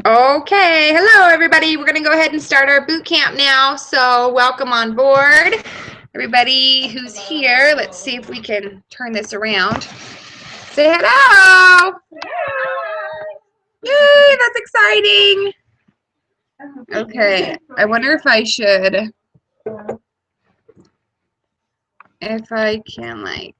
Okay, hello everybody. We're going to go ahead and start our boot camp now. So welcome on board. Everybody who's here, let's see if we can turn this around. Say hello. Yay, that's exciting. Okay, I wonder if I should, if I can like.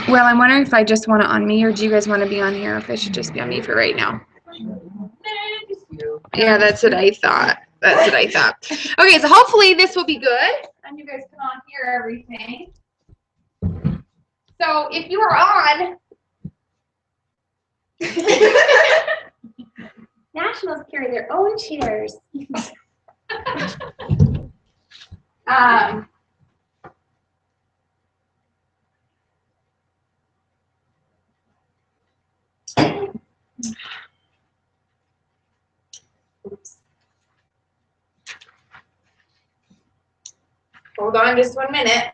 Well, I'm wondering if I just want it on me, or do you guys want to be on here, or if it should just be on me for right now? Yeah, that's what I thought. That's what I thought. Okay, so hopefully this will be good, and you guys can all hear everything. So if you are on Nationals carry their own chairs. Oops. Hold on just 1 minute.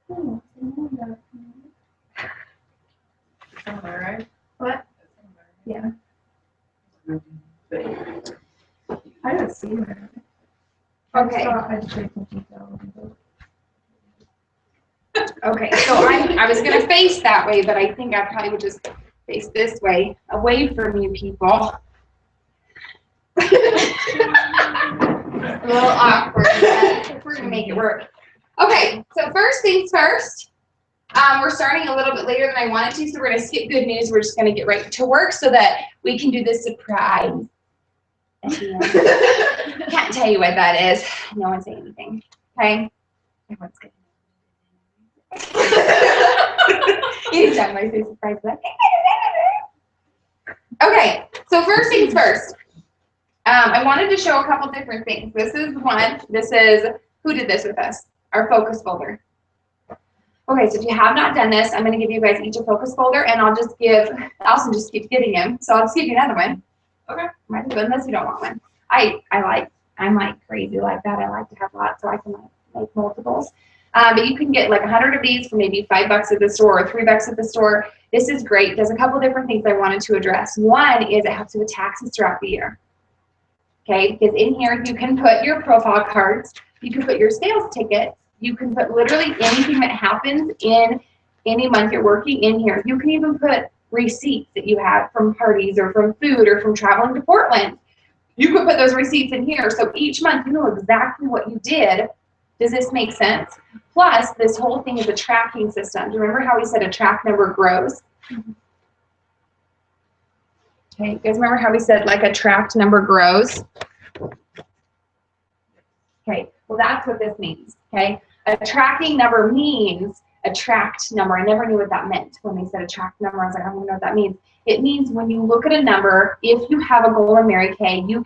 All right. What? Yeah. I don't see it. Okay. Okay, so I was going to face that way, but I think I probably would just face this way, away from you people. A little awkward, but we're going to make it work. Okay, so first things first, we're starting a little bit later than I wanted to, so we're going to skip good news. We're just going to get right to work so that we can do this surprise. Can't tell you what that is. No one say anything, okay? Everyone's good. Anytime I say surprise, like, okay, so first things first. I wanted to show a couple different things. This is one. This is, who did this with us? Our focus folder. Okay, so if you have not done this, I'm going to give you guys each a focus folder, and I'll just give, Allison just keeps getting them, so I'll just give you another one. Okay. Might as well, unless you don't want one. I'm like crazy like that. I like to have lots so I can make multiples. But you can get like 100 of these for maybe $5 at the store or $3 at the store. This is great. There's a couple different things I wanted to address. One is it helps you with taxes throughout the year. Okay, because in here you can put your profile cards, you can put your sales tickets, you can put literally anything that happens in any month you're working in here. You can even put receipts that you have from parties or from food or from traveling to Portland. You could put those receipts in here. So each month you know exactly what you did. Does this make sense? Plus, this whole thing is a tracking system. Do you remember how we said a track number grows? Okay, you guys remember how we said like a tracked number grows? Okay, well that's what this means, okay? A tracking number means a tracked number. I never knew what that meant when they said a tracked number. I was like, I don't even know what that means. It means when you look at a number, if you have a goal in Mary Kay, you'll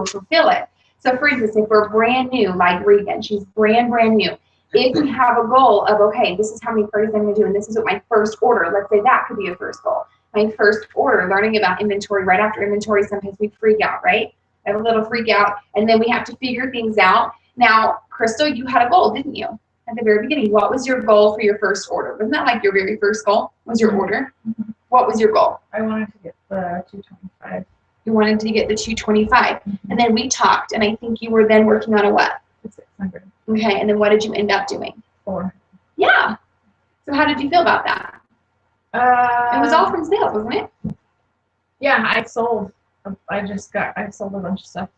fulfill it. So for instance, if we're brand new, like Regan, she's brand new. If we have a goal of, okay, this is how many parties I'm going to do, and this is what my first order, let's say that could be a first goal. My first order, learning about inventory. Right after inventory, sometimes we freak out, right? I have a little freak out, and then we have to figure things out. Now, Crystal, you had a goal, didn't you? At the very beginning, what was your goal for your first order? Wasn't that like your very first goal? Was your order? Mm-hmm. What was your goal? I wanted to get the 225. You wanted to get the 225. Mm-hmm. And then we talked, and I think you were then working on a what? 600. Okay, and then what did you end up doing? 4. Yeah. So how did you feel about that? It was all from sales, wasn't it? Yeah, I sold a bunch of stuff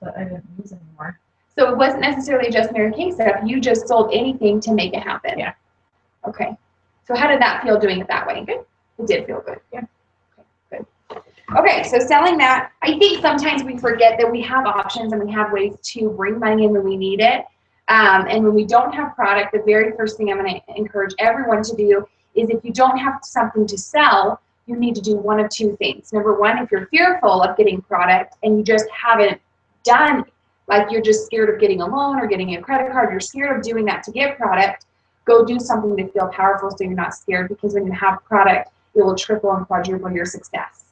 that I didn't use anymore. So it wasn't necessarily just Mary Kay stuff. You just sold anything to make it happen. Yeah. Okay. So how did that feel doing it that way? Good. It did feel good. Yeah. Okay, good. Okay, so selling that, I think sometimes we forget that we have options and we have ways to bring money in when we need it. And when we don't have product, the very first thing I'm going to encourage everyone to do is if you don't have something to sell, you need to do one of two things. Number one, if you're fearful of getting product and you just haven't done, like you're just scared of getting a loan or getting a credit card, you're scared of doing that to get product, go do something to feel powerful so you're not scared, because when you have product, it will triple and quadruple your success.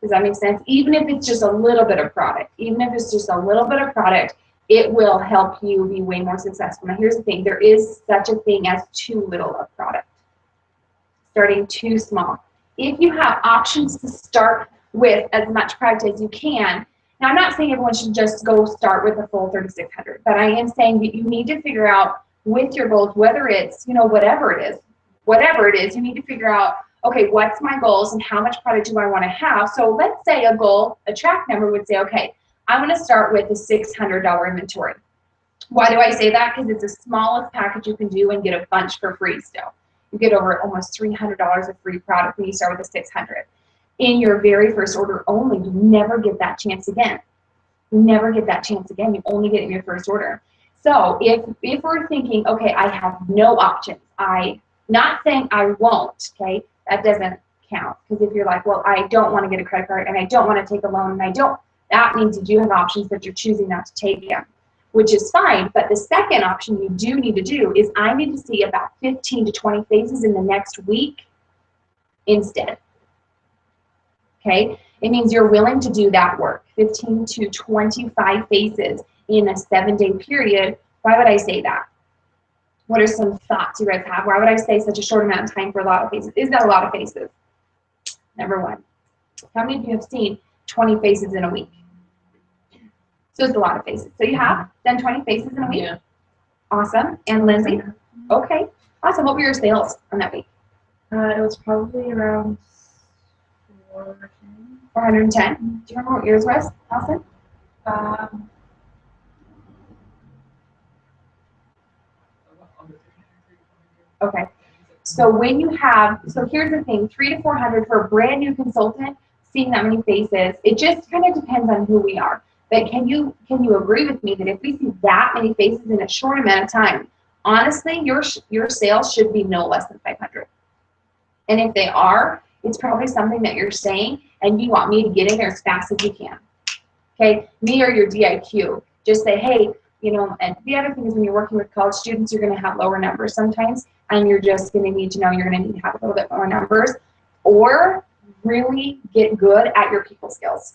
Does that make sense? Even if it's just a little bit of product, even if it's just a little bit of product, it will help you be way more successful. Now, here's the thing. There is such a thing as too little of product. Starting too small. If you have options to start with as much product as you can, now I'm not saying everyone should just go start with a full 3,600, but I am saying that you need to figure out with your goals, whether it's, whatever it is, you need to figure out, okay, what's my goals and how much product do I want to have? So let's say a goal, a track number would say, okay, I want to start with a $600 inventory. Why do I say that? Because it's the smallest package you can do and get a bunch for free still. You get over almost $300 of free product when you start with a 600. In your very first order only, you never get that chance again. You never get that chance again. You only get it in your first order. So if we're thinking, okay, I have no options, not saying I won't, okay, that doesn't count. Because if you're like, well, I don't want to get a credit card and I don't want to take a loan and that means that you have options that you're choosing not to take them, which is fine. But the second option you do need to do is I need to see about 15 to 20 faces in the next week instead. Okay? It means you're willing to do that work, 15 to 25 faces in a 7-day period. Why would I say that? What are some thoughts you guys have? Why would I say such a short amount of time for a lot of faces? Is that a lot of faces? Number one. How many of you have seen 20 faces in a week? So it's a lot of faces. So you have done 20 faces in a week? Yeah. Awesome. And Lindsay? Okay. Awesome. What were your sales on that week? It was probably around 410. Do you remember what yours was, Allison? Okay. So when you have, so here's the thing, 300 to 400 for a brand new consultant, seeing that many faces, it just kind of depends on who we are. But can you agree with me that if we see that many faces in a short amount of time, honestly, your sales should be no less than 500. And if they are, it's probably something that you're saying and you want me to get in there as fast as you can. Okay, me or your DIQ. Just say, hey, and the other thing is when you're working with college students, you're going to have lower numbers sometimes, and you're just going to need to know you're going to need to have a little bit more numbers, or really get good at your people skills.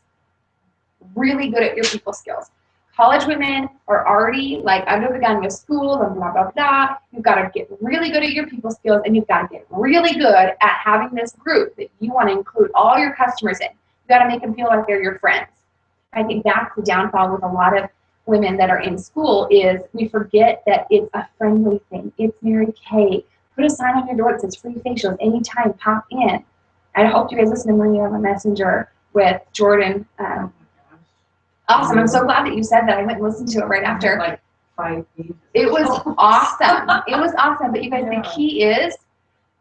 Really good at your people skills. College women are already like under the gun with school and blah, blah, blah. You've got to get really good at your people skills, and you've got to get really good at having this group that you want to include all your customers in. You've got to make them feel like they're your friends. I think that's the downfall with a lot of women that are in school is we forget that it's a friendly thing. It's Mary Kay. Put a sign on your door that says free facials anytime, pop in. I hope you guys listen to Maria on the Messenger with Jordan. Awesome. I'm so glad that you said that. I went and listened to it right after. Like 5 pages. It was awesome. It was awesome. But you guys, the key is,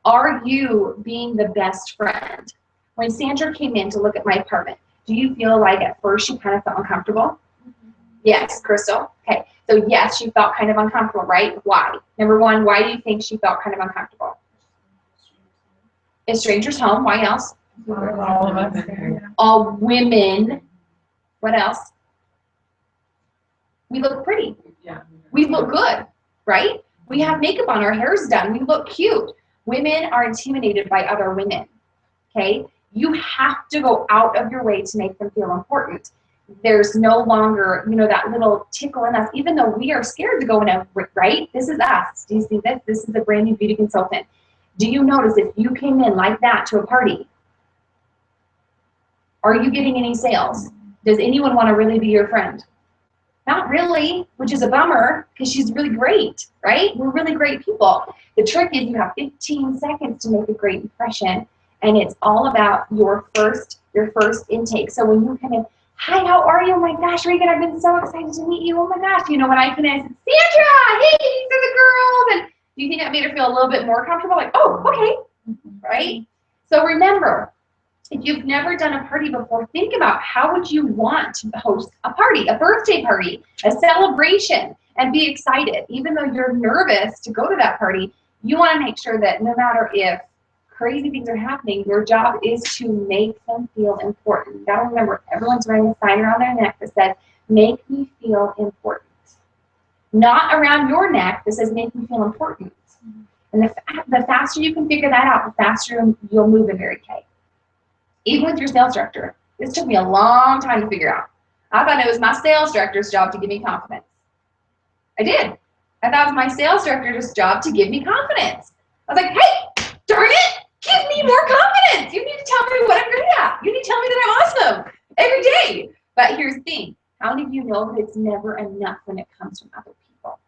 are you being the best friend? When Sandra came in to look at my apartment, do you feel like at first she kind of felt uncomfortable? Yes, Crystal. Okay. So yes, she felt kind of uncomfortable, right? Why? Number one, why do you think she felt kind of uncomfortable? A stranger's home. Why else? All of us. All women. What else? We look pretty. Yeah. We look good, right? We have makeup on, our hair's done, we look cute. Women are intimidated by other women, okay? You have to go out of your way to make them feel important. There's no longer, that little tickle in us, even though we are scared to go in, right? This is us. Do you see this? This is a brand new beauty consultant. Do you notice if you came in like that to a party, are you getting any sales? Does anyone want to really be your friend? Not really, which is a bummer because she's really great, right? We're really great people. The trick is you have 15 seconds to make a great impression, and it's all about your first intake. So when you come in, hi, how are you? Oh my gosh, Regan, I've been so excited to meet you. Oh my gosh, when I come in, I said, Sandra, hey, these are the girls. And do you think that made her feel a little bit more comfortable? Like, oh, okay, right? So remember, if you've never done a party before, think about how would you want to host a party, a birthday party, a celebration, and be excited. Even though you're nervous to go to that party, you want to make sure that no matter if crazy things are happening, your job is to make them feel important. You got to remember, everyone's wearing a sign around their neck that says, make me feel important. Not around your neck that says, make me feel important. And the faster you can figure that out, the faster you'll move in Mary Kay. Even with your sales director, this took me a long time to figure out. I thought it was my sales director's job to give me confidence. I did. And that was my sales director's job to give me confidence. I was like, hey, darn it, give me more confidence. You need to tell me what I'm good at. You need to tell me that I'm awesome every day. But here's the thing. How many of you know that it's never enough when it comes from other people?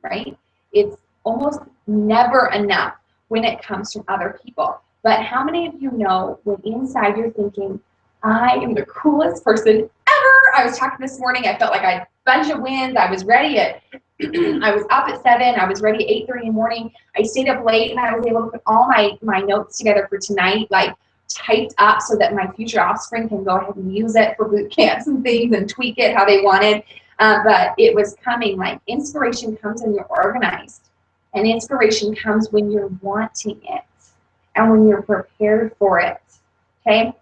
Right? It's almost never enough when it comes from other people. But how many of you know when inside you're thinking, I am the coolest person ever? I was talking this morning. I felt like I had a bunch of wins. I was ready at, I was up at 7. I was ready at 8:30 in the morning. I stayed up late and I was able to put all my notes together for tonight, like typed up so that my future offspring can go ahead and use it for boot camps and things and tweak it how they wanted. But it was coming. Like inspiration comes when you're organized, and inspiration comes when you're wanting it and when you're prepared for it. Okay?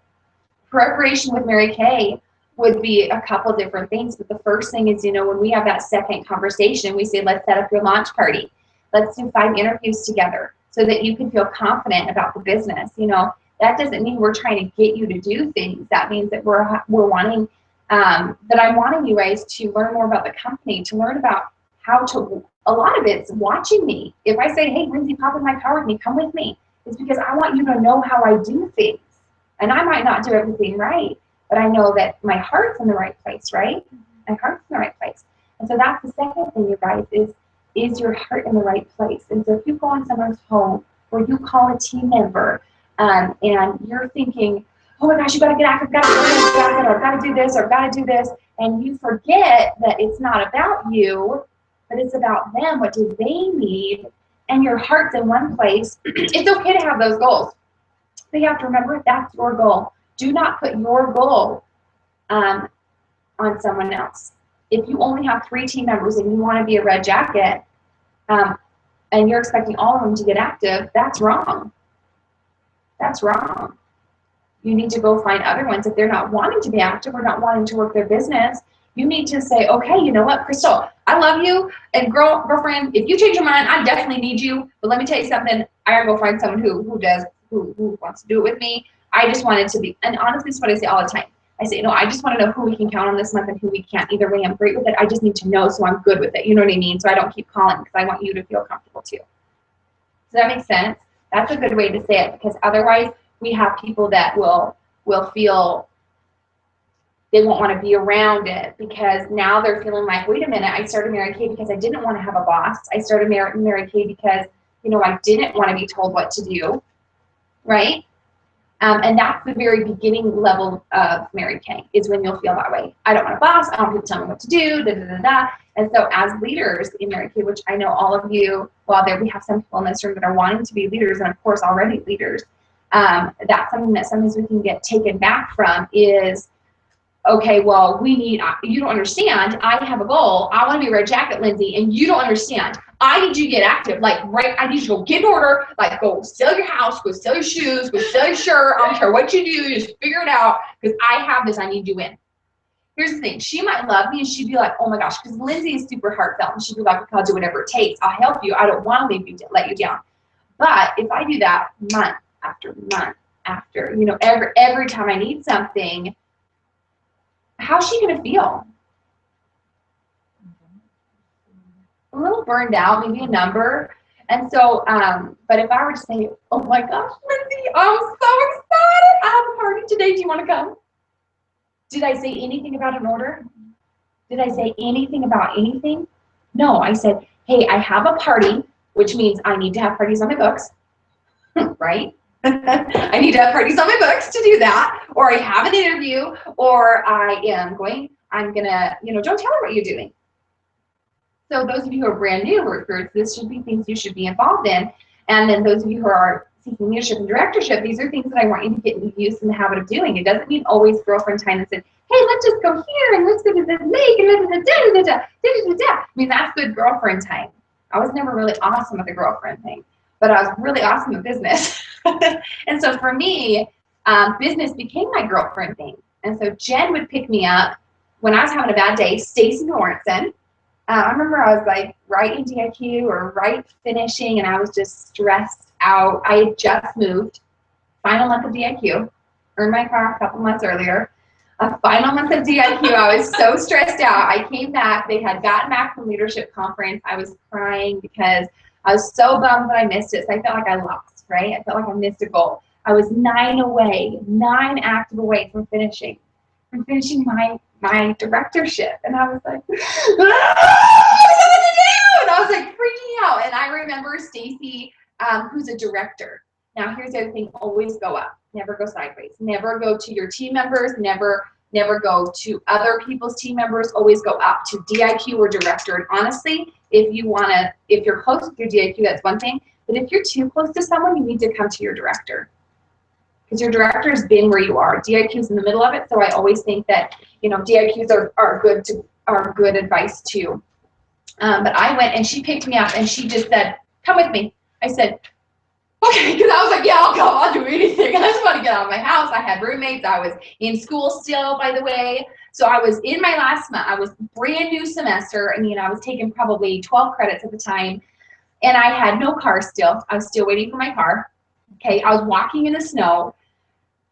Preparation with Mary Kay would be a couple different things, but the first thing is, when we have that second conversation, we say, let's set up your launch party. Let's do 5 interviews together so that you can feel confident about the business. That doesn't mean we're trying to get you to do things. That means that we're wanting, that I'm wanting you guys to learn more about the company, to learn about how to, a lot of it's watching me. If I say, hey, Lindsay, pop in my car with me, come with me, it's because I want you to know how I do things. And I might not do everything right, but I know that my heart's in the right place, right? My heart's in the right place. And so that's the second thing, you guys, is your heart in the right place? And so if you go in someone's home or you call a team member and you're thinking, oh my gosh, you got to get active, got to do this, got to do this, or got to do this, and you forget that it's not about you, but it's about them. What do they need? And your heart's in one place. It's okay to have those goals. But you have to remember that's your goal. Do not put your goal on someone else. If you only have 3 team members and you want to be a red jacket, and you're expecting all of them to get active, that's wrong. That's wrong. You need to go find other ones. If they're not wanting to be active or not wanting to work their business, you need to say, okay, you know what, Crystal, I love you, and girlfriend, if you change your mind, I definitely need you, but let me tell you something, I gotta go find someone who wants to do it with me. I just wanted to be, and honestly, this is what I say all the time. I say, I just want to know who we can count on this month and who we can't. Either way, I'm great with it. I just need to know so I'm good with it. You know what I mean? So I don't keep calling because I want you to feel comfortable too. Does that make sense? That's a good way to say it, because otherwise we have people that will feel they won't want to be around it, because now they're feeling like, wait a minute, I started Mary Kay because I didn't want to have a boss. I started Mary Kay because, I didn't want to be told what to do, right? And that's the very beginning level of Mary Kay, is when you'll feel that way. I don't want a boss. I don't want people to tell me what to do, da, da, da, da. And so as leaders in Mary Kay, which I know all of you, well, there we have some people in this room that are wanting to be leaders, and of course already leaders, that's something that sometimes we can get taken back from is, okay, well, you don't understand. I have a goal. I want to be a red jacket, Lindsay, and you don't understand. I need you to get active. Like, right, I need you to go get in order. Like, go sell your house, go sell your shoes, go sell your shirt. I don't care what you do. Just figure it out, because I have this. I need you in. Here's the thing. She might love me, and she'd be like, oh, my gosh, because Lindsay is super heartfelt, and she'd be like, I'll do whatever it takes. I'll help you. I don't want to let you down. But if I do that month after month after, every time I need something, how's she going to feel? A little burned out, maybe a number. And so, but if I were to say, oh my gosh, Lindsay, I'm so excited. I have a party today. Do you want to come? Did I say anything about an order? Did I say anything about anything? No, I said, hey, I have a party, which means I need to have parties on my books, right? I need to have parties on my books to do that, or I have an interview, or I'm gonna, don't tell her what you're doing. So those of you who are brand new workers, this should be things you should be involved in. And then those of you who are seeking leadership and directorship, these are things that I want you to get used in the habit of doing. It doesn't mean always girlfriend time and say, hey, let's just go here and let's go to this lake and I mean, that's good girlfriend time. I was never really awesome at the girlfriend thing, but I was really awesome at business. And so for me, business became my girlfriend thing. And so Jen would pick me up when I was having a bad day. Stacy Lawrenson. I remember I was like right in DIQ or right finishing, and I was just stressed out. I had just moved, final month of DIQ, earned my car a couple months earlier. a final month of DIQ. I was so stressed out. I came back. They had gotten back from leadership conference. I was crying because I was so bummed that I missed it. So I felt like I lost, right? I felt like I missed a goal. I was 9 active away from finishing my directorship. And I was like, and I was like freaking out. And I remember Stacy, who's a director. Now here's the other thing, always go up, never go sideways. Never go to your team members, never go to other people's team members, always go up to DIQ or director. And honestly, if you're close with your DIQ, that's one thing. But if you're too close to someone, you need to come to your director. Because your director has been where you are. DIQ's in the middle of it, so I always think that, DIQs are good advice too. But I went and she picked me up and she just said, come with me. I said, okay, because I was like, yeah, I'll go. I'll do anything. I just want to get out of my house. I had roommates. I was in school still, by the way. So I was in my last month. I was brand new semester. I mean, I was taking probably 12 credits at the time. And I had no car still. I was still waiting for my car. Okay, I was walking in the snow.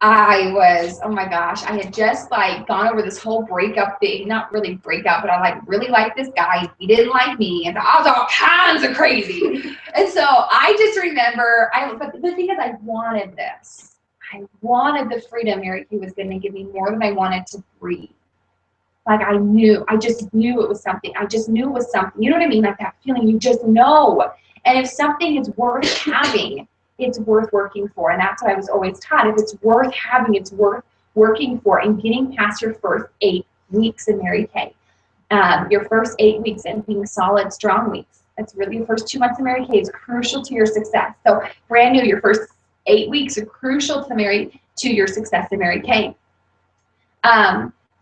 Oh my gosh, I had just gone over this whole breakup thing. Not really breakup, but I really liked this guy. He didn't like me, and I was all kinds of crazy. And so I just remember, but the thing is, I wanted this. I wanted the freedom Mary Kay was going to give me more than I wanted to breathe. I just knew it was something. I just knew it was something. You know what I mean? Like that feeling, you just know. And if something is worth having, it's worth working for. And that's what I was always taught. If it's worth having, it's worth working for and getting past your first 8 weeks in Mary Kay. Your first 8 weeks and being solid, strong weeks. That's really the first 2 months of Mary Kay is crucial to your success. So brand new, your first 8 weeks are crucial to your success in Mary Kay.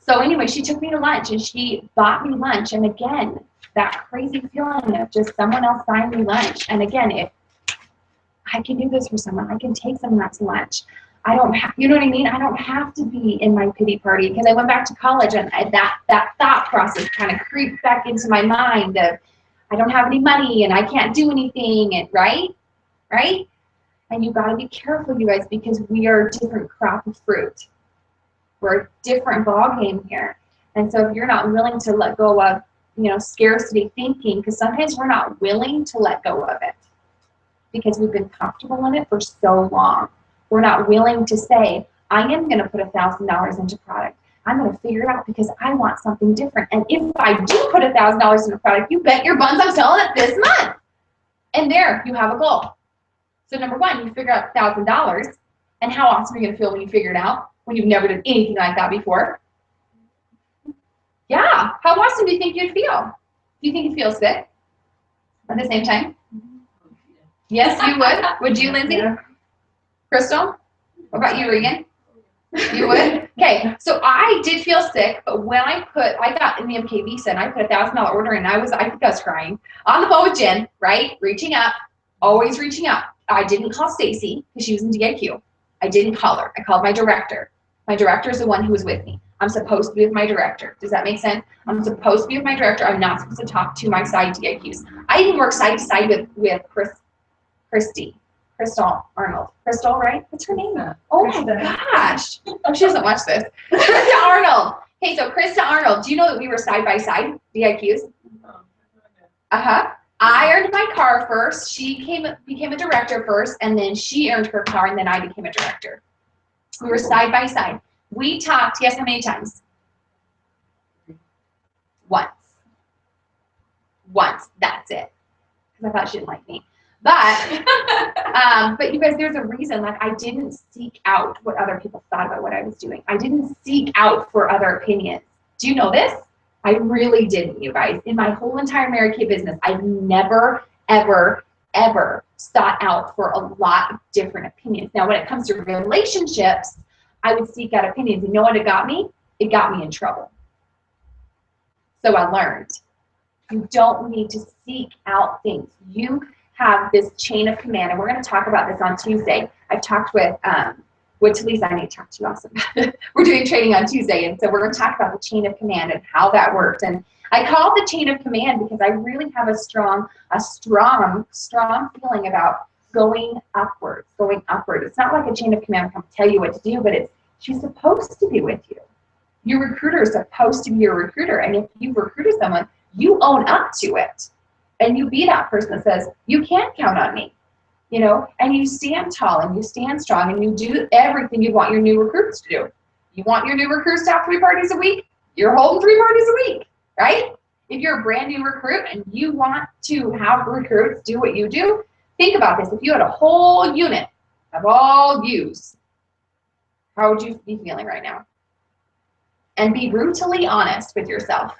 So anyway, she took me to lunch and she bought me lunch. And again, that crazy feeling of just someone else buying me lunch. And again, if I can do this for someone, I can take someone else to lunch. I don't have, you know what I mean? I don't have to be in my pity party because I went back to college and that thought process kind of creeped back into my mind of I don't have any money and I can't do anything, and right? And you got to be careful, you guys, because we are a different crop of fruit. We're a different ballgame here. And so if you're not willing to let go of, scarcity thinking, because sometimes we're not willing to let go of it because we've been comfortable in it for so long. We're not willing to say, I am going to put $1,000 into product. I'm going to figure it out because I want something different. And if I do put $1,000 into product, you bet your buns I'm selling it this month. And there, you have a goal. So number one, you figure out $1,000. And how awesome are you going to feel when you figure it out? When you've never done anything like that before? Yeah. How awesome do you think you'd feel? Do you think you'd feel sick at the same time? Yes, you would. Would you, Lindsay? Yeah. Crystal? What about you, Regan? You would? Okay, so I did feel sick, but when I got in the MK visa and I put $1,000 order in, I think I was crying. On the phone with Jen, right? Reaching up, always reaching up. I didn't call Stacy because she was in DIQ. I didn't call her. I called my director. My director is the one who was with me. I'm supposed to be with my director. Does that make sense? I'm supposed to be with my director. I'm not supposed to talk to my side DIQs. I even work side to side with Crystal Arnold. Crystal, right? What's her name? Oh my gosh. Oh, she doesn't watch this. Krista Arnold. Hey, so Krista Arnold, do you know that we were side by side DIQs? Uh-huh. I earned my car first. She became a director first, and then she earned her car, and then I became a director. We were side by side. We talked, guess how many times? Once. That's it. Because I thought she didn't like me. But you guys, there's a reason. I didn't seek out what other people thought about what I was doing. I didn't seek out for other opinions. Do you know this? I really didn't, you guys. In my whole entire Mary Kay business, I've never, ever, ever sought out for a lot of different opinions. Now, when it comes to relationships, I would seek out opinions. You know what it got me? It got me in trouble. So I learned. You don't need to seek out things. You have this chain of command, and we're going to talk about this on Tuesday. I've talked with Talisa. I need to talk to you also about it. We're doing training on Tuesday, and so we're going to talk about the chain of command and how that works. And I call it the chain of command because I really have a strong feeling about going upwards. It's not like a chain of command. I'm going to tell you what to do, but she's supposed to be with you. Your recruiter is supposed to be your recruiter. And if you've recruited someone, you own up to it. And you be that person that says, you can count on me. You know, and you stand tall and you stand strong and you do everything you want your new recruits to do. You want your new recruits to have 3 parties a week? You're holding 3 parties a week, right? If you're a brand new recruit and you want to have recruits do what you do, think about this. If you had a whole unit of all yous, how would you be feeling right now? And be brutally honest with yourself.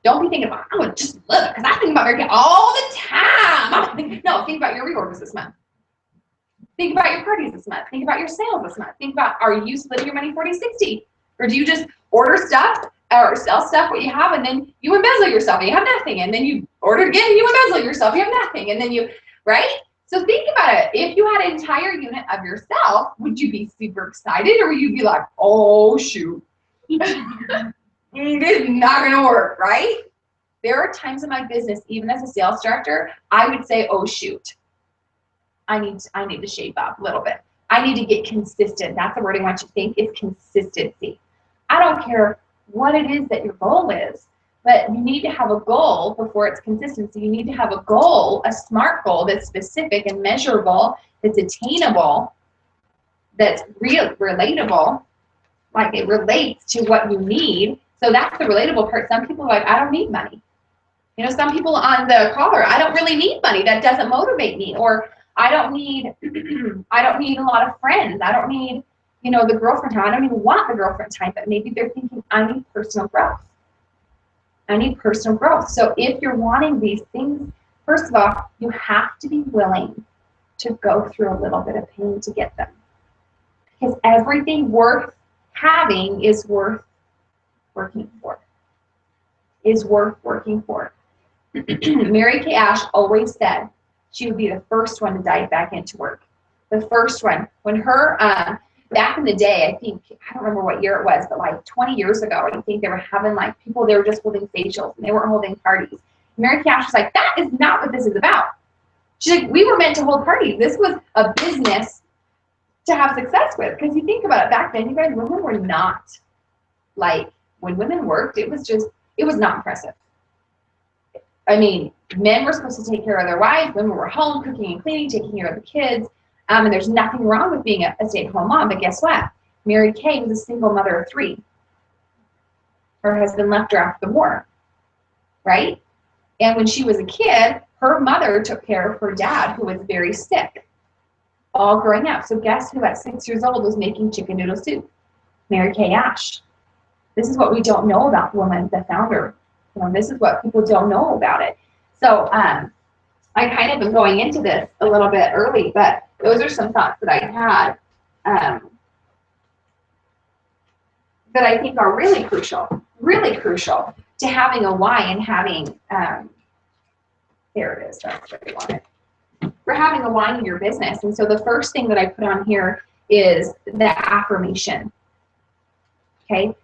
Don't be thinking about, I'm going to just love it, because I think about Mary Kay all the time. No, think about your reorders this month. Think about your parties this month. Think about your sales this month. Think about, are you splitting your money 40-60? Or do you just order stuff or sell stuff what you have, and then you embezzle yourself and you have nothing, and then you order again and you embezzle yourself, you have nothing, and then you, right? So think about it. If you had an entire unit of yourself, would you be super excited, or would you be like, oh shoot, this is not going to work, right? There are times in my business, even as a sales director, I would say, oh shoot, I need to shape up a little bit. I need to get consistent. That's the word I want you to think, is consistency. I don't care what it is that your goal is, but you need to have a goal before it's consistency. You need to have a goal, a SMART goal that's specific and measurable, that's attainable, that's real, relatable, like it relates to what you need. So that's the relatable part. Some people are like, I don't need money. You know, some people on the caller, I don't really need money. That doesn't motivate me. Or I don't need a lot of friends. I don't need, you know, the girlfriend time. I don't even want the girlfriend time, but maybe they're thinking, I need personal growth. I need personal growth. So if you're wanting these things, first of all, you have to be willing to go through a little bit of pain to get them. Because everything worth having is worth working for. Is worth working for. Mary Kay Ash always said she would be the first one to dive back into work. The first one. When her, back in the day, I think, I don't remember what year it was, but like 20 years ago, I think they were having like people, they were just holding facials and they weren't holding parties. Mary Kay Ash was like, that is not what this is about. She's like, we were meant to hold parties. This was a business to have success with. Because you think about it, back then, you guys, women were not like, when women worked, it was not impressive. I mean, men were supposed to take care of their wives, women were home, cooking and cleaning, taking care of the kids, and there's nothing wrong with being a stay-at-home mom, but guess what? Mary Kay was a single mother of 3. Her husband left her after the war, right? And when she was a kid, her mother took care of her dad, who was very sick, all growing up. So guess who at 6 years old was making chicken noodle soup? Mary Kay Ash. This is what we don't know about the woman, the founder. You know, this is what people don't know about it. So I kind of am going into this a little bit early, but those are some thoughts that I had that I think are really crucial to having a why and having, there it is, that's what I wanted. For having a why in your business. And so the first thing that I put on here is the affirmation, okay?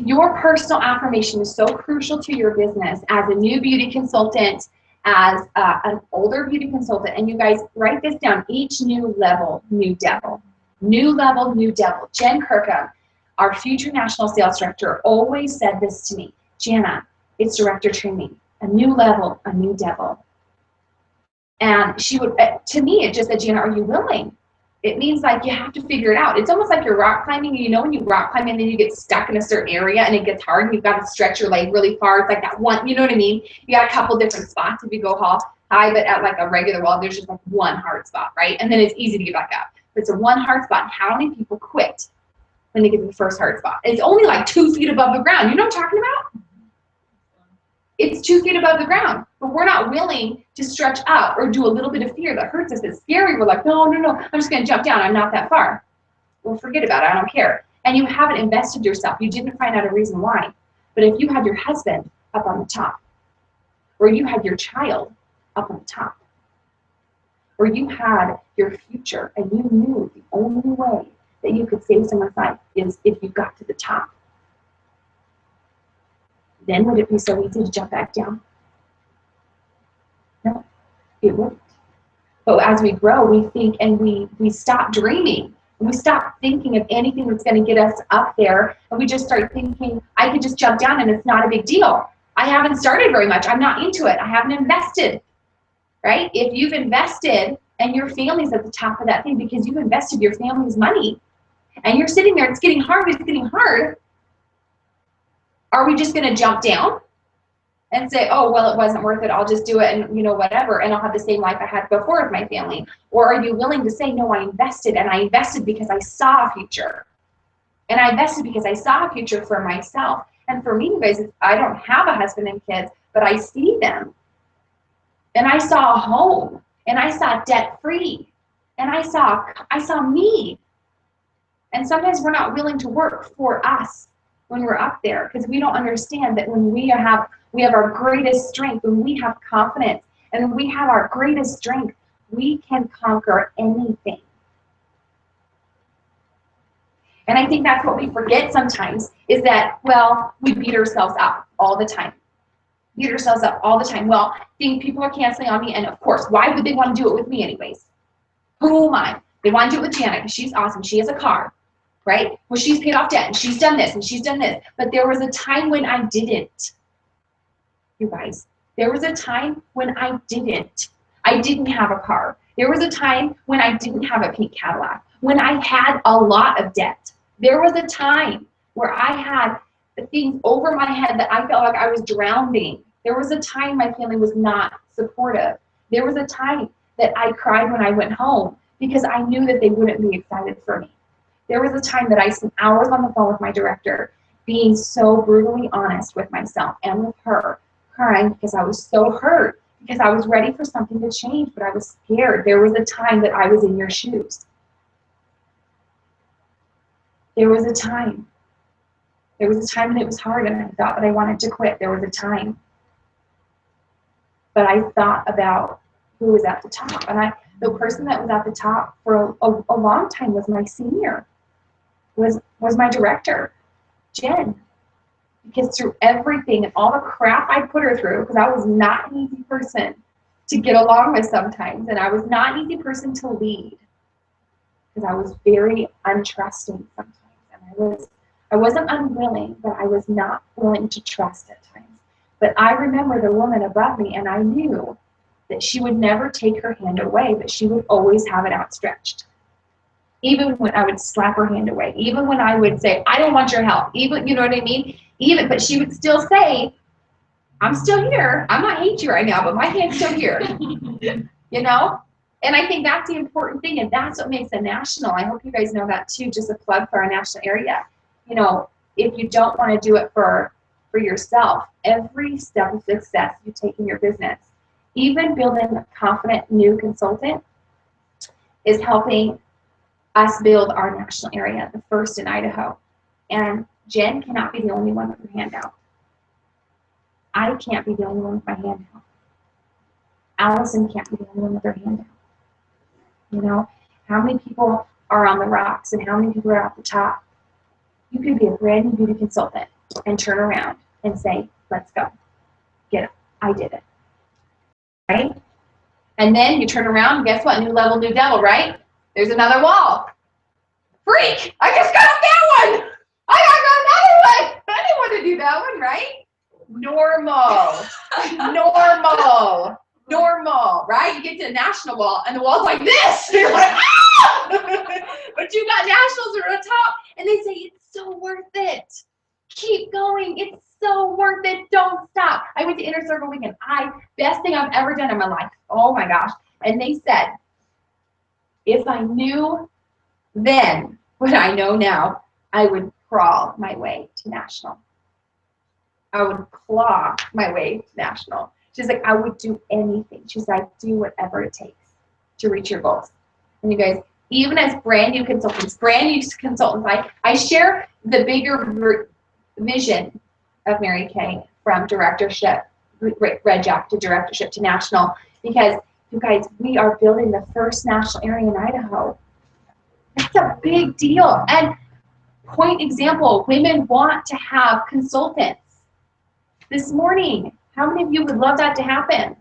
Your personal affirmation is so crucial to your business as a new beauty consultant, as an older beauty consultant. And you guys write this down, each new level, new devil. New level, new devil. Jen Kirkham, our future national sales director, always said this to me. Jana, it's director training. A new level, a new devil. And she would, to me, it just said, Jana, are you willing? It means like you have to figure it out. It's almost like you're rock climbing. You know, when you rock climb and then you get stuck in a certain area and it gets hard and you've got to stretch your leg really far. It's like that one, you know what I mean? You got a couple different spots if you go high, but at like a regular wall, there's just like one hard spot, right? And then it's easy to get back up. But it's a one hard spot. How many people quit when they get to the first hard spot? It's only like 2 feet above the ground. You know what I'm talking about? It's 2 feet above the ground, but we're not willing to stretch up or do a little bit of fear that hurts us. It's scary. We're like, no, I'm just going to jump down. I'm not that far. Well, forget about it. I don't care. And you haven't invested yourself. You didn't find out a reason why. But if you had your husband up on the top, or you had your child up on the top, or you had your future and you knew the only way that you could save someone's life is if you got to the top, then would it be so easy to jump back down? No, it wouldn't. But as we grow, we think and we stop dreaming. And we stop thinking of anything that's going to get us up there, and we just start thinking, I could just jump down and it's not a big deal. I haven't started very much. I'm not into it. I haven't invested, right? If you've invested and your family's at the top of that thing because you've invested your family's money and you're sitting there, it's getting hard, are we just going to jump down and say, oh, well, it wasn't worth it, I'll just do it and, you know, whatever, and I'll have the same life I had before with my family? Or are you willing to say, no, I invested, and I invested because I saw a future. And I invested because I saw a future for myself. And for me, you guys, I don't have a husband and kids, but I see them. And I saw a home, and I saw debt-free, and I saw me. And sometimes we're not willing to work for us when we're up there, because we don't understand that when we have our greatest strength, when we have confidence, and when we have our greatest strength, we can conquer anything. And I think that's what we forget sometimes, is that, well, we beat ourselves up all the time. Well, think people are canceling on me, and of course, why would they want to do it with me anyways? Who am I? They want to do it with Janet because she's awesome. She has a car, right? Well, she's paid off debt, and she's done this, and she's done this. But there was a time when I didn't. You guys, there was a time when I didn't. I didn't have a car. There was a time when I didn't have a pink Cadillac, when I had a lot of debt. There was a time where I had things over my head that I felt like I was drowning. There was a time my family was not supportive. There was a time that I cried when I went home because I knew that they wouldn't be excited for me. There was a time that I spent hours on the phone with my director, being so brutally honest with myself and with her, crying because I was so hurt, because I was ready for something to change, but I was scared. There was a time that I was in your shoes. There was a time. There was a time when it was hard and I thought that I wanted to quit. There was a time. But I thought about who was at the top. And the person that was at the top for a long time was my senior, was my director, Jen. Because through everything and all the crap I put her through, because I was not an easy person to get along with sometimes, and I was not an easy person to lead, because I was very untrusting sometimes. And I wasn't unwilling, but I was not willing to trust at times. But I remember the woman above me, and I knew that she would never take her hand away, but she would always have it outstretched. Even when I would slap her hand away, even when I would say, I don't want your help, even, you know what I mean? But she would still say, I'm still here. I might hate you right now, but my hand's still here. You know? And I think that's the important thing, and that's what makes a national. I hope you guys know that too, just a plug for our national area. You know, if you don't want to do it for yourself, every step of success you take in your business, even building a confident new consultant, is helping us build our national area, the first in Idaho. And Jen cannot be the only one with her hand out. I can't be the only one with my hand out. Allison can't be the only one with her hand out. You know, how many people are on the rocks and how many people are at the top? You could be a brand new beauty consultant and turn around and say, let's go. Get it. I did it. Right? And then you turn around and guess what? New level, new devil, right? There's another wall. Freak! I just got up that one! I got another one! I didn't want to do that one, right? Normal, right? You get to the national wall, and the wall's like this. You're like, ah! But you got nationals are on top, and they say, it's so worth it. Keep going. It's so worth it. Don't stop. I went to Inner Circle Weekend. Best thing I've ever done in my life. Oh, my gosh. And they said, if I knew then what I know now, I would crawl my way to national. I would claw my way to national. She's like, I would do anything. She's like, do whatever it takes to reach your goals. And you guys, even as brand new consultants, I share the bigger vision of Mary Kay from directorship, Red Jack to directorship to national, because you guys, we are building the first national area in Idaho. That's a big deal. And point example, women want to have consultants. This morning, how many of you would love that to happen?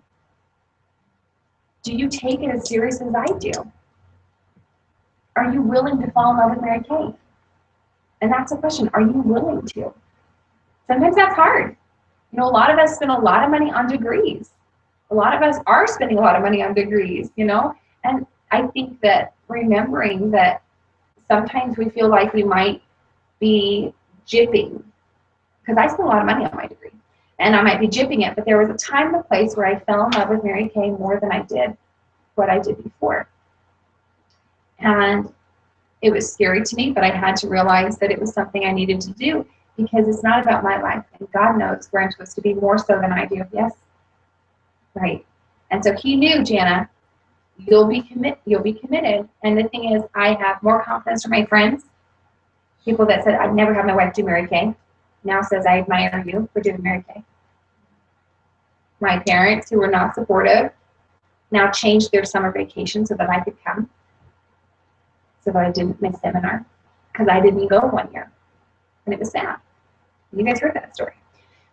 Do you take it as serious as I do? are you willing to fall in love with Mary Kay? And that's the question. Are you willing to? Sometimes that's hard. You know, a lot of us spend a lot of money on degrees. A lot of us are spending a lot of money on degrees, you know? And I think that remembering that sometimes we feel like we might be jipping, because I spent a lot of money on my degree, and I might be jipping it, but there was a time and a place where I fell in love with Mary Kay more than I did what I did before. And it was scary to me, but I had to realize that it was something I needed to do, because it's not about my life, and God knows where I'm supposed to be more so than I do. Yes? Right. And so he knew, Jana, you'll be committed. And the thing is, I have more confidence from my friends. People that said, I'd never have my wife do Mary Kay, now says, I admire you for doing Mary Kay. My parents, who were not supportive, now changed their summer vacation so that I could come, so that I didn't miss seminar, because I didn't go 1 year. And it was sad. You guys heard that story.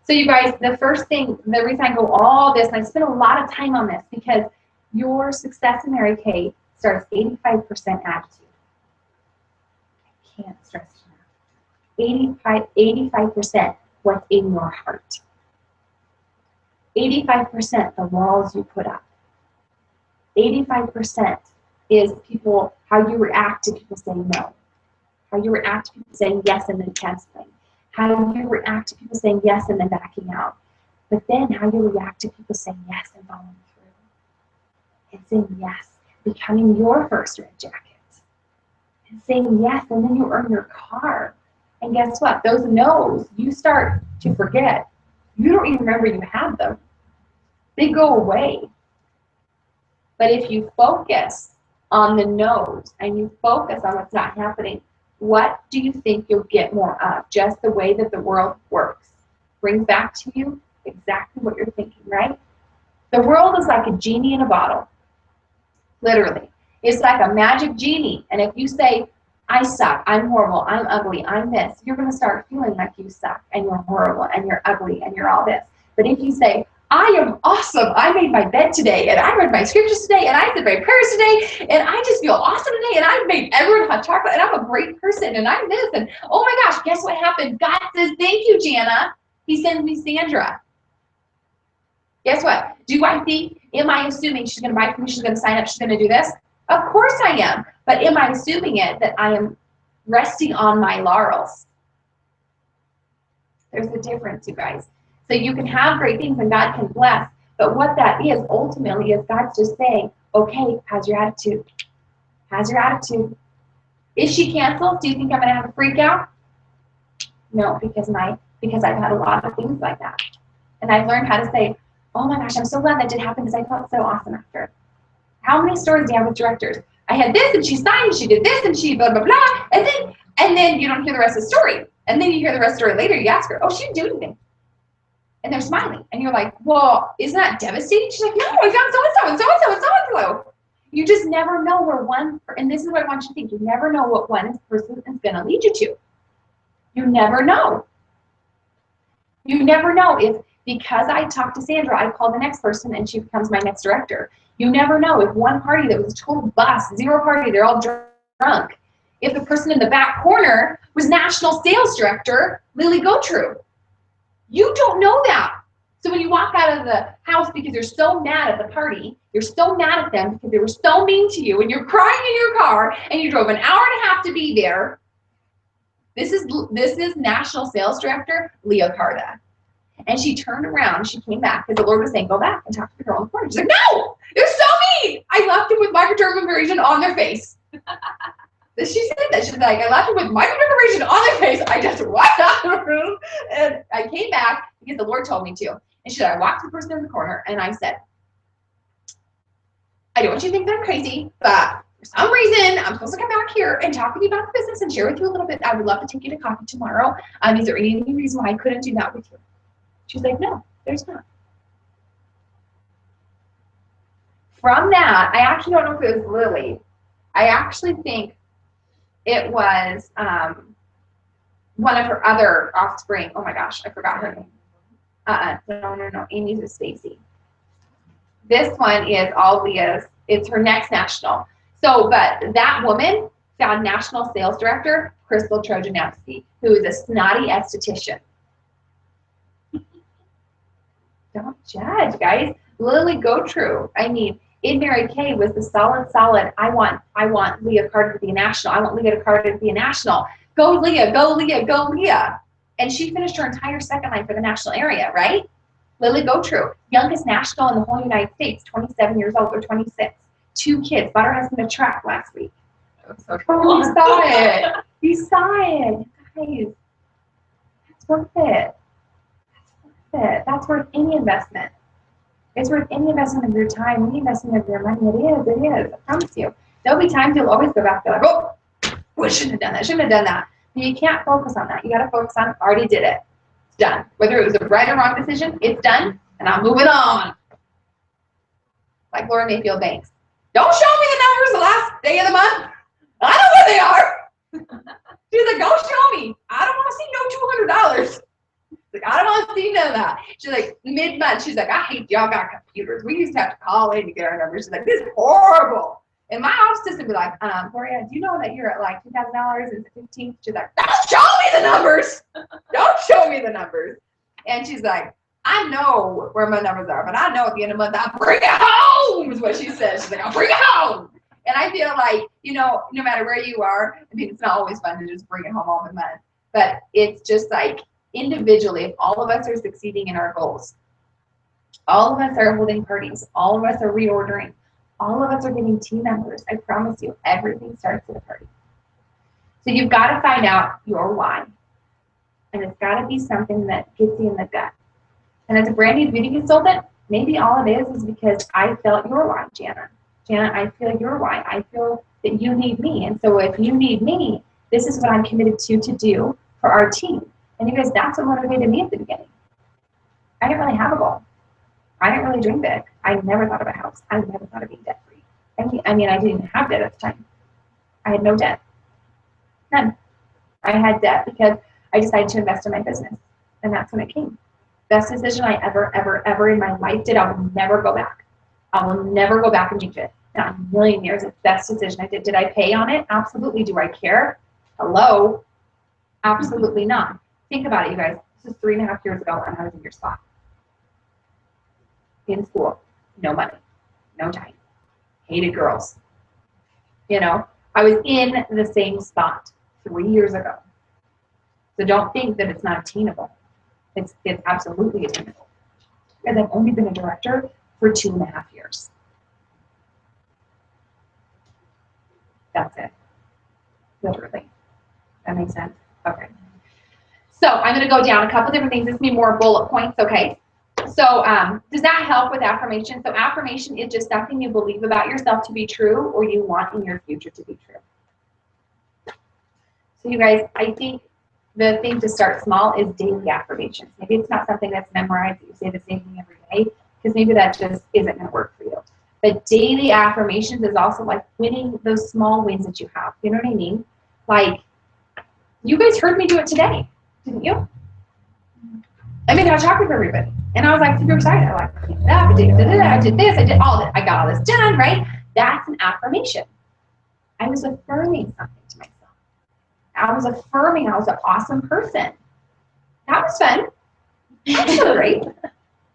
So you guys, the first thing, the reason I go all this, and I spend a lot of time on this, because your success in Mary Kay starts 85% attitude. I can't stress enough. 85% what's in your heart. 85% the walls you put up. 85% is people, how you react to people saying no. How you react to people saying yes and then canceling. How you react to people saying yes and then backing out. But then how you react to people saying yes and following through. And saying yes, becoming your first red jacket. And saying yes, and then you earn your car. And guess what? Those no's, you start to forget. You don't even remember you had them. They go away. But if you focus on the no's and you focus on what's not happening, what do you think you'll get more of? Just the way that the world works. Brings back to you exactly what you're thinking, right? The world is like a genie in a bottle. Literally. It's like a magic genie. And if you say, I suck, I'm horrible, I'm ugly, I'm this, you're going to start feeling like you suck and you're horrible and you're ugly and you're all this. But if you say, I am awesome, I made my bed today and I read my scriptures today and I said my prayers today and I just feel awesome today and I've made everyone hot chocolate and I'm a great person and I'm this and oh my gosh, guess what happened? God says, thank you, Jana. He sends me Sandra. Guess what? Do I think, am I assuming she's going to buy from me, she's going to sign up, she's going to do this? Of course I am. But am I assuming it that I am resting on my laurels? There's a difference, you guys. So you can have great things and God can bless. But what that is ultimately is God's just saying, okay, how's your attitude? How's your attitude? If she cancels, do you think I'm going to have a freak out? No, because I've had a lot of things like that. And I've learned how to say, oh my gosh, I'm so glad that did happen because I felt so awesome after. How many stories do you have with directors? I had this and she signed, she did this and she blah, blah, blah. And then you don't hear the rest of the story. And then you hear the rest of the story later, you ask her, oh, she didn't do anything. And they're smiling. And you're like, well, isn't that devastating? She's like, no, I found so-and-so and so-and-so and so-and-so. You just never know where one, and this is what I want you to think, you never know what one person is going to lead you to. You never know. You never know if, because I talked to Sandra, I call the next person and she becomes my next director. You never know if one party that was a total bust, zero party, they're all drunk. If the person in the back corner was national sales director, Lily Gotru. You don't know that. So when you walk out of the house because you're so mad at the party, you're so mad at them because they were so mean to you and you're crying in your car and you drove an hour and a half to be there. This is national sales director, Leah Carda. And she turned around, she came back because the Lord was saying, go back and talk to the girl in the corner. She's like, no, they're so mean. I left them with microdermabrasion on their face. She said that. She's like, I left them with microdermabrasion on their face. I just walked out of the room and I came back because the Lord told me to. And she said, I walked to the person in the corner and I said, I don't want you to think that I'm crazy, but for some reason, I'm supposed to come back here and talk with you about the business and share with you a little bit. I would love to take you to coffee tomorrow. Is there any reason why I couldn't do that with you? She's like, no, there's not. From that, I actually don't know if it was Lily. I actually think it was one of her other offspring. Oh my gosh, I forgot her name. No. Amy's is Stacy. This one is all Leah's. It's her next national. So, but that woman, found national sales director, Crystal Trojanowski, who is a snotty esthetician. Don't judge, guys. Lily Gotru. I mean, in Mary Kay was the solid, I want Leah Carter to be a national. I want Leah Carter to be a national. Go Leah, go Leah, go Leah. And she finished her entire second line for the national area, right? Lily Gotru, youngest national in the whole United States, 27 years old or 26. 2 kids, bought her husband a truck last week. So cool. You saw it. You saw it. Guys, that's worth it. That's worth any investment. It's worth any investment of your time, any investment of your money. It is. I promise you. There'll be times you'll always go back to like, oh, I shouldn't have done that. Shouldn't have done that. But you can't focus on that. You got to focus on already did it. It's done. Whether it was a right or wrong decision, it's done, and I'm moving on. Like Laura Mayfield Banks. Don't show me the numbers the last day of the month. I know where they are. She's like, don't show me. I don't want to see no $200. Like, I don't want to see none of that. She's like, mid-month, she's like, I hate y'all got computers. We used to have to call in to get our numbers. She's like, this is horrible. And my office assistant would be like, Gloria, do you know that you're at like $2,000 and 15? She's like, don't show me the numbers. Don't show me the numbers. And she's like, I know where my numbers are, but I know at the end of the month, I'll bring it home, is what she says. She's like, I'll bring it home. And I feel like, you know, no matter where you are, I mean, it's not always fun to just bring it home all the month, but it's just like individually, if all of us are succeeding in our goals, all of us are holding parties, all of us are reordering, all of us are getting team members, I promise you, everything starts at a party. So you've got to find out your why. And it's got to be something that gets you in the gut. And as a brand new beauty consultant, maybe all it is because I felt your why, Jana. Jana, I feel your why. I feel that you need me. And so if you need me, this is what I'm committed to do for our team. And you guys, that's what motivated me at the beginning. I didn't really have a goal. I didn't really dream big. I never thought of a house. I never thought of being debt free. I mean, I didn't even have debt at the time. I had no debt. None. I had debt because I decided to invest in my business. And that's when it came. Best decision I ever in my life did. I will never go back. I will never go back and change it. Not in a million years. It's the best decision I did. Did I pay on it? Absolutely. Do I care? Hello? Absolutely not. Think about it, you guys. This is 3.5 years ago when I was in your spot. In school. No money. No time. Hated girls. You know, I was in the same spot 3 years ago. So don't think that it's not attainable. It's absolutely attainable. And I've only been a director for 2.5 years. That's it. Literally. That makes sense? Okay. So I'm going to go down a couple different things. This will be more bullet points, okay? So does that help with affirmation? So affirmation is just something you believe about yourself to be true or you want in your future to be true. So you guys, I think the thing to start small is daily affirmations. Maybe it's not something that's memorized, that you say the same thing every day, because maybe that just isn't going to work for you. But daily affirmations is also like winning those small wins that you have. You know what I mean? Like, you guys heard me do it today, didn't you? I made a hot chocolate for everybody. And I was like super excited. I like cleaned it up, I did this, I did all that. I got all this done, right? That's an affirmation. I was affirming something to myself. I was affirming I was an awesome person. That was fun. I'm so great.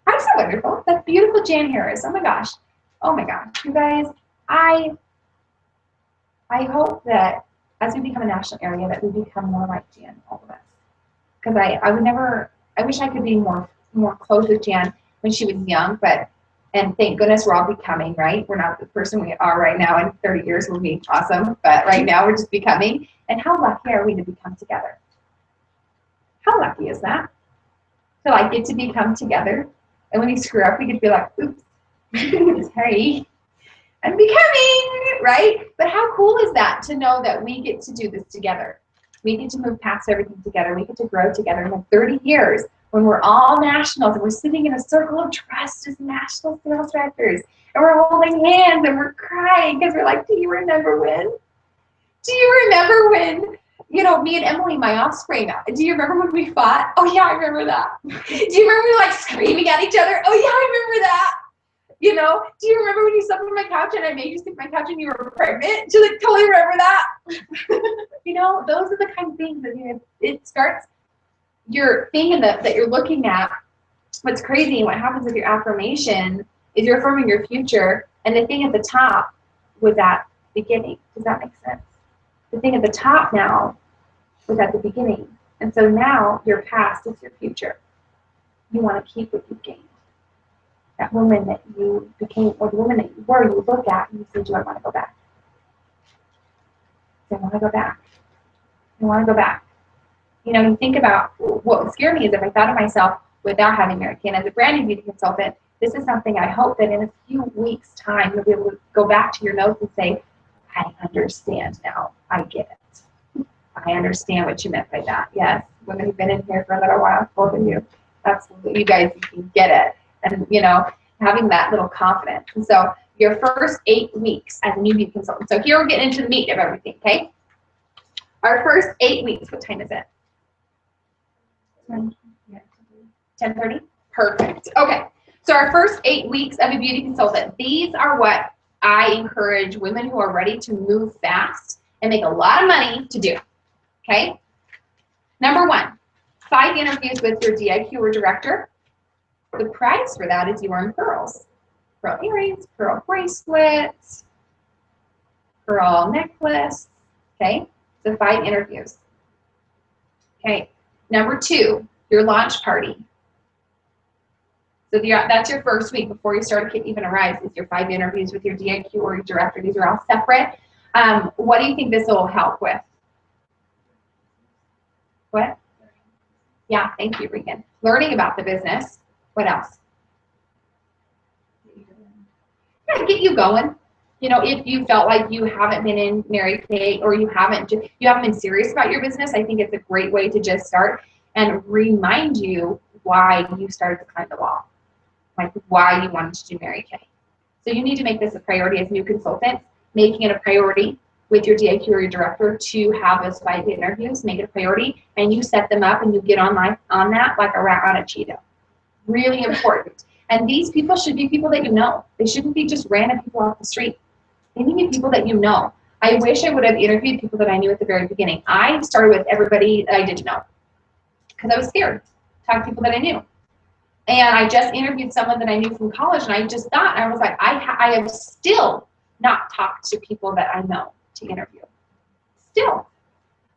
I'm so wonderful. That's beautiful Jan Harris. Oh my gosh. Oh my gosh. You guys, I hope that as we become a national area that we become more like Jan, all of us. Because I wish I could be more close with Jan when she was young, and thank goodness we're all becoming, right? We're not the person we are right now. In 30 years we'll be awesome, but right now we're just becoming. And how lucky are we to become together? How lucky is that? To like get to become together, and when you screw up, we get to be like, oops, sorry, I'm becoming, right? But how cool is that to know that we get to do this together? We get to move past everything together. We get to grow together. And in 30 years, when we're all nationals and we're sitting in a circle of trust as national sales directors, and we're holding hands and we're crying because we're like, do you remember when? Do you remember when, you know, me and Emily, my offspring, do you remember when we fought? Oh yeah, I remember that. Do you remember like screaming at each other? Oh yeah, I remember that. You know, do you remember when you slept on my couch and I made you sleep on my couch and you were pregnant? Do you like totally remember that? You know, those are the kind of things that it starts your thing in that you're looking at. What's crazy, what happens with your affirmation is you're affirming your future, and the thing at the top was at the beginning. Does that make sense? The thing at the top now was at the beginning. And so now your past is your future. You want to keep what you've gained. That woman that you became, or the woman that you were, you look at and you say, do I want to go back? I want to go back. I want to go back. You know, you think about what would scare me is if I thought of myself without having Mary Kay. And as a brand new beauty consultant, this is something I hope that in a few weeks' time, you'll be able to go back to your notes and say, I understand now. I get it. I understand what you meant by that. Yes, women who've been in here for a little while, both of you, absolutely, you guys, you can get it. And, you know, having that little confidence. And so your first 8 weeks as a new beauty consultant. So here we're getting into the meat of everything, okay? Our first 8 weeks, what time is it? 10:30? Perfect. Okay. So our first 8 weeks of a beauty consultant, these are what I encourage women who are ready to move fast and make a lot of money to do. Okay? Number 1, 5 interviews with your DIQ or director. The price for that is you earn pearls. Pearl earrings, pearl bracelets, pearl necklace. Okay? So 5 interviews. Okay. Number 2, your launch party. So that's your first week before you start a Kit Even Arrives is your 5 interviews with your DIQ or your director. These are all separate. What do you think this will help with? What? Yeah, thank you, Regan. Learning about the business. What else? Yeah, get you going. You know, if you felt like you haven't been in Mary Kay or you haven't been serious about your business, I think it's a great way to just start and remind you why you started to climb the wall, like why you wanted to do Mary Kay. So you need to make this a priority as new consultants, making it a priority with your DIQ or your director to have those 5 interviews, make it a priority, and you set them up and you get on that like a rat on a Cheeto. Really important. And these people should be people that you know. They shouldn't be just random people off the street. They need to be people that you know. I wish I would have interviewed people that I knew at the very beginning. I started with everybody that I didn't know because I was scared to talk to people that I knew. And I just interviewed someone that I knew from college, and I just thought, I was like, I have still not talked to people that I know to interview. Still.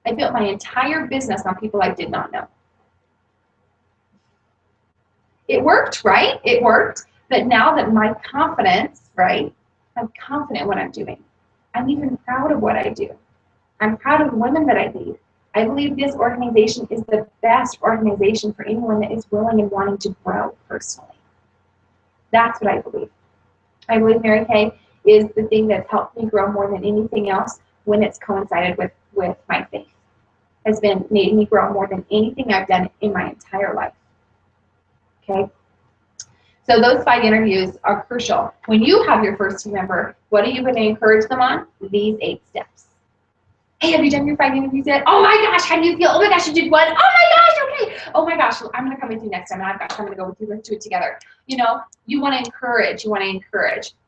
I built my entire business on people I did not know. It worked, right? It worked. But now that my confidence, right? I'm confident in what I'm doing. I'm even proud of what I do. I'm proud of the women that I lead. I believe this organization is the best organization for anyone that is willing and wanting to grow personally. That's what I believe. I believe Mary Kay is the thing that's helped me grow more than anything else when it's coincided with my faith. Has been made me grow more than anything I've done in my entire life. Okay? So those 5 interviews are crucial. When you have your first team member, what are you going to encourage them on? These 8 steps. Hey, have you done your 5 interviews yet? Oh my gosh, how do you feel? Oh my gosh, you did 1. Oh my gosh, okay. Oh my gosh, I'm going to come with you next time. I'm going to go with you. Let's do it together. You know, you want to encourage.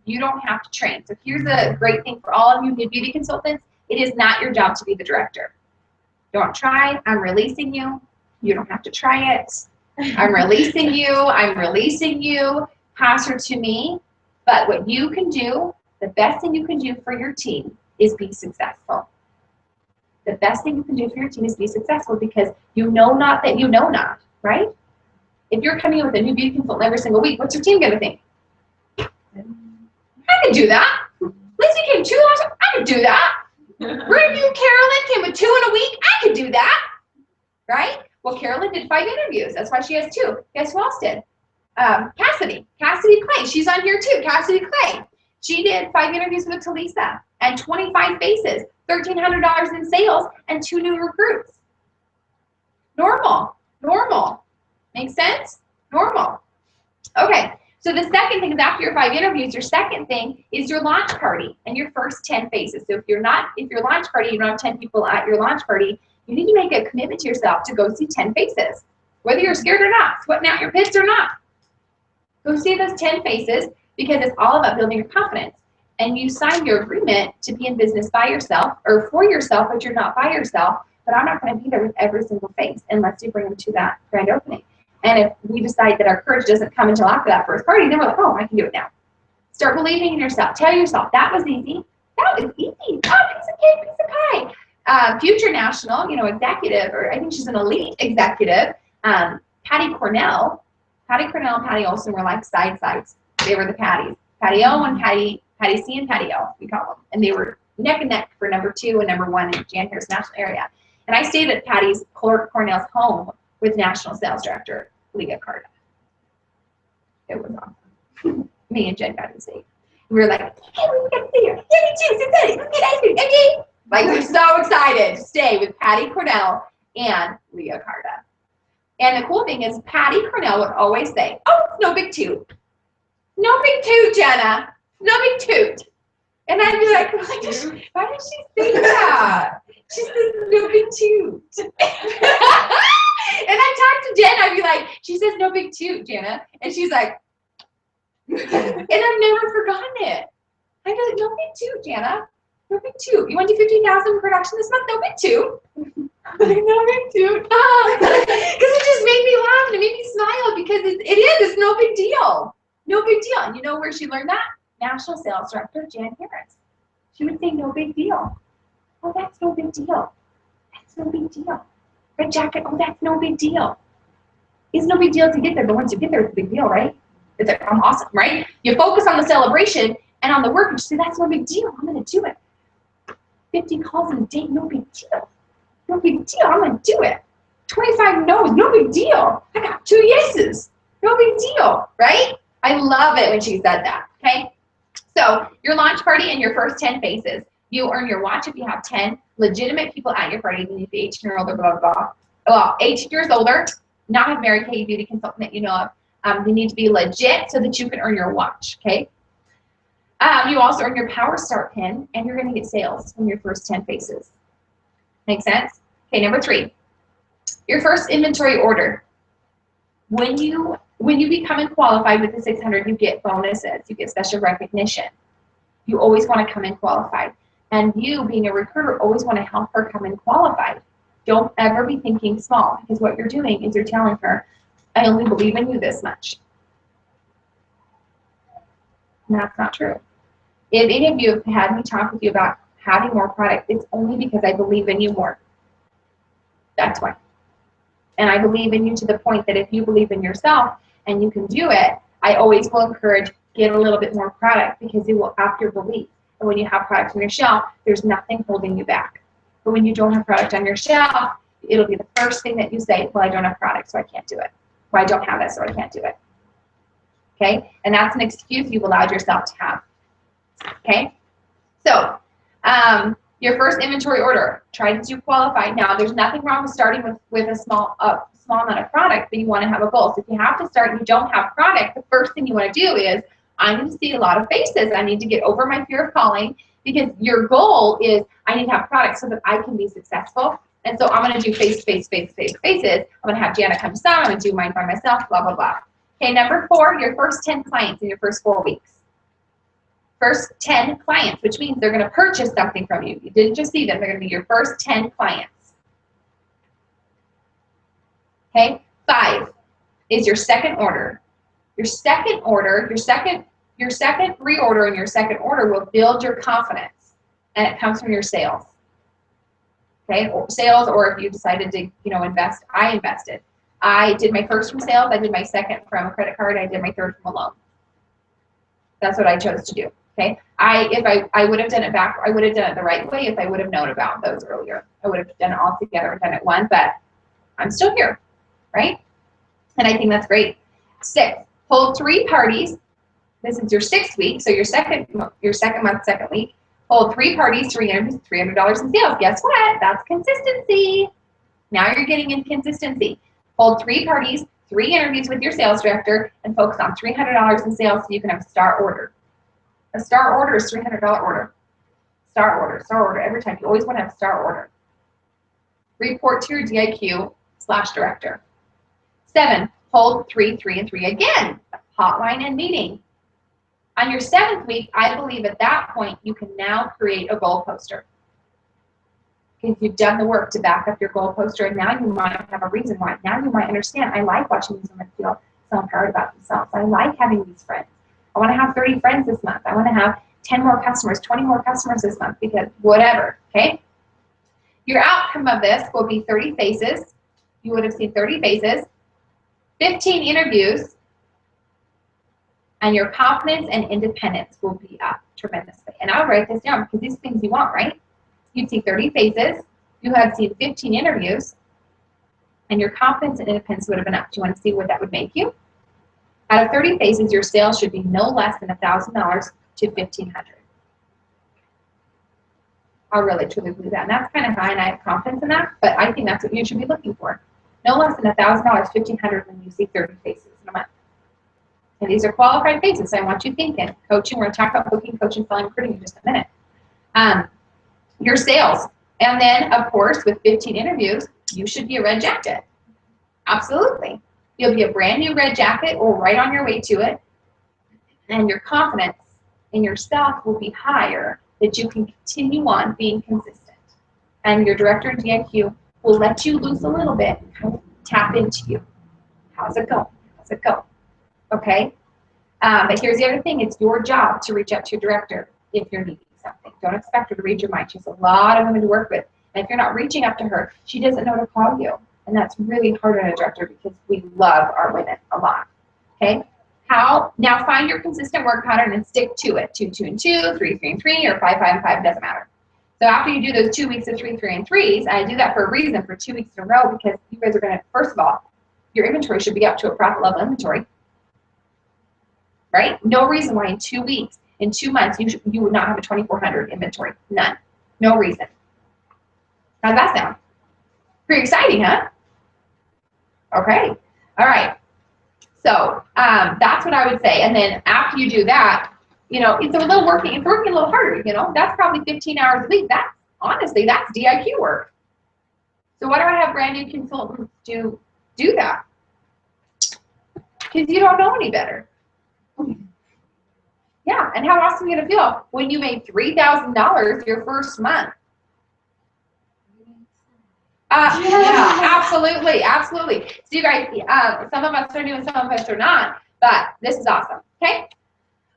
You don't have to train. So here's a great thing for all of you new beauty consultants. It is not your job to be the director. Don't try. I'm releasing you. You don't have to try it. I'm releasing you. Pass her to me. But what you can do, the best thing you can do for your team is be successful. The best thing you can do for your team is be successful because you know not that you know not, right? If you're coming in with a new beauty consultant every single week, what's your team going to think? I can do that. Lizzie came 2 hours. I could do that. Brand new Carolyn came with 2 in a week. I could do that. Right? Well, Carolyn did 5 interviews. That's why she has 2. Guess who else did? Cassidy Clay. She's on here too. Cassidy Clay. She did 5 interviews with Talisa and 25 faces, $1,300 in sales, and 2 new recruits. Normal. Makes sense? Normal. Okay. So the second thing is after your 5 interviews, your second thing is your launch party and your first 10 faces. So if your launch party, you don't have 10 people at your launch party, you need to make a commitment to yourself to go see 10 faces, whether you're scared or not, sweating out your pits or not. Go see those 10 faces. because it's all about building your confidence. And you sign your agreement to be in business by yourself or for yourself, but you're not by yourself. But I'm not going to be there with every single face unless you bring them to that grand opening. And if we decide that our courage doesn't come until after that first party, then we're like, oh, I can do it now. Start believing in yourself. Tell yourself, that was easy. That was easy. Oh, piece of cake, piece of pie. Future national, executive, or I think she's an elite executive, Patty Cornell. Patty Cornell and Patty Olson were like sides. They were the Patties. Patty O and Patty C and Patty O, we call them. And they were neck and neck for number 2 and number 1 in Jan Harris national area. And I stayed at Patty's Cornell's home with National Sales Director Leah Carter. It was awesome. Me and Jen got to see. We were like, hey, we got to see her. Give me juice, let's get ice cream, okay? Like, we're so excited to stay with Patty Cornell and Leah Carter. And the cool thing is, Patty Cornell would always say, oh, it's no big toot. No big toot, Jenna. No big toot. And I'd be like, why did she say that? She says, no big toot. And I talk to Jen, I'd be like, she says, no big toot, Jenna. And she's like, and I've never forgotten it. I'd be like, no big toot, Jana. No big toot. You want to do 50,000 production this month? No big toot. Like, no big toot. Because it just made me laugh and it made me smile because it's no big deal. No big deal. And you know where she learned that? National Sales Director Jan Harris. She would say, no big deal. Oh, that's no big deal. That's no big deal. Red jacket, oh, that's no big deal. It's no big deal to get there, but once you get there, it's a big deal, right? It's like, I'm awesome, right? You focus on the celebration and on the work, and you say, that's no big deal. I'm going to do it. 50 calls in a day, no big deal. No big deal. I'm going to do it. 25 no's, no big deal. I got 2 yeses. No big deal, right? I love it when she said that, okay? So your launch party and your first 10 faces. You earn your watch if you have 10 legitimate people at your party. You need to be 18-year-old or blah, blah, blah. Well, 18 years older, not have Mary Kay beauty consultant that you know of. You need to be legit so that you can earn your watch, okay? You also earn your Power Start pin, and you're going to get sales from your first 10 faces. Make sense? Okay, number 3, your first inventory order. When you become qualified with the 600, you get bonuses, you get special recognition. You always want to come in qualified. And you, being a recruiter, always want to help her come in qualified. Don't ever be thinking small, because what you're doing is you're telling her, I only believe in you this much. And that's not true. If any of you have had me talk with you about having more product, it's only because I believe in you more. That's why. And I believe in you to the point that if you believe in yourself and you can do it, I always will encourage, get a little bit more product, because it will up your belief. And when you have product on your shelf, there's nothing holding you back. But when you don't have product on your shelf, it'll be the first thing that you say, well, I don't have product, so I can't do it. Well, I don't have it, so I can't do it. Okay? And that's an excuse you've allowed yourself to have. Okay? So, your first inventory order, try to do qualified. Now, there's nothing wrong with starting with a small amount of product, but you want to have a goal. So if you have to start and you don't have product, the first thing you want to do is, I need to see a lot of faces. I need to get over my fear of calling, because your goal is, I need to have product so that I can be successful. And so I'm going to do faces. I'm going to have Jana come to some. I'm going to do mine by myself, blah, blah, blah. Okay, number 4, your first 10 clients in your first 4 weeks. First 10 clients, which means they're going to purchase something from you. You didn't just see them. They're going to be your first 10 clients. Okay, 5 is your second order. Your second order, your second reorder and your second order will build your confidence, and it comes from your sales. Okay, or sales, or if you decided to, invest, I invested. I did my first from sales. I did my second from a credit card. I did my third from a loan. That's what I chose to do. Okay, if I would have done it back, I would have done it the right way if I would have known about those earlier. I would have done it all together and done it one, but I'm still here, right? And I think that's great. 6, hold 3 parties. This is your 6th week, so your second month, second week. Hold 3 parties, 3 interviews, $300 in sales. Guess what? That's consistency. Now you're getting in consistency. Hold 3 parties, 3 interviews with your sales director, and focus on $300 in sales so you can have a star order. A star order is $300 order. Star order. Every time. You always want to have a star order. Report to your DIQ/director. 7, hold 3, 3, and 3 again. Hotline and meeting. On your 7th week, I believe at that point, you can now create a goal poster. If you've done the work to back up your goal poster, and now you might have a reason why. Now you might understand, I like watching these women feel so empowered about themselves. I like having these friends. I want to have 30 friends this month. I want to have 10 more customers, 20 more customers this month, because whatever, okay? Your outcome of this will be 30 faces. You would have seen 30 faces, 15 interviews, and your confidence and independence will be up tremendously. And I'll write this down because these things you want, right? You'd see 30 faces, you had seen 15 interviews, and your confidence and independence would have been up. Do you want to see what that would make you? Out of 30 faces, your sales should be no less than $1,000 to $1,500. I really truly believe that. And that's kind of high, and I have confidence in that, but I think that's what you should be looking for. No less than $1,000, $1,500 when you see 30 faces in a month. And these are qualified faces, so I want you thinking. Coaching, we're going to talk about booking, coaching, selling, recruiting in just a minute. Your sales. And then, of course, with 15 interviews, you should be a red jacket. Absolutely. You'll be a brand new red jacket or right on your way to it. And your confidence in yourself will be higher that you can continue on being consistent. And your director of DIQ will let you loose a little bit and kind of tap into you. How's it going? How's it going? Okay? But here's the other thing. It's your job to reach out to your director if you're needing something. Don't expect her to read your mind. She has a lot of women to work with. And if you're not reaching up to her, she doesn't know to call you. And that's really hard on a director because we love our women a lot. Okay? Now find your consistent work pattern and stick to it. 2, 2, and 2, 3, 3, and 3, or 5, 5, and 5, doesn't matter. So after you do those 2 weeks of 3, 3, and 3s, I do that for a reason for 2 weeks in a row because you guys are going to, first of all, your inventory should be up to a profit level inventory. Right? No reason why in 2 weeks, in 2 months, you would not have a 2,400 inventory. None. No reason. How's that sound? Pretty exciting, huh? Okay. All right. So that's what I would say. And then after you do that, you know, it's working a little harder, you know. That's probably 15 hours a week. Honestly, that's DIQ work. So why do I have brand new consultants do that? Because you don't know any better. Yeah, and how awesome are you going to feel when you made $3,000 your first month? Yeah, absolutely, absolutely. So you guys, some of us are new and some of us are not, but this is awesome, okay?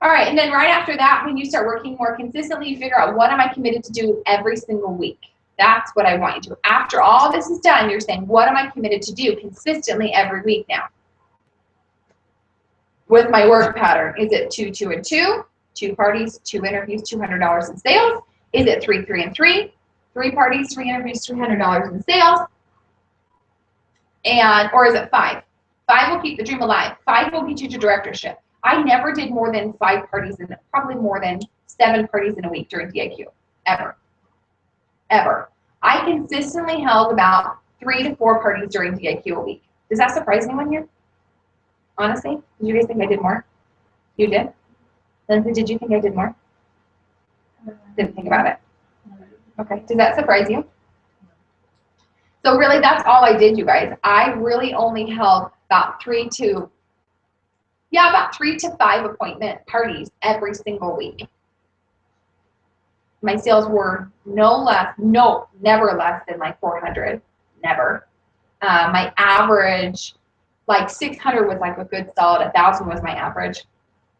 All right, and then right after that, when you start working more consistently, you figure out what am I committed to do every single week. That's what I want you to do. After all this is done, you're saying, what am I committed to do consistently every week now? With my work pattern, is it 2, 2, and 2, 2 parties, 2 interviews, $200 in sales? Is it 3, 3, and 3? 3 parties, 3 interviews, $300 in sales, or is it 5? 5 will keep the dream alive. 5 will get you to directorship. I never did more than 5 parties, probably more than 7 parties in a week during DIQ, ever. I consistently held about 3 to 4 parties during DIQ a week. Does that surprise anyone here? Honestly, did you guys think I did more? You did? Lindsay, did you think I did more? Didn't think about it. Okay, does that surprise you? So really, that's all I did, you guys. I really only held about 3 to 5 appointment parties every single week. My sales were never less than like 400, never. My average, like 600 was like a good solid, 1,000 was my average.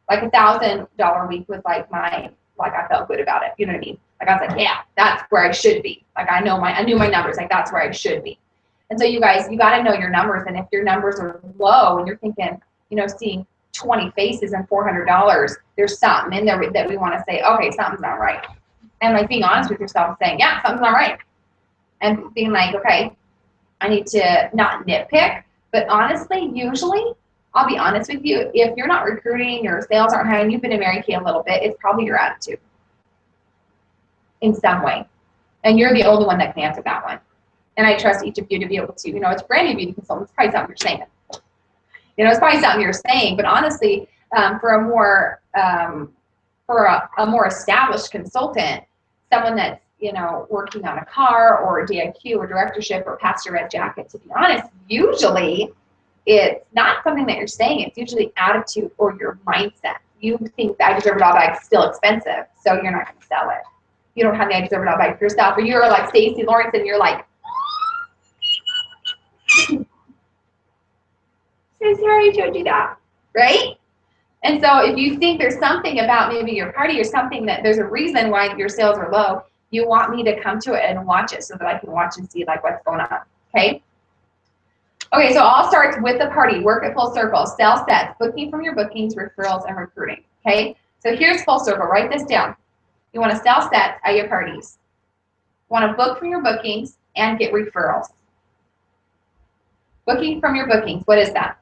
Like $1,000 week was like I felt good about it, you know what I mean? Like I was like, yeah, that's where I should be. Like I knew my numbers, like that's where I should be. And so you guys, you got to know your numbers. And if your numbers are low and you're thinking, you know, seeing 20 faces and $400, there's something in there that we want to say, okay, something's not right. And like being honest with yourself and saying, yeah, something's not right. And being like, okay, I need to not nitpick, but honestly, usually, I'll be honest with you, if you're not recruiting, your sales aren't high, and you've been in Mary Kay a little bit, it's probably your attitude in some way. And you're the only one that can answer that one. And I trust each of you to be able to, you know, it's brand new beauty consultant, it's probably something you're saying. You know, it's probably something you're saying, but honestly, for a more established consultant, someone that's, you know, working on a car or a DIQ or directorship or past your red jacket, to be honest, usually it's not something that you're saying, it's usually attitude or your mindset. you think the I Deserve It All bag is still expensive, so you're not going to sell it. You don't have the I Deserve It All bag for yourself, or you're like Stacey Lawrence and you're like, Stacey, I already showed you that, right? And so if you think there's something about maybe your party or something that there's a reason why your sales are low, you want me to come to it and watch it so that I can watch and see like what's going on, okay? Okay, so all starts with the party. Work at full circle. Sell sets. Booking from your bookings, referrals, and recruiting. Okay, so here's full circle. Write this down. You want to sell sets at your parties. You want to book from your bookings and get referrals. Booking from your bookings. What is that?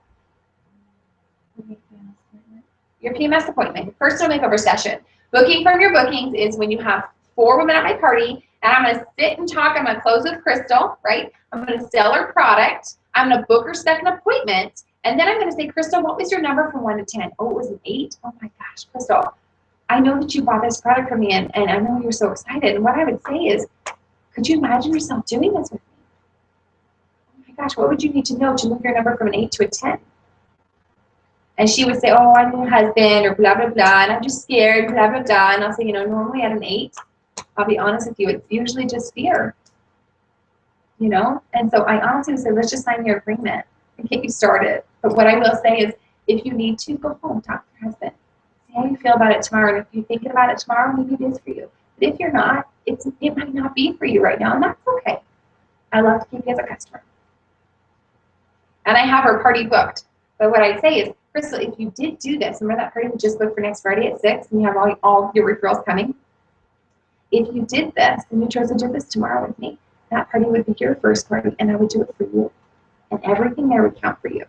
Your PMS appointment. Personal makeover session. Booking from your bookings is when you have 4 women at my party, and I'm going to sit and talk. I'm going to close with Crystal, right? I'm going to sell her product. I'm going to book her second appointment, and then I'm going to say, Crystal, what was your number from 1 to 10? Oh, it was an 8? Oh my gosh, Crystal, I know that you bought this product from me, and I know you're so excited. And what I would say is, could you imagine yourself doing this with me? Oh my gosh, what would you need to know to move your number from an 8 to a 10? And she would say, oh, I'm your husband, or blah, blah, blah, and I'm just scared, blah, blah, blah. And I'll say, normally at an 8, I'll be honest with you, it's usually just fear. And so I honestly say, let's just sign your agreement and get you started. But what I will say is, if you need to, go home, talk to your husband. See how you feel about it tomorrow. And if you're thinking about it tomorrow, maybe it is for you. But if you're not, it might not be for you right now, and that's okay. I love to keep you as a customer. And I have her party booked. But what I'd say is, Crystal, if you did do this, remember that party we just booked for next Friday at 6, and you have all your referrals coming? If you did this, and you chose to do this tomorrow with me, that party would be your first party, and I would do it for you. And everything there would count for you.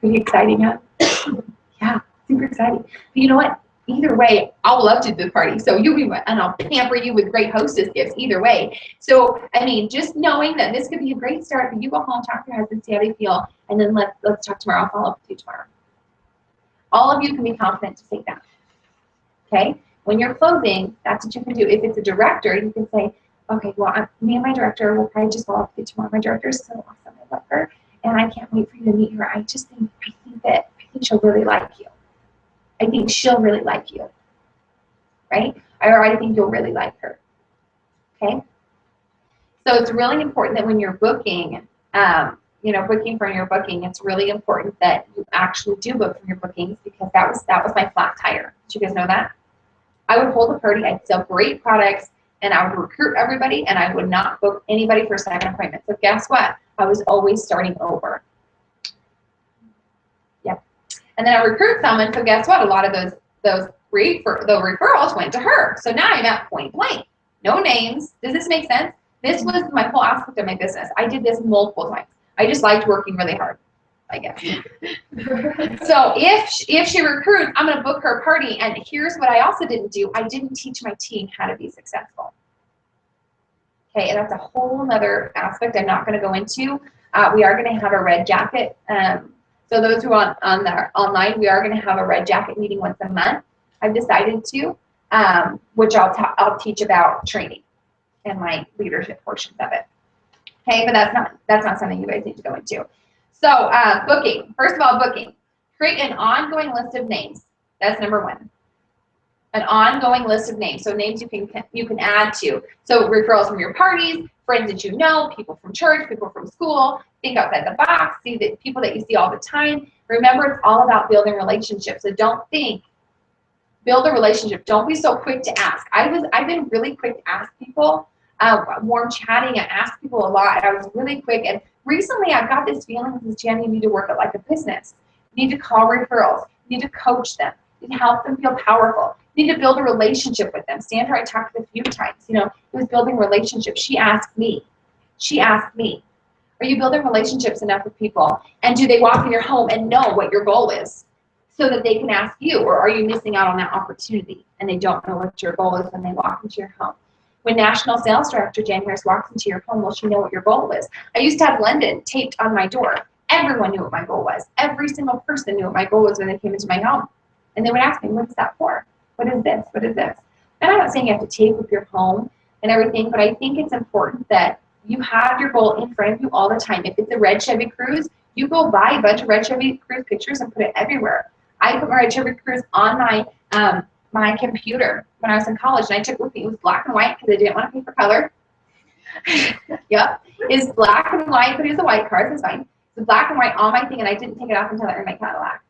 Pretty exciting, huh? Yeah, super exciting. But you know what? Either way, I'll love to do the party. So and I'll pamper you with great hostess gifts either way. So, I mean, just knowing that this could be a great start, but you go home, talk to your husband, see how they feel, and then let's talk tomorrow. I'll follow up with you tomorrow. All of you can be confident to say that. Okay? When you're closing, that's what you can do. If it's a director, you can say, okay, well, me and my director will probably just follow up with you tomorrow. My director is so awesome. I love her, and I can't wait for you to meet her. I think she'll really like you. I think she'll really like you, right? Or I think you'll really like her, okay? So it's really important that when you're booking, booking from your booking, it's really important that you actually do book from your bookings, because that was my flat tire. Did you guys know that? I would hold a party, I'd sell great products, and I would recruit everybody, and I would not book anybody for a second appointment. So guess what? I was always starting over. Yep. And then I recruit someone, so guess what? A lot of those referrals went to her. So now I'm at point blank. No names. Does this make sense? This was my whole aspect of my business. I did this multiple times. I just liked working really hard, I guess. So if she recruits, I'm going to book her a party. And here's what I also didn't do. I didn't teach my team how to be successful. Okay, and that's a whole other aspect I'm not going to go into. We are going to have a red jacket. So those who are on the online, we are going to have a red jacket meeting once a month. I've decided to, which I'll teach about training and my leadership portions of it. Okay, but that's not something you guys need to go into. So booking. First of all, booking. Create an ongoing list of names. That's number 1. An ongoing list of names. So names you can add to. So referrals from your parties, friends that you know, people from church, people from school. Think outside the box. See the people that you see all the time. Remember, it's all about building relationships. So don't think. Build a relationship. Don't be so quick to ask. I've been really quick to ask people. Warm chatting. I ask people a lot. I was really quick. And recently, I've got this feeling, Jenny, you need to work it like a business. You need to call referrals. You need to coach them. You need to help them feel powerful. You need to build a relationship with them. Sandra, I talked with a few times. It was building relationships. She asked me. Are you building relationships enough with people? And do they walk in your home and know what your goal is so that they can ask you? Or are you missing out on that opportunity and they don't know what your goal is when they walk into your home? When National Sales Director Jan Harris walks into your home, will she know what your goal is? I used to have London taped on my door. Everyone knew what my goal was. Every single person knew what my goal was when they came into my home. And they would ask me, what is that for? What is this? What is this? And I'm not saying you have to tape with your home and everything, but I think it's important that you have your goal in front of you all the time. If it's a red Chevy Cruze, you go buy a bunch of red Chevy Cruze pictures and put it everywhere. I put my trip cruise on my computer when I was in college, and I took it with me. It was black and white because I didn't want to pay for color. Yep, it's black and white, but it was a white card. It's fine. It's black and white on my thing, and I didn't take it off until I earned my Cadillac.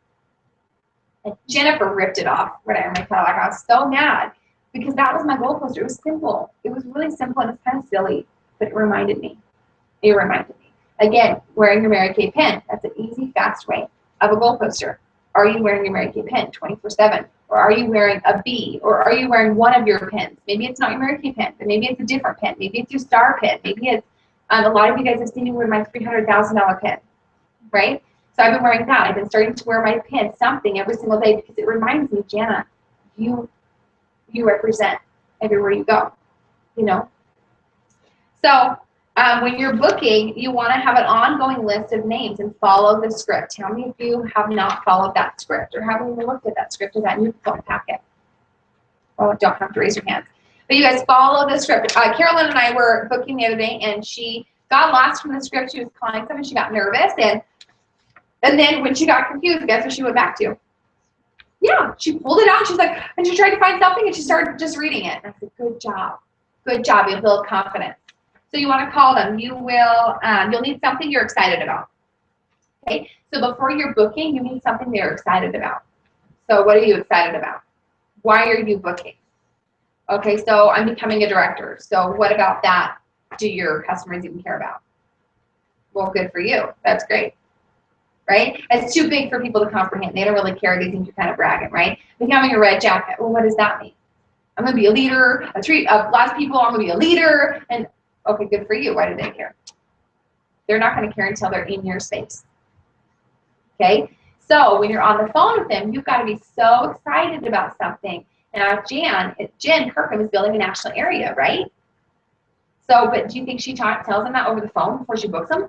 And Jennifer ripped it off when I earned my Cadillac. I was so mad because that was my goal poster. It was simple. It was really simple, and it's kind of silly, but it reminded me. It reminded me. Again, wearing your Mary Kay pin. That's an easy, fast way of a goal poster. Are you wearing your Mary Kay pin 24/7? Or are you wearing a B? Or are you wearing one of your pins? Maybe it's not your Mary Kay pin, but maybe it's a different pin. Maybe it's your star pin. Maybe it's, a lot of you guys have seen me wear my $300,000 pin, right? So I've been wearing that. I've been starting to wear my pin, something every single day, because it reminds me, Jana, you represent everywhere you go, you know? So when you're booking, you want to have an ongoing list of names and follow the script. Tell me if you have not followed that script or haven't even looked at that script or that new phone packet. Well, don't have to raise your hands. But you guys follow the script. Carolyn and I were booking the other day, and she got lost from the script. She was calling someone. She got nervous, and then when she got confused, guess what she went back to? Yeah, she pulled it out. She's like, and she tried to find something, and she started just reading it. And I said, good job. Good job. You'll build confidence. So you want to call them. You will, you'll need something you're excited about. Okay, so before you're booking, you need something they're excited about. So what are you excited about? Why are you booking? Okay, so I'm becoming a director. So what about that do your customers even care about? Well, good for you. That's great. Right? It's too big for people to comprehend. They don't really care. They think you're kind of bragging, right? Becoming a red jacket. Well, what does that mean? I'm going to be a leader, lots of people, I'm going to be a leader. And okay, good for you. Why do they care? They're not going to care until they're in your space. Okay? So when you're on the phone with them, you've got to be so excited about something. Now, Jen Kirkham is building a national area, right? So, but do you think she tells them that over the phone before she books them?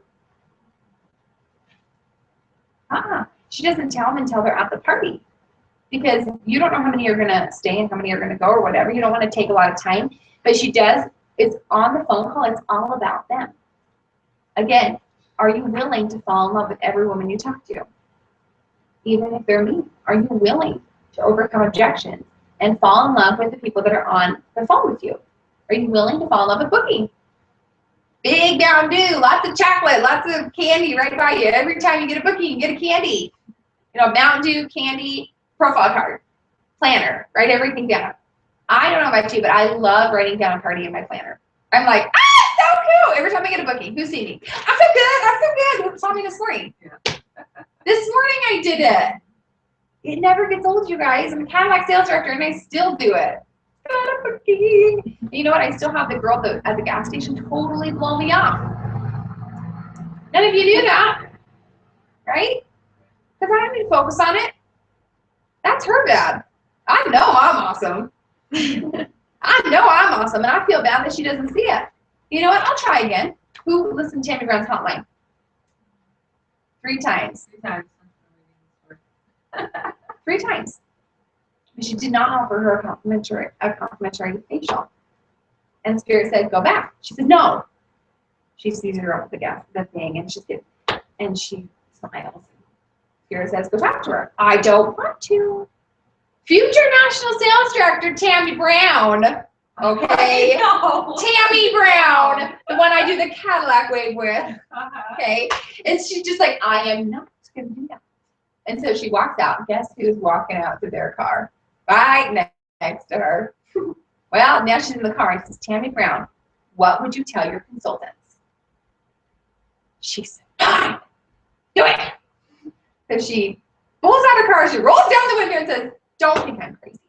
She doesn't tell them until they're at the party. Because you don't know how many are going to stay and how many are going to go or whatever. You don't want to take a lot of time. But she does. It's on the phone call. It's all about them. Again, are you willing to fall in love with every woman you talk to? Even if they're mean. Are you willing to overcome objections and fall in love with the people that are on the phone with you? Are you willing to fall in love with booking? Big Mountain Dew, lots of chocolate, lots of candy right by you. Every time you get a booking, you get a candy. You know, Mountain Dew, candy, profile card, planner, write everything down. I don't know about you, but I love writing down a party in my planner. I'm like, so cool. Every time I get a booking, who's seen me? I'm so good. Who saw me this morning? This morning I did it. It never gets old, you guys. I'm a Cadillac sales director, and I still do it. Got a booking. You know what? I still have the girl at the gas station totally blow me off. None of you knew that, right? Because I don't need to focus on it. That's her bad. I know I'm awesome. I know I'm awesome, and I feel bad that she doesn't see it. You know what? I'll try again. Who listened to Tammy Brown's hotline? 3 times. 3 times. 3 times. But she did not offer her a complimentary facial. And Spirit said, go back. She said, no. She sees her up with the thing, and she smiles. Spirit says, go talk to her. I don't want to. Future National Sales Director Tammy Brown. Okay. No. Tammy Brown, the one I do the Cadillac wave with. Okay. And she's just like, I am not going to do that. And so she walks out. Guess who's walking out to their car? Right next to her. Well, now she's in the car and says, Tammy Brown, what would you tell your consultants? She said, fine, do it. So she pulls out her car, she rolls down the window and says, don't think I'm crazy.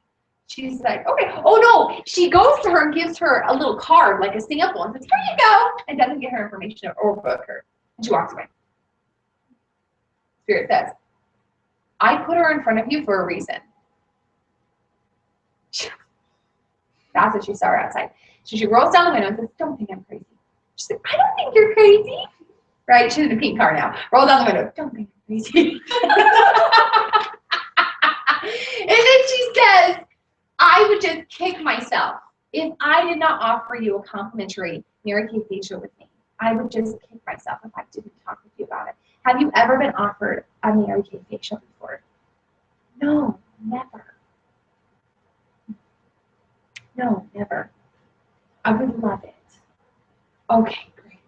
She's like, okay. Oh no, she goes to her and gives her a little card, like a sample, and says, here you go, and doesn't get her information or book her. And she walks away. Spirit says, I put her in front of you for a reason. That's what she saw her outside. So she rolls down the window and says, don't think I'm crazy. She said, I don't think you're crazy. Right? She's in a pink car now. Roll down the window. Don't think I'm crazy. And then she says, I would just kick myself if I did not offer you a complimentary Mary Kay facial with me. I would just kick myself if I didn't talk with you about it. Have you ever been offered a Mary Kay facial before? No, never. No, never. I would love it. Okay, great.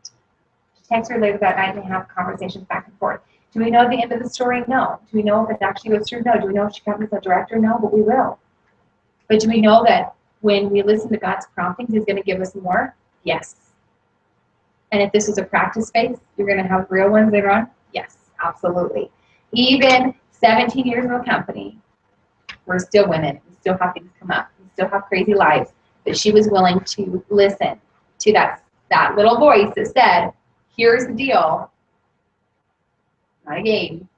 Text her later that night and have conversations back and forth. Do we know the end of the story? No. Do we know if it actually goes through? No. Do we know if she becomes a director? No, but we will. But do we know that when we listen to God's promptings, He's going to give us more? Yes. And if this is a practice space, you're going to have real ones later on? Yes, absolutely. Even 17 years in the company, we're still women. We still have things come up. We still have crazy lives. But she was willing to listen to that little voice that said, here's the deal. Not a game.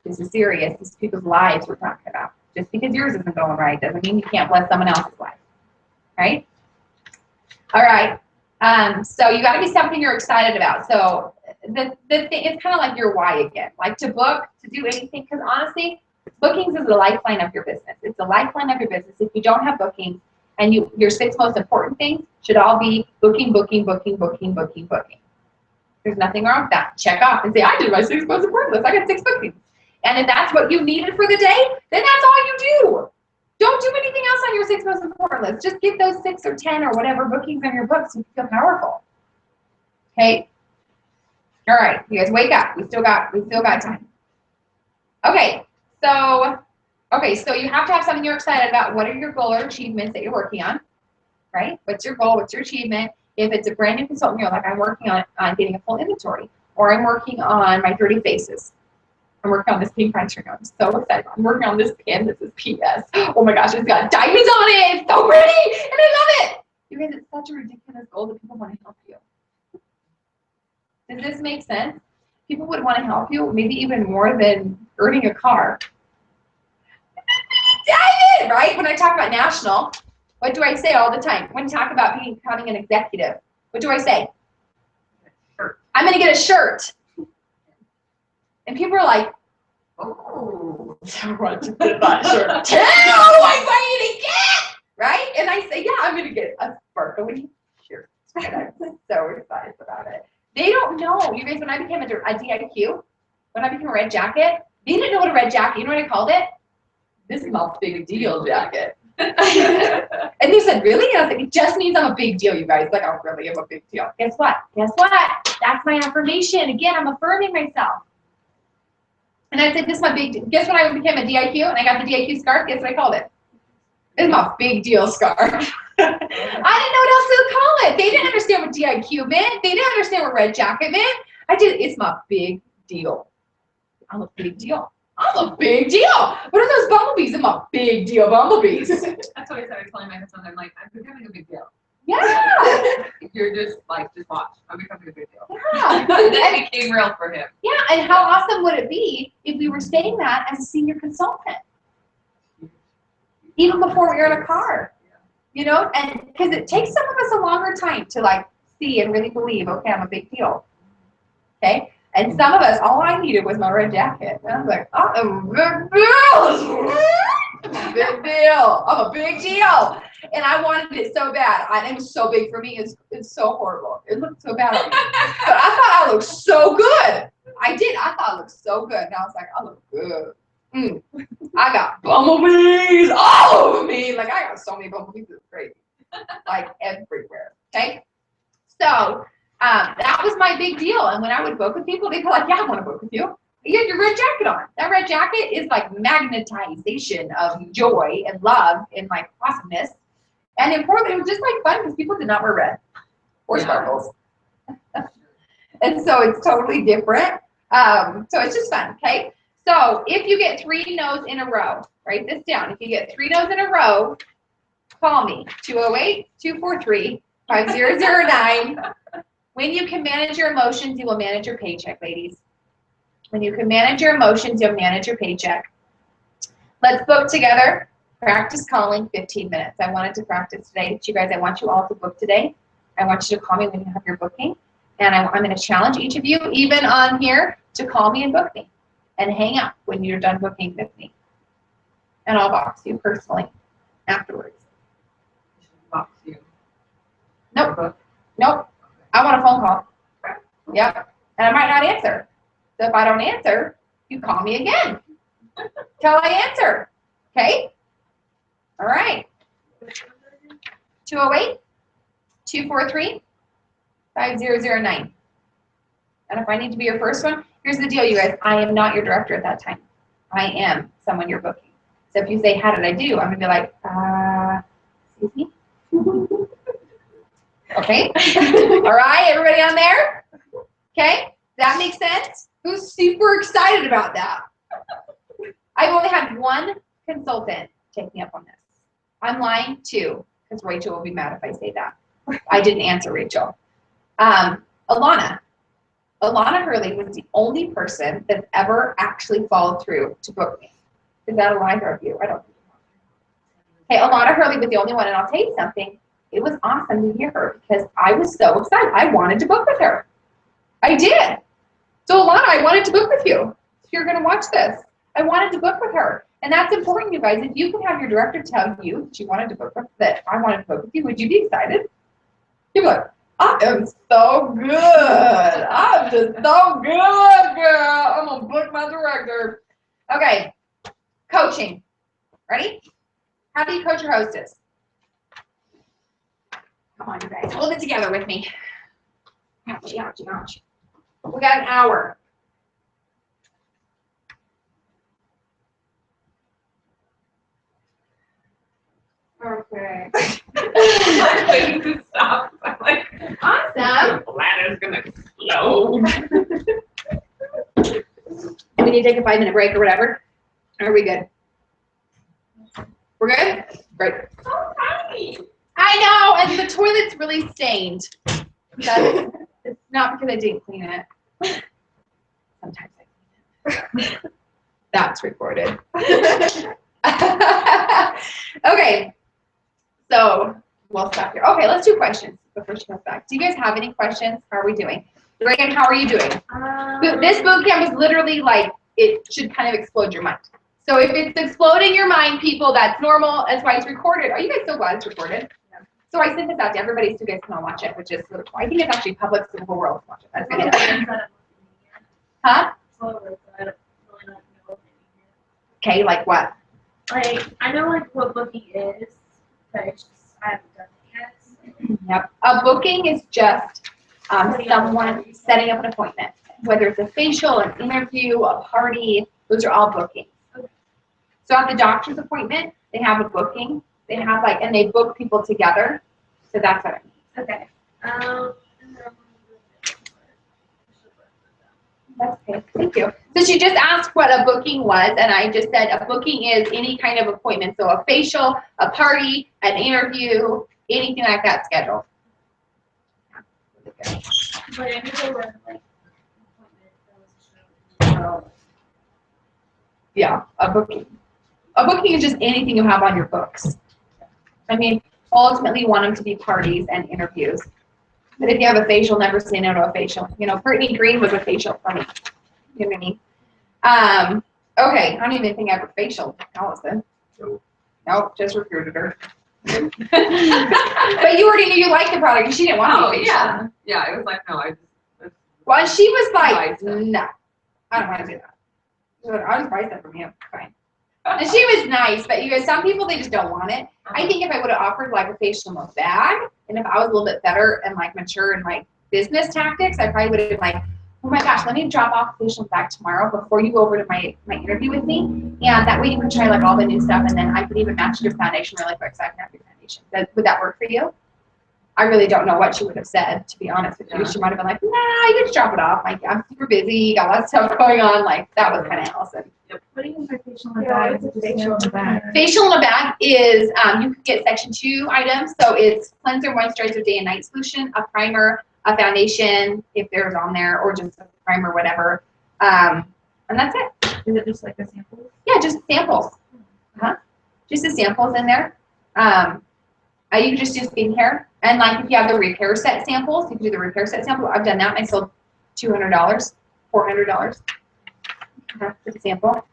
This is serious. This is people's lives we're talking about. Just because yours isn't going right doesn't mean you can't bless someone else's life. Right? All right. So you got to be something you're excited about. So the thing, it's kind of like your why again. Like to book, to do anything, because honestly, bookings is the lifeline of your business. It's the lifeline of your business. If you don't have bookings, and your 6 most important things should all be booking, booking, booking, booking, booking, booking. There's nothing wrong with that. Check off and say, I did my 6 most important list. I got 6 bookings. And if that's what you needed for the day, then that's all you do. Don't do anything else on your 6 most important list. Just get those 6 or 10 or whatever bookings on your books so you feel powerful. Okay? All right, you guys wake up. We still got time. Okay, so you have to have something you're excited about. What are your goals or achievements that you're working on? Right? What's your goal? What's your achievement? If it's a brand new consultant, you're like, I'm working on getting a full inventory, or I'm working on my 30 faces. I'm working on this pink pine string. I'm so excited. I'm working on this pin. This is PS. Oh my gosh, it's got diamonds on it. It's so pretty, and I love it. You guys, it's such a ridiculous goal that people want to help you. Does this make sense? People would want to help you, maybe even more than earning a car. Dive in, right? When I talk about national, what do I say all the time? When I talk about becoming an executive, what do I say? I'm going to get a shirt. And people are like, oh, I want to get that shirt too. I'm going to get, right? And I say, yeah, I'm going to get a sparkly shirt. And I'm so excited about it. They don't know. You guys, when I became a DIQ, when I became a red jacket, they didn't know what a red jacket, you know what I called it? This is my big deal jacket. And they said, really? And I was like, it just means I'm a big deal, you guys. Like, I really am a big deal. Guess what? Guess what? That's my affirmation. Again, I'm affirming myself. And I said, this is my big deal. Guess when I became a DIQ and I got the DIQ scarf? Guess what I called it? It's my big deal scarf. I didn't know what else to call it. They didn't understand what DIQ meant. They didn't understand what red jacket meant. It's my big deal. I'm a big deal. I'm a big deal. What are those bumblebees? I'm a big deal bumblebees. That's what I started telling my husband. I'm like, I'm becoming a big deal. Yeah. You're just watch. I'm becoming a big deal. Yeah. And then it became real for him. Yeah, and how awesome would it be if we were saying that as a senior consultant? Even before we were in a car. You know, and because it takes some of us a longer time to like see and really believe, okay, I'm a big deal. Okay? And some of us, all I needed was my red jacket. And I was like, oh, I'm a big deal. I'm a big deal. And I wanted it so bad. And it was so big for me. It's so horrible. It looked so bad on me. But I thought I looked so good. I did. I thought I looked so good. And I was like, I look good. I got bumblebees all over me. Like, I got so many bumblebees. It's crazy. Like, everywhere. Okay? So, that was my big deal. And when I would book with people, they'd be like, yeah, I want to book with you. You have your red jacket on. That red jacket is like magnetization of joy and love and like awesomeness. And importantly, it was just like fun because people did not wear red or sparkles. And so it's totally different. So it's just fun, okay? So if you get 3 no's in a row, write this down. If you get 3 no's in a row, call me, 208-243-5009. When you can manage your emotions, you will manage your paycheck, ladies. When you can manage your emotions, you'll manage your paycheck. Let's book together. Practice calling 15 minutes. I wanted to practice today. You guys, I want you all to book today. I want you to call me when you have your booking. And I'm going to challenge each of you, even on here, to call me and book me. And hang up when you're done booking with me. And I'll box you personally afterwards. Box you. Nope. Nope. I want a phone call. Yep. And I might not answer. So if I don't answer, you call me again till I answer. Okay? All right. 208-243-5009. And if I need to be your first one, here's the deal, you guys. I am not your director at that time. I am someone you're booking. So if you say, how did I do? I'm going to be like, excuse me? Okay. All right, everybody on there? Okay, that makes sense? Who's super excited about that? I've only had one consultant take me up on this. I'm lying too, because Rachel will be mad if I say that. I didn't answer Rachel. Alana Hurley was the only person that ever actually followed through to book me. Is that a lie or a view? I don't know. Hey, Alana Hurley was the only one, and I'll tell you something. It was awesome to hear her because I was so excited. I wanted to book with her. I did. So Alana, I wanted to book with you. If you're going to watch this, I wanted to book with her. And that's important, you guys. If you can have your director tell you that you wanted to book with, that I wanted to book with you, would you be excited? You'd be like, I am so good. I'm just so good, girl. I'm going to book my director. Okay. Coaching. Ready? How do you coach your hostess? Come on, you guys. Hold it together with me. Ouch, ouch, ouch. We got an hour. Okay. I'm waiting to stop. I'm like, Awesome. bladder's gonna explode. We need to take a 5-minute break or whatever. Are we good? We're good? Great. So tiny. I know, and the toilet's really stained. It's not because I didn't clean it. Sometimes I clean it. That's recorded. Okay, so we'll stop here. Okay, let's do questions before she comes back. Do you guys have any questions? How are we doing? Reagan, how are you doing? This boot camp is literally like, it should kind of explode your mind. So if it's exploding your mind, people, that's normal. That's why it's recorded. Are you guys so glad it's recorded? Yeah. So I sent this out to everybody so you guys can all watch it, which is really cool. I think it's actually public so the whole world can watch it. That's good. Huh? Okay, like what? Like, I know like what booking is, but it's just, I haven't done it yet. Yep. A booking is just someone setting up an appointment, whether it's a facial, an interview, a party. Those are all bookings. Okay. So at the doctor's appointment, they have a booking. They have like, and they book people together. So that's what it means. Okay. That's okay. Thank you. So she just asked what a booking was, and I just said a booking is any kind of appointment. So a facial, a party, an interview, anything like that scheduled. But I knew there were like appointments. Yeah, a booking. A booking is just anything you have on your books. I mean, ultimately you want them to be parties and interviews. But if you have a facial, never say no to a facial. You know, Brittany Green was a facial for me. You know what I mean? Okay, I don't even think I have a facial, Allison. Nope, just recruited her. But you already knew you liked the product and she didn't want a facial. Yeah. Yeah, it was like, no, I just. Well, she was like, Nice. no, I don't want to do that. She was like, I'll just buy that from you. Fine. And she was nice, but you guys, some people, they just don't want it. I think if I would have offered like a facial in a bag, and if I was a little bit better and like mature in like business tactics, I probably would have been like, oh my gosh, let me drop off the facial bag tomorrow before you go over to my interview with me. And that way you can try like all the new stuff, and then I could even match your foundation really quick so I can have your foundation. Would that work for you? I really don't know what she would have said, to be honest with you. Yeah. She might have been like, nah, you can just drop it off. Like, I'm super busy, got lots of stuff going on. Like, that was kind of Allison. What do you mean by facial in the Yeah, bag? it's a Is it facial in the bag. Facial in a bag is, you can get section 2 items. So it's cleanser, moisturizer, day and night solution, a primer, a foundation, if there's on there, or just a primer, whatever. And that's it. Is it just like a sample? Yeah, just samples. Just the samples in there. You can just do skincare. And like if you have the repair set samples, you can do the repair set sample. I've done that and I sold $200, $400 for the sample.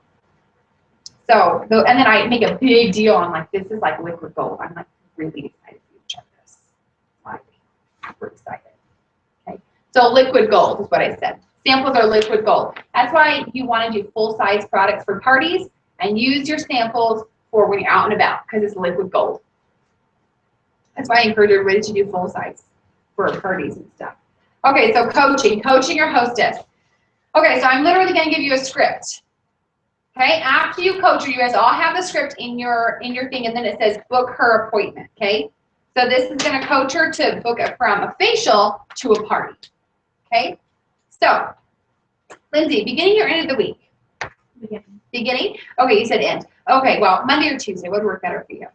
So, and then I make a big deal on like, this is like liquid gold. I'm like really excited for you to try this. Like, super excited. Okay. So liquid gold is what I said. Samples are liquid gold. That's why you want to do full size products for parties and use your samples for when you're out and about because it's liquid gold. That's why I encourage everybody to do full size for parties and stuff. Okay, so coaching or hostess. Okay, so I'm literally going to give you a script. Okay, after you coach her, you guys all have the script in your thing, and then it says book her appointment. Okay, so this is going to coach her to book it from a facial to a party. Okay, so Lindsay, beginning or end of the week? Beginning? Okay, you said end. Okay, well, Monday or Tuesday would work better for you.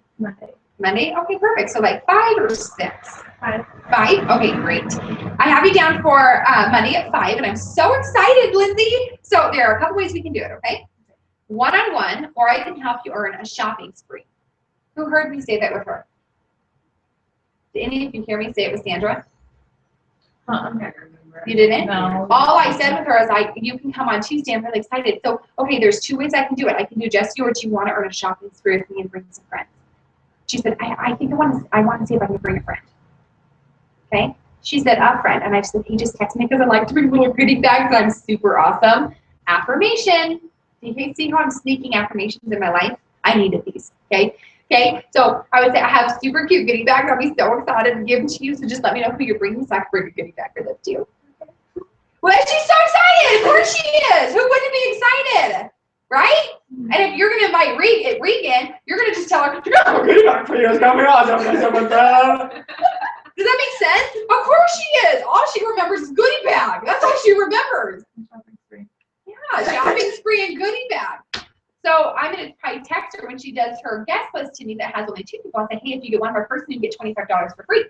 Monday? Okay, perfect. So like 5 or 6? 5. 5? Okay, great. I have you down for Monday at 5, and I'm so excited, Lindsay. So there are a couple ways we can do it, okay? One-on-one, or I can help you earn a shopping spree. Who heard me say that with her? Did any of you hear me say it with Sandra? You didn't? No. All I said with her is, you can come on Tuesday. I'm really excited. So, okay, there's 2 ways I can do it. I can do just you, or do you want to earn a shopping spree with me and bring some friends? She said, I think I want to see if I can bring a friend. Okay? She said, a friend. And I said, he just texted me because I like to bring little goodie bags. I'm super awesome. Affirmation. Do you see how I'm sneaking affirmations in my life? I needed these. Okay? Okay? So I would say I have super cute goodie bags. I'll be so excited to give them to you. So just let me know who you're bringing so I can bring a goodie bag for them too. Well, she's so excited. Of course she is. Who wouldn't be excited? Right? And if you're going to invite Regan, you're going to just tell her, Does that make sense? Of course she is. All she remembers is goodie bag. That's all she remembers. Yeah, shopping spree and goodie bag. So I'm going to probably text her when she does her guest list to me that has only 2 people and say, hey, if you get one more person, you get $25 for free.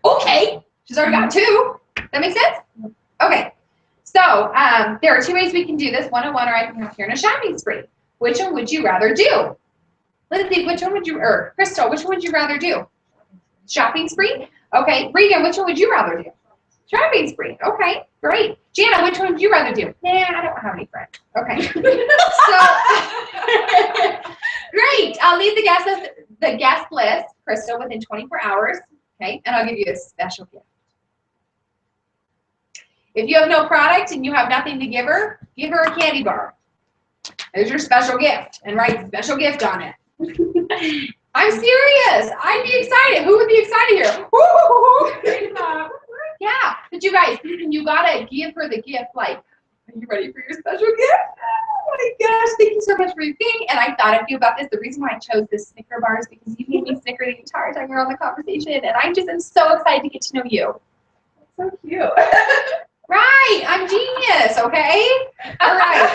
Okay. She's already got 2. That makes sense? Okay. So there are 2 ways we can do this, one-on-one, or I can have here in a shopping spree. Which one would you rather do? Lindsay, which one would you, or Crystal, which one would you rather do? Shopping spree? Okay. Regan, which one would you rather do? Shopping spree. Okay, great. Jana, which one would you rather do? Nah, I don't have any friends. Okay. So, great. I'll leave the guest list, Crystal, within 24 hours. Okay, and I'll give you a special gift. If you have no product and you have nothing to give her a candy bar. There's your special gift, and write special gift on it. I'm serious. I'd be excited. Who would be excited here? Yeah, but you guys, you gotta give her the gift. Like, are you ready for your special gift? Oh my gosh, thank you so much for your thing. And I thought of you about this. The reason why I chose this Snicker bar is because you made me snicker the entire time we were on the conversation, and I just am so excited to get to know you. So cute. Right, I'm genius, okay? All right.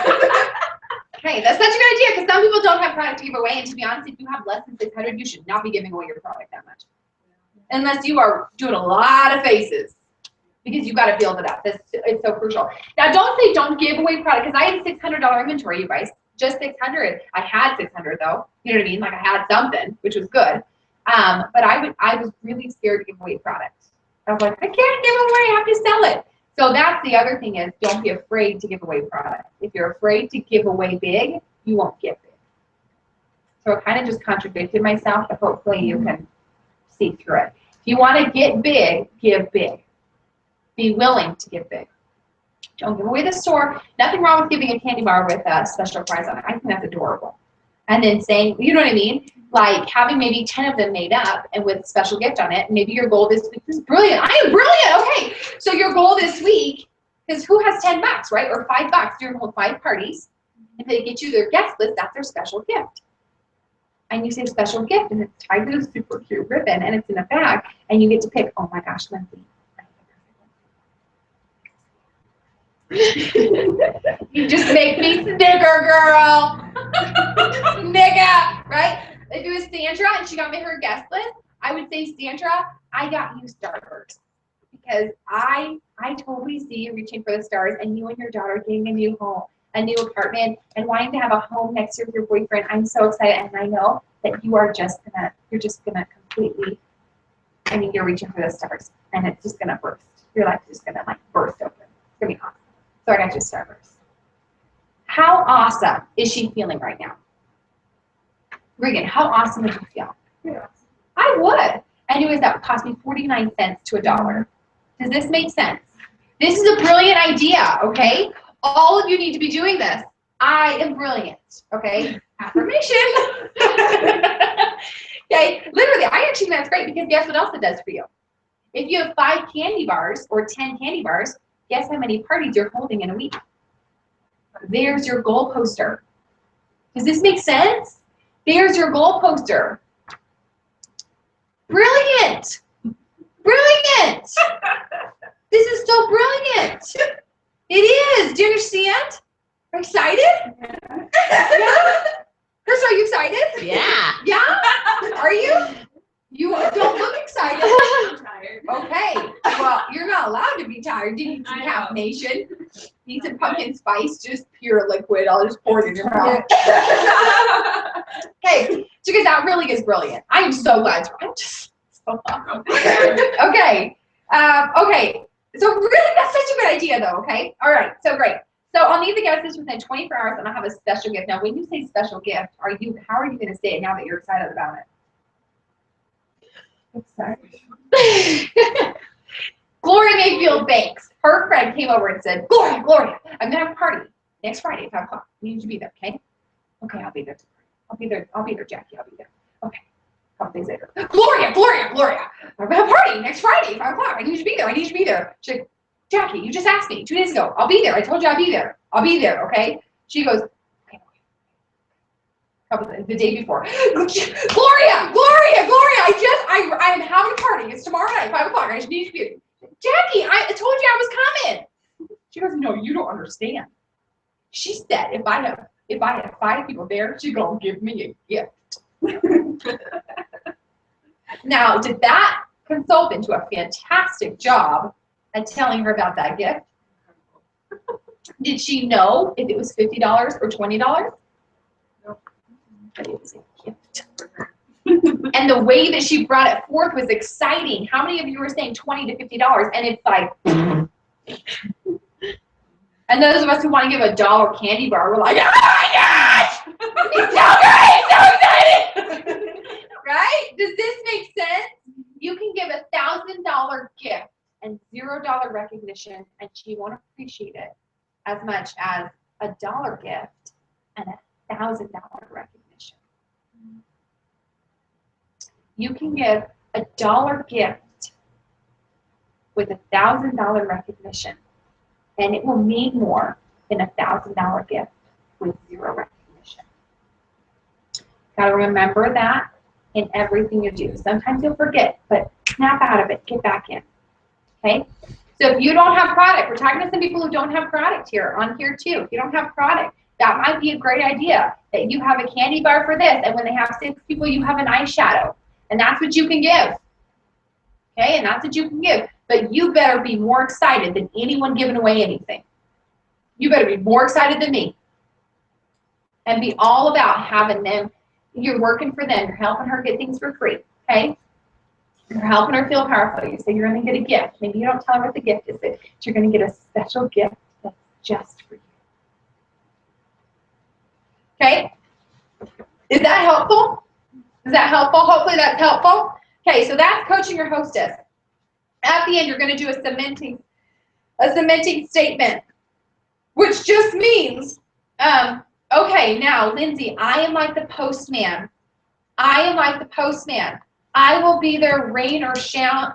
Okay, that's such a good idea because some people don't have product to give away, and to be honest, if you have less than 600, you should not be giving away your product that much. Unless you are doing a lot of faces, because you got to build it up. It's so crucial. Now, don't say don't give away product, because I had $600 inventory, you guys. Just 600. I had 600 though. You know what I mean? Like I had something, which was good. But I was really scared to give away product. I was like, I can't give away. I have to sell it. So that's the other thing is don't be afraid to give away product. If you're afraid to give away big, you won't get big. So I kind of just contradicted myself, but hopefully you can see through it. If you want to get big, give big. Be willing to give big. Don't give away the store. Nothing wrong with giving a candy bar with a special prize on it. I think that's adorable. And then saying, you know what I mean? Like having maybe 10 of them made up and with special gift on it. Maybe your goal this week is brilliant. I am brilliant. Okay. So your goal this week is who has $10, right? Or $5. You're going to hold 5 parties. If they get you their guest list, that's their special gift. And you say special gift and it's tied to a super cute ribbon and it's in a bag and you get to pick, oh my gosh, Lindsay. You just make me snicker, girl. Nigga, right? If it was Sandra and she got me her guest list, I would say, Sandra, I got you Starburst. Because I totally see you reaching for the stars and you and your daughter getting a new home, a new apartment, and wanting to have a home next year with your boyfriend. I'm so excited, and I know that you're just gonna completely, I mean, you're reaching for the stars, and it's just gonna burst. Your life is just gonna like burst open. It's gonna be awesome. So I got you Starburst. How awesome is she feeling right now? Regan, how awesome would you feel? Yeah. I would. Anyways, that would cost me 49 cents to $1. Does this make sense? This is a brilliant idea, okay? All of you need to be doing this. I am brilliant, okay? Affirmation. Okay, literally, I actually think that's great because guess what else it does for you? If you have 5 candy bars or 10 candy bars, guess how many parties you're holding in a week? There's your goal poster. Does this make sense? There's your goal poster. Brilliant. Brilliant. This is so brilliant. It is. Do you understand? Are you excited? Yeah. Chris, are you excited? Yeah. Yeah? Are you? You don't look excited. I'm tired. Okay. Well, you're not allowed to be tired. You need some I know. caffeination. Need some pumpkin spice, just pure liquid. I'll just pour it in your mouth. Okay. So guys, that really is brilliant. I'm so glad. I'm just so okay. Okay. So really, that's such a good idea, though. Okay. All right. So great. So I'll need the guest list within 24 hours, and I'll have a special gift. Now, when you say special gift, how are you going to say it now that you're excited about it? Gloria Mayfield Banks. Her friend came over and said, Gloria, I'm gonna have a party next Friday at 5 o'clock. You need to be there, okay? Okay, I'll be there. I'll be there, Jackie. I'll be there. Okay. A couple days later. Gloria. I'm gonna have a party next Friday at 5 o'clock. I need you to be there. She's like, Jackie, you just asked me 2 days ago. I'll be there. I told you I'd be there. I'll be there, okay? She goes, okay. The day before. Gloria, I'm having a party. It's tomorrow night, 5 o'clock. I just need you to be there. Jackie, I told you I was coming. She goes, no, you don't understand. She said, if I have 5 people there, she's gonna give me a gift. Now, did that consultant do a fantastic job at telling her about that gift? Did she know if it was $50 or $20? Nope. But it was a gift. And the way that she brought it forth was exciting. How many of you were saying $20 to $50? And it's like, and those of us who want to give a $1 candy bar, we're like, oh my gosh, it's so great, so excited. Right? Does this make sense? You can give $1,000 gift and $0 recognition, and she won't appreciate it as much as a $1 gift and $1,000 recognition. You can give a $1 gift with $1,000 recognition, and it will mean more than a $1,000 gift with 0 recognition. Got to remember that in everything you do. Sometimes you'll forget, but snap out of it, get back in. Okay? So if you don't have product, we're talking to some people who don't have product here, on here too. If you don't have product, that might be a great idea, that you have a candy bar for this, and when they have 6 people, you have an eyeshadow. And that's what you can give. Okay, and that's what you can give. But you better be more excited than anyone giving away anything. You better be more excited than me. And be all about having them, you're working for them, you're helping her get things for free, okay? You're helping her feel powerful. You say you're gonna get a gift. Maybe you don't tell her what the gift is, but you're gonna get a special gift that's just for you. Okay? Is that helpful? Is that helpful? Hopefully that's helpful. Okay, so that's coaching your hostess. At the end, you're going to do a cementing statement, which just means, okay, now, Lindsay, I am like the postman. I will be there, rain or shine.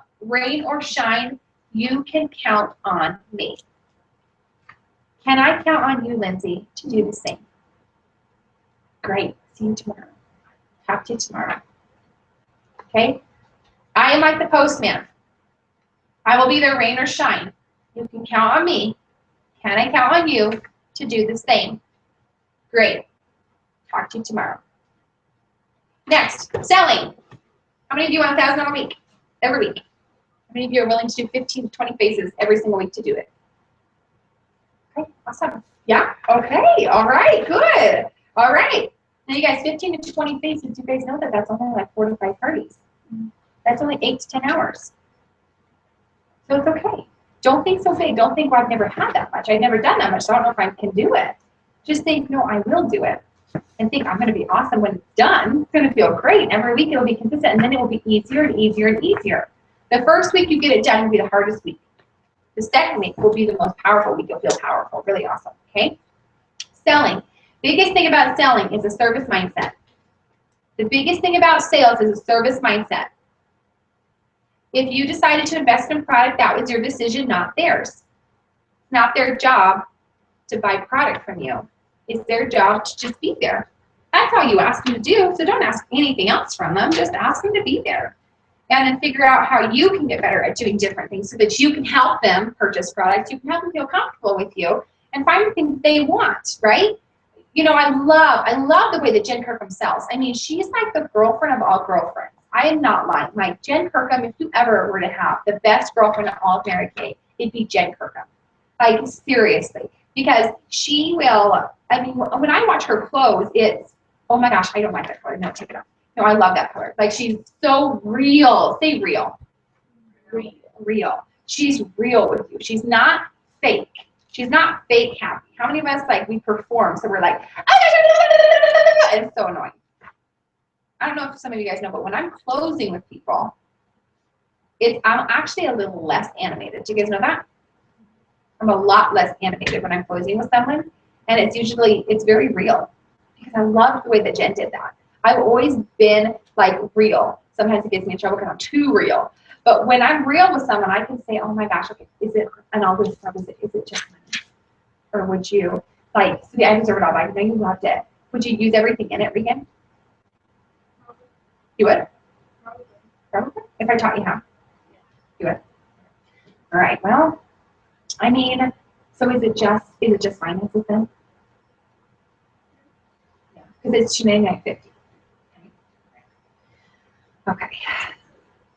You can count on me. Can I count on you, Lindsay, to do the same? Great. See you tomorrow. Talk to you tomorrow. Okay? I am like the postman. I will be there, rain or shine. You can count on me. Can I count on you to do the same? Great. Talk to you tomorrow. Next, selling. How many of you want $1,000 a week? Every week. How many of you are willing to do 15 to 20 faces every single week to do it? Okay, awesome. Yeah? Okay, all right, good. All right. Now you guys, 15 to 20 faces, you guys know that that's only like 4 to 5 parties. That's only 8 to 10 hours. So it's okay. Don't think so big. Don't think, well, I've never had that much. I've never done that much, so I don't know if I can do it. Just think, no, I will do it. And think, I'm going to be awesome when it's done. It's going to feel great. Every week it will be consistent, and then it will be easier and easier and easier. The first week you get it done will be the hardest week. The second week will be the most powerful week. You'll feel powerful, really awesome, okay? Selling. Biggest thing about selling is a service mindset. The biggest thing about sales is a service mindset. If you decided to invest in product, that was your decision, not theirs. It's not their job to buy product from you. It's their job to just be there. That's all you ask them to do, so don't ask anything else from them. Just ask them to be there. And then figure out how you can get better at doing different things so that you can help them purchase products, you can help them feel comfortable with you, and find the things they want, right? You know, I love the way that Jen Kirkham sells. I mean, she's like the girlfriend of all girlfriends. I am not lying. Like Jen Kirkham, if you ever were to have the best girlfriend of all Mary Kay, it'd be Jen Kirkham. Like seriously, because she will. I mean, when I watch her clothes, it's oh my gosh, I don't like that color. No, take it off. No, I love that color. Like she's so real. Say real. Real. She's real with you. She's not fake. She's not fake happy. How many of us, like, we perform, so we're like, and it's so annoying. I don't know if some of you guys know, but when I'm closing with people, I'm actually a little less animated. Do you guys know that? I'm a lot less animated when I'm closing with someone, and it's very real, because I love the way that Jen did that. I've always been, like, real. Sometimes it gets me in trouble because I'm too real. But when I'm real with someone, I can say, oh my gosh, okay, and all this stuff, is it just money? Or would you, like, so I deserve it all, like, I know you loved it. Would you use everything in it, Regan? You would? Probably. If I taught you how? You would? All right, well, I mean, so is it just finances then? Yeah, because it's $299.50.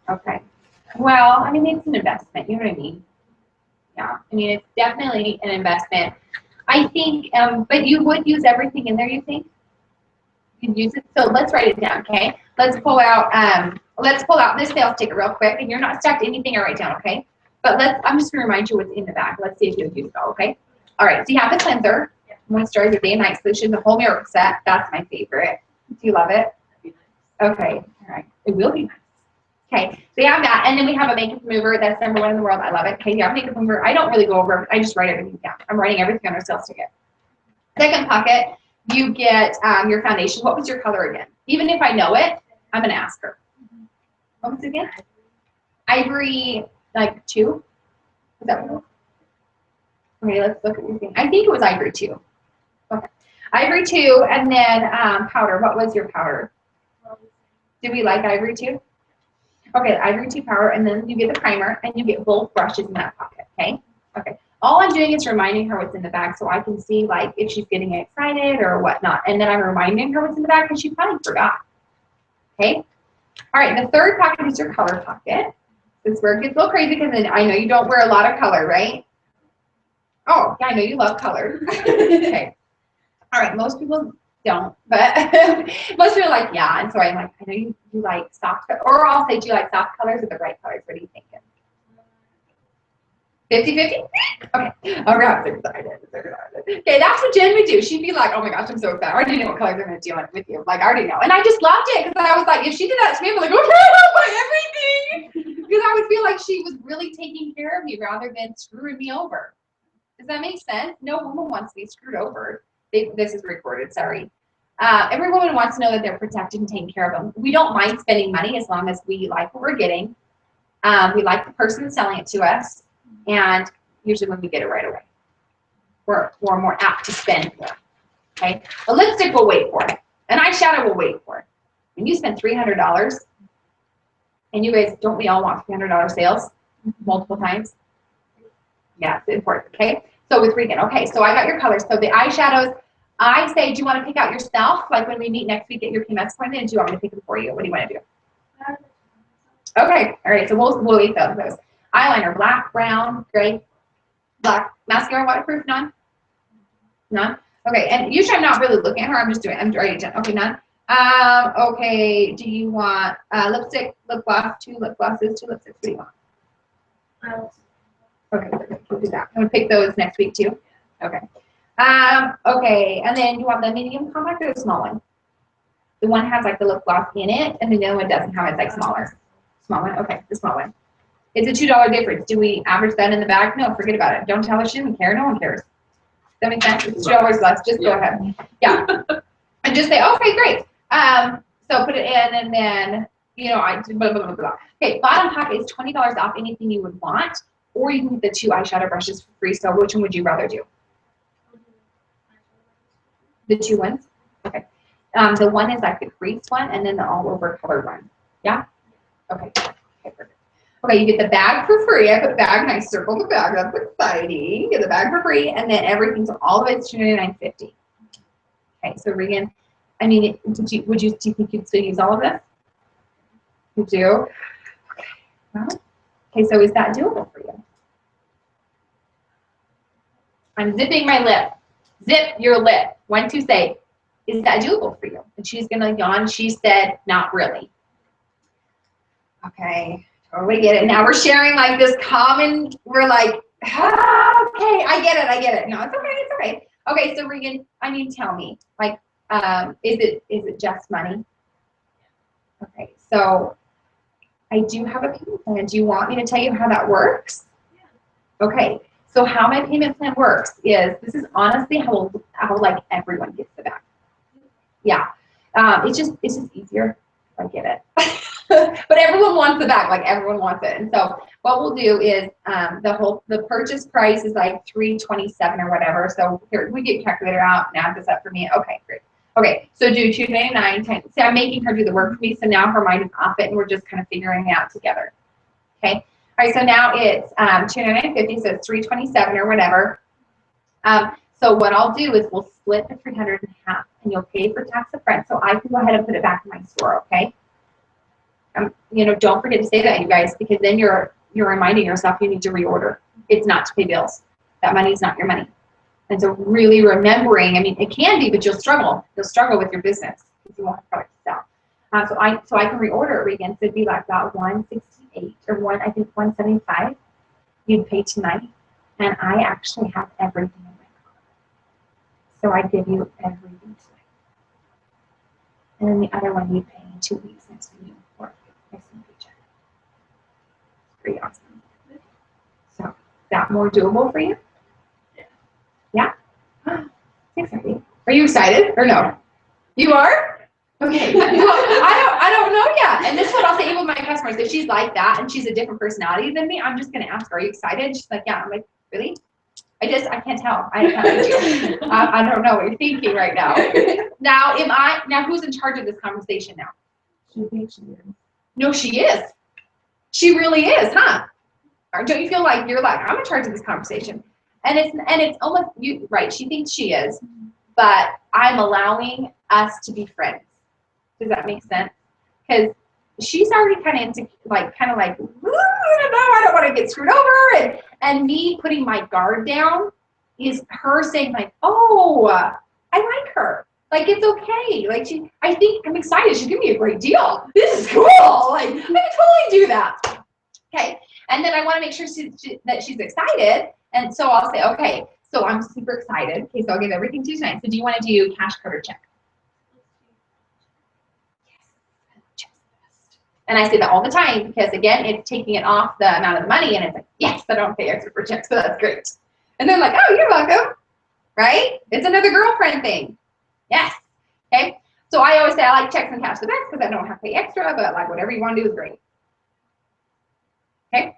Okay. Well, I mean, it's an investment. You know what I mean? Yeah. I mean, it's definitely an investment. I think, but you would use everything in there, you think? You'd use it. So let's write it down, okay? Let's pull out this sales ticket real quick, and you're not stuck to anything I write down, okay? But I'm just gonna remind you what's in the bag. Let's see if you'll use it all, okay? All right, so you have the cleanser, moisturizer, day and night solution, the whole miracle set. That's my favorite. Do you love it? Okay, all right. It will be nice. Okay, so you have that, and then we have a makeup remover. That's #1 in the world. I love it. Okay, you have a makeup remover. I don't really go over. I just write everything down. I'm writing everything on our sales ticket. Second pocket, you get your foundation. What was your color again? Even if I know it, I'm gonna ask her. What was it again? Ivory, like 2. Is that what? Okay, let's look at your thing. I think it was Ivory 2. Okay, Ivory 2, and then powder. What was your powder? Did we like Ivory 2? Okay, Ivory 2 powder, and then you get the primer, and you get both brushes in that pocket, okay? Okay. All I'm doing is reminding her what's in the bag so I can see, like, if she's getting excited or whatnot. And then I'm reminding her what's in the bag because she probably forgot, okay? All right, the third pocket is your color pocket. This is where it gets a little crazy because then I know you don't wear a lot of color, right? Oh, yeah, I know you love color. Okay. All right, most people don't, but most people are like, yeah. And so I'm like, I know you like soft, or I'll say, do you like soft colors or the bright colors? What are you thinking? 50-50? Okay. Oh, God, I'm excited. Okay, that's what Jen would do. She'd be like, oh my gosh, I'm so excited. I already know what colors I'm going to do with you. Like, I already know. And I just loved it because I was like, if she did that to me, I'm like, okay, I'll buy everything. Because I would feel like she was really taking care of me rather than screwing me over. Does that make sense? No woman wants to be screwed over. This is recorded, sorry. Every woman wants to know that they're protected and taken care of them. We don't mind spending money as long as we like what we're getting. We like the person selling it to us. And usually when we get it right away, we're more apt to spend more, okay? A lipstick will wait for it. An eyeshadow will wait for it. When you spend $300, and you guys, don't we all want $300 sales multiple times? Yeah, it's important, okay? So with Regan, okay, so I got your colors. So the eyeshadows, I say, do you want to pick out yourself? Like when we meet next week at your PMS appointment, do you want me to pick them for you? What do you want to do? Okay, all right, so we'll wait those. Eyeliner, black, brown, gray, black. Mascara, waterproof, none? None? Okay, and usually I'm not really looking at her. I'm writing down. Okay, none. Okay, do you want lipstick, lip gloss, 2 lip glosses, 2 lipsticks? What do you want? Okay, we'll do that. I'm going to pick those next week too. Okay. Okay, and then you want the medium compact or the small one? The one has like the lip gloss in it, and then the other one doesn't have it. It's like smaller. Small one? Okay, the small one. It's a $2 difference. Do we average that in the bag? No, forget about it. Don't tell her she doesn't care. No one cares. that make sense? It's $2 less. Just go ahead. Yeah. And just say, okay, great. So put it in, and then, you know, I blah, blah, blah, blah. Okay, bottom pocket is $20 off anything you would want, or you can get the 2 eyeshadow brushes for free. So which one would you rather do? The 2 ones? Okay. The one is like the crease one, and then the all over color one. Yeah? Okay. Okay, perfect. Okay, you get the bag for free. I put bag and I circle the bag. That's exciting. Get the bag for free, and then everything's all the way to $299.50. Okay, so Regan, I mean, do you think you'd still use all of this? You do? Okay. Well, okay, so is that doable for you? I'm zipping my lip. Zip your lip. 1, 2, say, is that doable for you? And she's gonna yawn. She said, not really. Okay, totally get it. Now we're sharing like this common, we're like, ah, okay, I get it. No, it's okay. Okay, so Regan, I mean, tell me, like, is it just money? Okay, so I do have a payment plan. Do you want me to tell you how that works? Okay, so how my payment plan works is, this is honestly how like everyone gets the bag. Yeah, it's just easier. I get it. But everyone wants the bag, like everyone wants it. And so what we'll do is the purchase price is like $327 or whatever. So here, we get a calculator out and add this up for me. Okay, great. Okay, so do $299 times. See, I'm making her do the work for me, so now her mind is off it, and we're just kind of figuring it out together. Okay. All right, so now it's $299.50, so it's $327 or whatever. So what I'll do is we'll split the $300 in half, and you'll pay for tax up front, so I can go ahead and put it back in my store. Okay. You know, don't forget to say that, you guys, because then you're reminding yourself you need to reorder. It's not to pay bills. That money is not your money. And so really remembering, I mean, it can be, but you'll struggle. You'll struggle with your business if you won't have product to sell. So I can reorder it again. So it'd be like about $168 or I think $175. You'd pay tonight, and I actually have everything in my car. So I give you everything tonight. And then the other one you pay in 2 weeks next to you for a paycheck. Pretty awesome. So is that more doable for you? Yeah? Exciting. Are you excited or no? You are? Okay. Well, I don't know yet. And this is what I'll say with my customers. If she's like that and she's a different personality than me, I'm just gonna ask her, are you excited? She's like, yeah. I'm like, really? I can't tell. I can't read you. I don't know what you're thinking right now. Now who's in charge of this conversation now? She thinks she is. No, she is. She really is, huh? Or don't you feel like you're like, I'm in charge of this conversation? And it's almost you, right? She thinks she is, but I'm allowing us to be friends. Does that make sense? Because she's already kind of like, I don't know, I don't want to get screwed over, and me putting my guard down is her saying like, oh, I like her. Like, it's okay. Like, I think I'm excited. She's giving me a great deal. This is cool. Like, I can totally do that. Okay. And then I want to make sure that she's excited. And so I'll say, okay, so I'm super excited. Okay, so I'll give everything to you tonight. So do you want to do cash, card, or check? Yes. And I say that all the time because, again, it's taking it off the amount of money. And it's like, yes, I don't pay extra for checks, so that's great. And they're like, oh, you're welcome. Right? It's another girlfriend thing. Yes. Okay. So I always say I like checks and cash the best because I don't have to pay extra, but like whatever you want to do is great. Okay.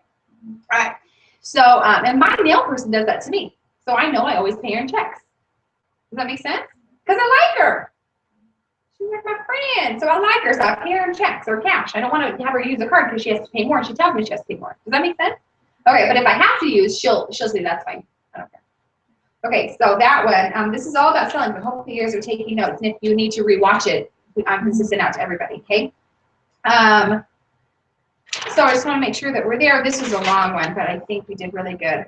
All right. So, and my nail person does that to me. So I know I always pay her in checks. Does that make sense? Because I like her. She's like my friend. So I like her. So I pay her in checks or cash. I don't want to have her use a card because she has to pay more. And she tells me she has to pay more. Does that make sense? Okay. But if I have to use, she'll say that's fine. I don't care. Okay. So that one, this is all about selling, but hopefully you guys are taking notes. And if you need to rewatch it, I'm consistent out to everybody. Okay. So I just want to make sure that we're there. This was a long one, but I think we did really good.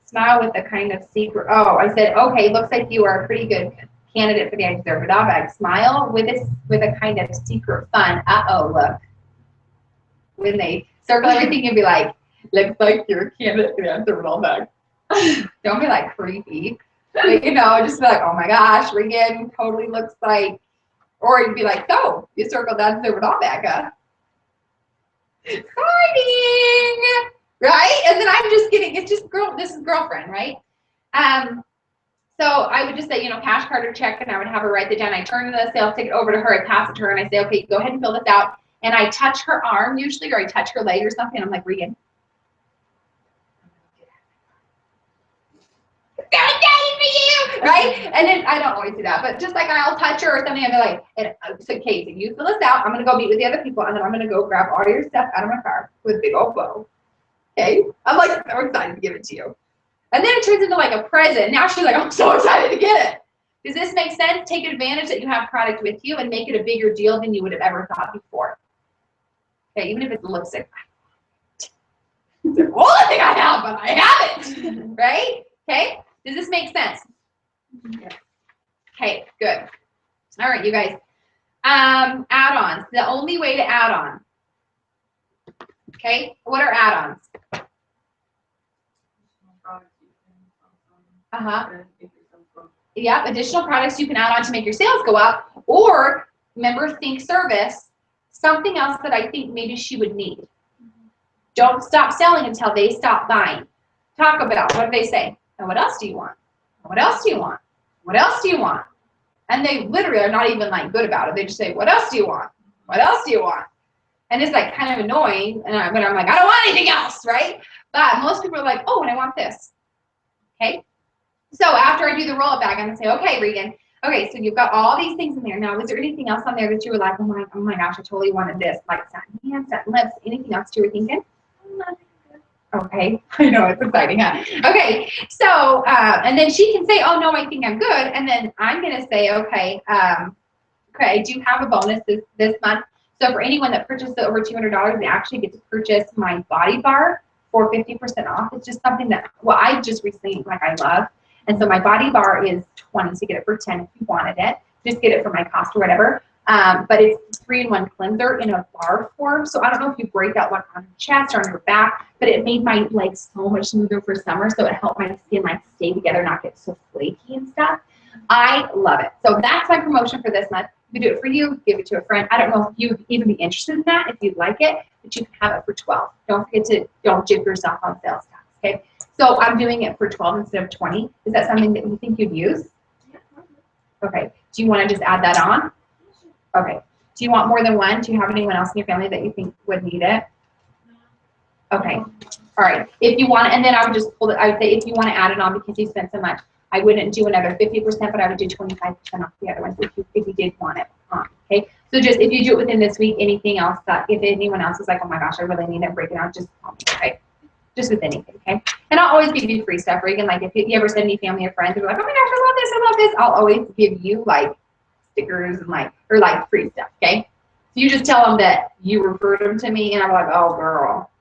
Smile with a kind of secret. Oh, I said, okay, looks like you are a pretty good candidate for the I Deserve It All bag. Smile with a kind of secret fun. Uh-oh, look. When they circle everything, you'll be like, looks like you're a candidate for the I Deserve It All bag. Don't be like creepy. But, you know, just be like, oh my gosh, Regan totally looks like, or you'd be like, so, you circled that I Deserve It All bag, huh? Exciting, right? And then I'm just kidding. It's just this is girlfriend, right? So I would just say, you know, cash card or check, and I would have her write it down. I turn the sales ticket over to her, I pass it to her, and I say, okay, go ahead and fill this out. And I touch her arm usually, or I touch her leg or something. I'm like, Regan, right? And then I don't always do that, but just like I'll touch her or something, I'll be like, so Kate, if you fill this out, I'm gonna go meet with the other people, and then I'm gonna go grab all your stuff out of my car with a big old bow. Okay? I'm like so excited to give it to you. And then it turns into like a present. Now she's like, I'm so excited to get it. Does this make sense? Take advantage that you have product with you and make it a bigger deal than you would have ever thought before. Okay, even if it's lipstick. It's the only thing I have, but I have it. Right? Okay? Does this make sense? Okay, good. All right, you guys. Add-ons. The only way to add on. Okay, what are add-ons? Yep, additional products you can add on to make your sales go up. Or, remember, think service, something else that I think maybe she would need. Don't stop selling until they stop buying. Talk about, what do they say? And what else do you want? What else do you want? What else do you want? And they literally are not even like good about it. They just say, what else do you want? What else do you want? And it's like kind of annoying. And I'm like, I don't want anything else, right? But most people are like, oh, and I want this. Okay? So after I do the roll-up bag, I'm gonna say, okay, Regan, okay, so you've got all these things in there. Now, was there anything else on there that you were like, oh my gosh, I totally wanted this, like satin hands, satin lips, anything else you were thinking? Okay, I know, it's exciting, huh? Okay, so, and then she can say, oh no, I think I'm good. And then I'm gonna say, okay, okay, I do have a bonus this month. So for anyone that purchases over $200, they actually get to purchase my body bar for 50% off. It's just something that, well, I just recently, like, I love. And so my body bar is 20, so get it for 10 if you wanted it. Just get it for my cost or whatever. But it's 3-in-1 cleanser in a bar form. So I don't know if you break out like on your chest or on your back, but it made my legs so much smoother for summer. So it helped my skin like stay together, not get so flaky and stuff. I love it. So that's my promotion for this month. You can do it for you, give it to a friend. I don't know if you'd even be interested in that, if you'd like it, but you can have it for 12. Don't forget to, don't jib yourself on sales tax, okay? So I'm doing it for 12 instead of 20. Is that something that you think you'd use? Okay. Do you want to just add that on? Okay. Do you want more than one? Do you have anyone else in your family that you think would need it? Okay. All right. If you want, and then I would just pull it, I would say if you want to add it on because you spent so much, I wouldn't do another 50%, but I would do 25% off the other ones if you did want it on. Okay. So just if you do it within this week, anything else that if anyone else is like, oh my gosh, I really need it, break it out, just call me. Okay. Just with anything, okay? And I'll always give you free stuff, Regan. Like if you ever send any family or friends who are like, oh my gosh, I love this, I'll always give you like stickers and like, or like free stuff, okay? So you just tell them that you referred them to me and I'm like, oh girl,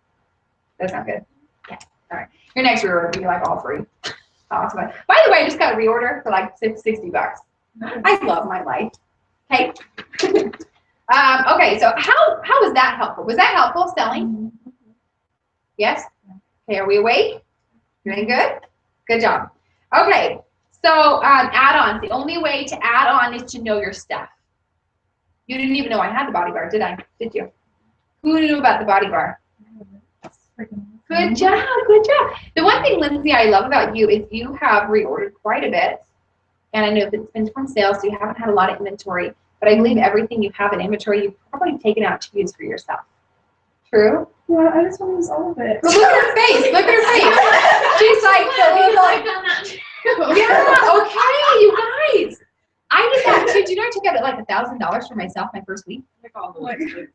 that's not good. Okay, all right. Your next reorder will be like all free. Awesome. By the way, I just got a reorder for like $60. I love my life, okay? Okay, so how was that helpful? Was that helpful selling? Yes? Okay, are we awake? Doing good? Good job. Okay, so add-ons. The only way to add on is to know your stuff. You didn't even know I had the body bar, did I? Did you? Who knew about the body bar? Good job, good job. The one thing, Lindsay, I love about you is you have reordered quite a bit. And I know that it's been from sales, so you haven't had a lot of inventory. But I believe everything you have in inventory, you've probably taken out to use for yourself. True? Yeah, I just want to use all of it. Look at her face. Look at her face. She's like, yeah, okay, you guys. I did that too. Do you know I took out like $1,000 for myself my first week? Like all the lipsticks.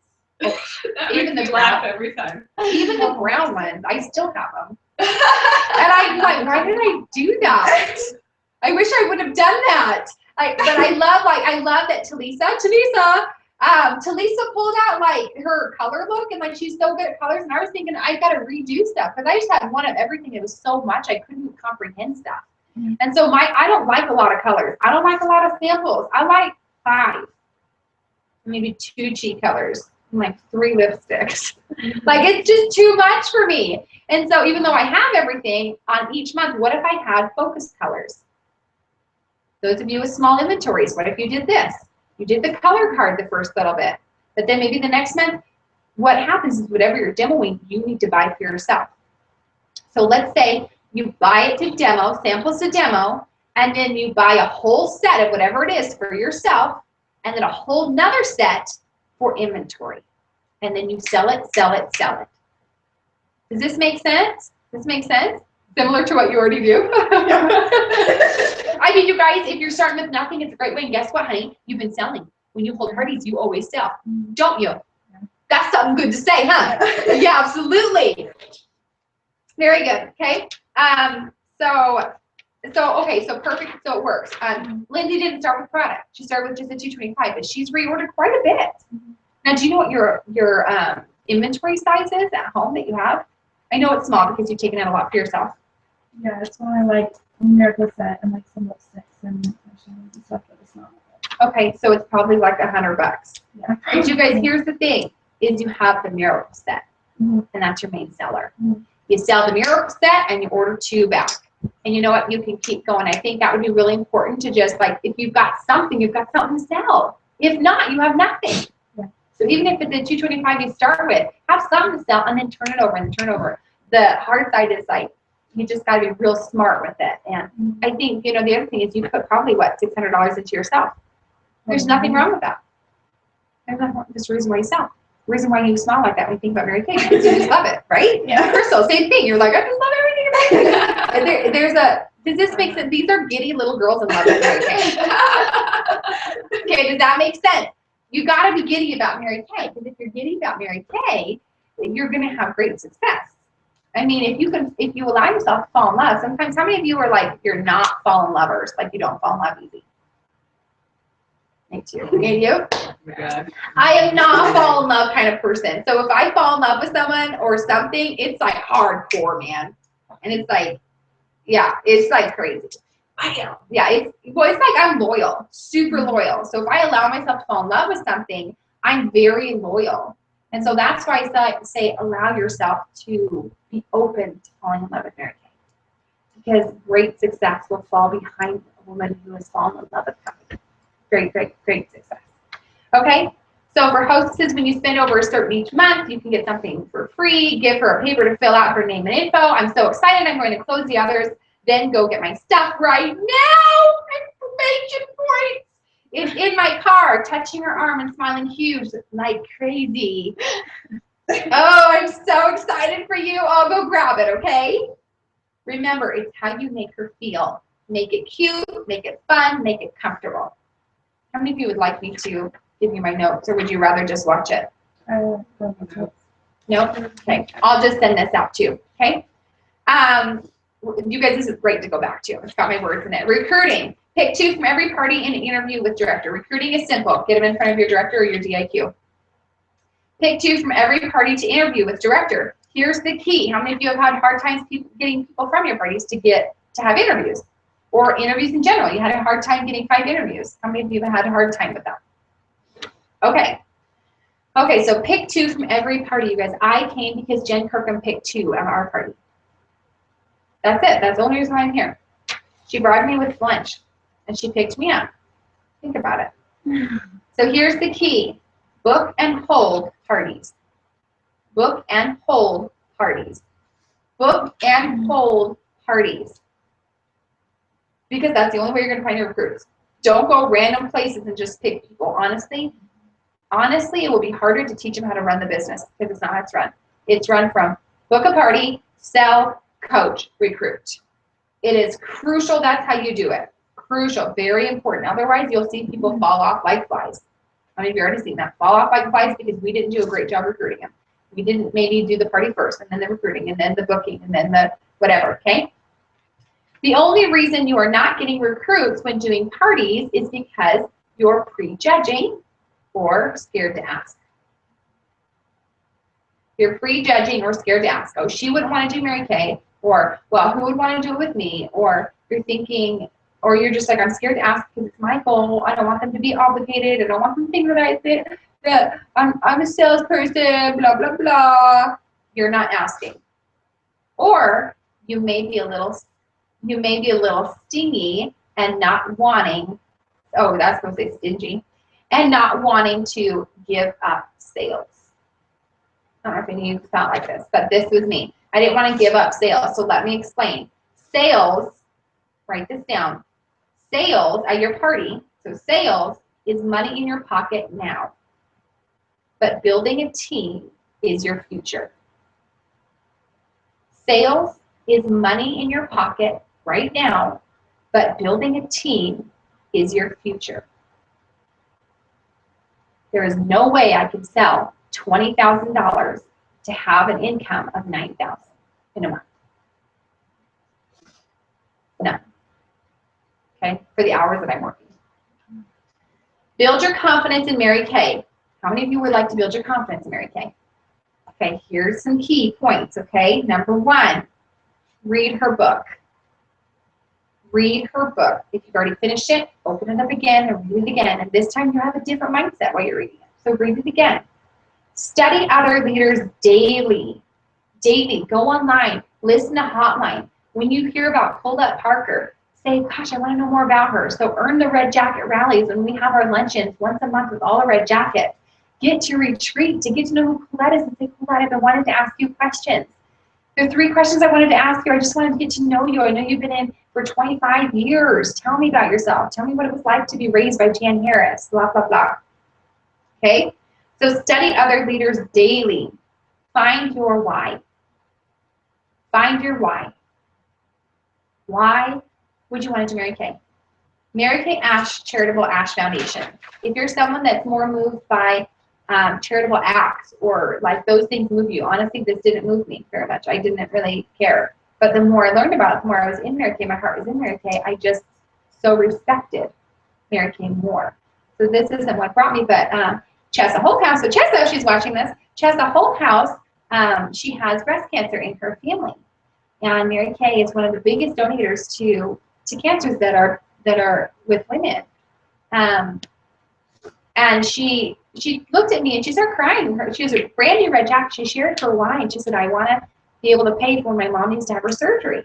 Even the laugh brown, every time. even the brown ones, I still have them. And I'm like, why did I do that? I wish I would have done that. But I love that Talisa pulled out like her color look and like she's so good at colors, and I was thinking I gotta redo stuff because I just had one of everything. It was so much I couldn't comprehend stuff. And so I don't like a lot of colors. I don't like a lot of samples. I like 5, maybe 2 cheek colors, and like 3 lipsticks. Like it's just too much for me. And so even though I have everything on each month, what if I had focus colors? Those of you with small inventories, what if you did this? You did the color card the first little bit, but then maybe the next month, what happens is whatever you're demoing, you need to buy for yourself. So let's say You buy it to demo, samples to demo, and then you buy a whole set of whatever it is for yourself, and then a whole nother set for inventory. And then you sell it, sell it, sell it. Does this make sense? This makes sense? Similar to what you already do? I mean, you guys, if you're starting with nothing, it's a great way. And guess what, honey? You've been selling. When you hold parties, you always sell, don't you? That's something good to say, huh? Yeah, absolutely. Very good. Okay. So perfect. So it works. Lindsay didn't start with product. She started with just a 225, but she's reordered quite a bit. Now, do you know what your inventory size is at home that you have? I know it's small because you've taken out a lot for yourself. Yeah, it's when I like miracle set and like some lipsticks and lotions and stuff, but it's not. Okay, so it's probably like $100. Yeah. But you guys, here's the thing: is you have the miracle set, and that's your main seller. You sell the miracle set and you order 2 back. And you know what? You can keep going. I think that would be really important to just like, if you've got something, you've got something to sell. If not, you have nothing. Yeah. So even if it's a 225 you start with, have something to sell and then turn it over and turn it over. The hard side is like, you just got to be real smart with it. And I think, you know, the other thing is you put probably what, $600 into yourself. There's nothing wrong with that. There's nothing wrong. That's the reason why you sell. The reason why you smile like that when you think about Mary Kay, because you just love it, right? Yeah. Crystal, same thing. You're like, I just love everything about it. Does this make sense? These are giddy little girls in love with Mary Kay. Okay, does that make sense? You got to be giddy about Mary Kay, because if you're giddy about Mary Kay, then you're going to have great success. I mean, if you allow yourself to fall in love, sometimes, how many of you are like, you're not fallen lovers, like you don't fall in love easy? Me too. And you? I am not a fall in love kind of person. So if I fall in love with someone or something, it's like hardcore, man. And it's like, yeah, it's like crazy. Yeah, it's like I'm loyal, super loyal. So if I allow myself to fall in love with something, I'm very loyal. And so that's why I say allow yourself to be open to falling in love with Mary Kay. Because great success will fall behind a woman who has fallen in love with something. Great, great, great success. Okay, so for hostesses, when you spend over a certain each month, you can get something for free. Give her a paper to fill out her name and info. I'm so excited. I'm going to close the others. Then go get my stuff right now. Information points. It's in my car, touching her arm and smiling huge like crazy. Oh, I'm so excited for you. I'll go grab it, okay? Remember, it's how you make her feel. Make it cute, make it fun, make it comfortable. How many of you would like me to give you my notes, or would you rather just watch it? No? Okay. I'll just send this out too, okay? You guys, this is great to go back to. I've got my words in it. Recruiting. Pick 2 from every party and interview with director. Recruiting is simple. Get them in front of your director or your DIQ. Pick 2 from every party to interview with director. Here's the key. How many of you have had hard times getting people from your parties to have interviews? Or interviews in general. You had a hard time getting 5 interviews. How many of you have had a hard time with that? Okay. Okay, so pick 2 from every party, you guys. I came because Jen Kirkham picked 2 at our party. That's it. That's the only reason why I'm here. She bribed me with lunch, and she picked me up. Think about it. So here's the key. Book and hold parties. Book and hold parties. Book and hold parties. Because that's the only way you're going to find your recruits. Don't go random places and just pick people. Honestly, it will be harder to teach them how to run the business because it's not how it's run. It's run from book a party, sell, coach, recruit. It is crucial. That's how you do it. Crucial, very important. Otherwise, you'll see people fall off like flies. How many of you already seen that? Fall off like flies because we didn't do a great job recruiting them. We didn't maybe do the party first, and then the recruiting, and then the booking, and then the whatever, okay? The only reason you are not getting recruits when doing parties is because you're prejudging or scared to ask. You're prejudging or scared to ask. Oh, she wouldn't want to do Mary Kay, or, well, who would want to do it with me? Or you're thinking, or you're just like, I'm scared to ask because it's my goal. I don't want them to be obligated. I don't want them to think that I'm a salesperson, blah, blah, blah. You're not asking. Or you may be a little stingy and not wanting, oh, that's supposed to say stingy, and not wanting to give up sales. I don't know if any of you felt like this, but this was me. I didn't want to give up sales, so let me explain. Sales, write this down. Sales at your party, so sales is money in your pocket now. But building a team is your future. Sales is money in your pocket right now, but building a team is your future. There is no way I can sell $20,000 to have an income of $9,000 in a month. No. Okay, for the hours that I'm working. Build your confidence in Mary Kay. How many of you would like to build your confidence in Mary Kay? Okay, here's some key points, okay? Number one, read her book. Read her book. If you've already finished it, open it up again and read it again. And this time you have a different mindset while you're reading it. So read it again. Study other leaders daily. Daily. Go online. Listen to Hotline. When you hear about Colette Parker, say, gosh, I want to know more about her. So earn the red jacket rallies when we have our luncheons once a month with all the red jackets. Get to retreat to get to know who Colette is and say, Colette, I've been wanting to ask you questions. There are 3 questions I wanted to ask you. I just wanted to get to know you. I know you've been in for 25 years. Tell me about yourself. Tell me what it was like to be raised by Jan Harris, blah, blah, blah. Okay? So study other leaders daily. Find your why. Find your why. Why would you want to do Mary Kay? Mary Kay Ash Charitable Ash Foundation. If you're someone that's more moved by charitable acts or like those things move you, honestly, this didn't move me very much. I didn't really care. But the more I learned about it, the more I was in Mary Kay, my heart was in Mary Kay, I just so respected Mary Kay more. So this isn't what brought me, but Chessa Holthouse. So Chessa, she's watching this. Chessa Holthouse, she has breast cancer in her family. And Mary Kay is one of the biggest donators to cancers that are with women. And she looked at me and she started crying. She was a brand new red jacket. She shared her why, and she said, I want to be able to pay for when my mom needs to have her surgery.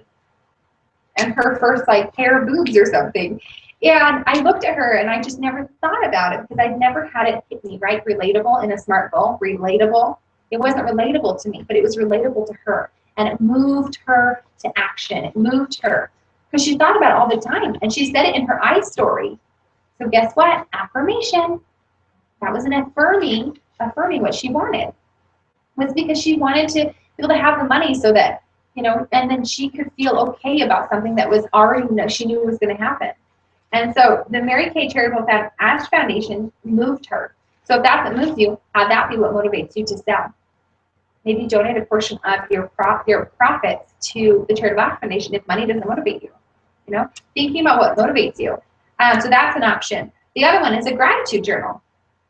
And her first like pair of boobs or something. And I looked at her and I just never thought about it because I'd never had it hit me, right? Relatable in a smart goal, relatable. It wasn't relatable to me, but it was relatable to her. And it moved her to action. It moved her because she thought about it all the time. And she said it in her iStory. So guess what? Affirmation. That was an affirming what she wanted. Was because she wanted to be able to have the money so that, you know, and then she could feel okay about something that was already, she knew was going to happen. And so the Mary Kay Charitable Ash Foundation moved her. So if that's what moves you, have that be what motivates you to sell. Maybe donate a portion of your profits to the Charitable Ash Foundation if money doesn't motivate you. You know, thinking about what motivates you. So that's an option. The other one is a gratitude journal.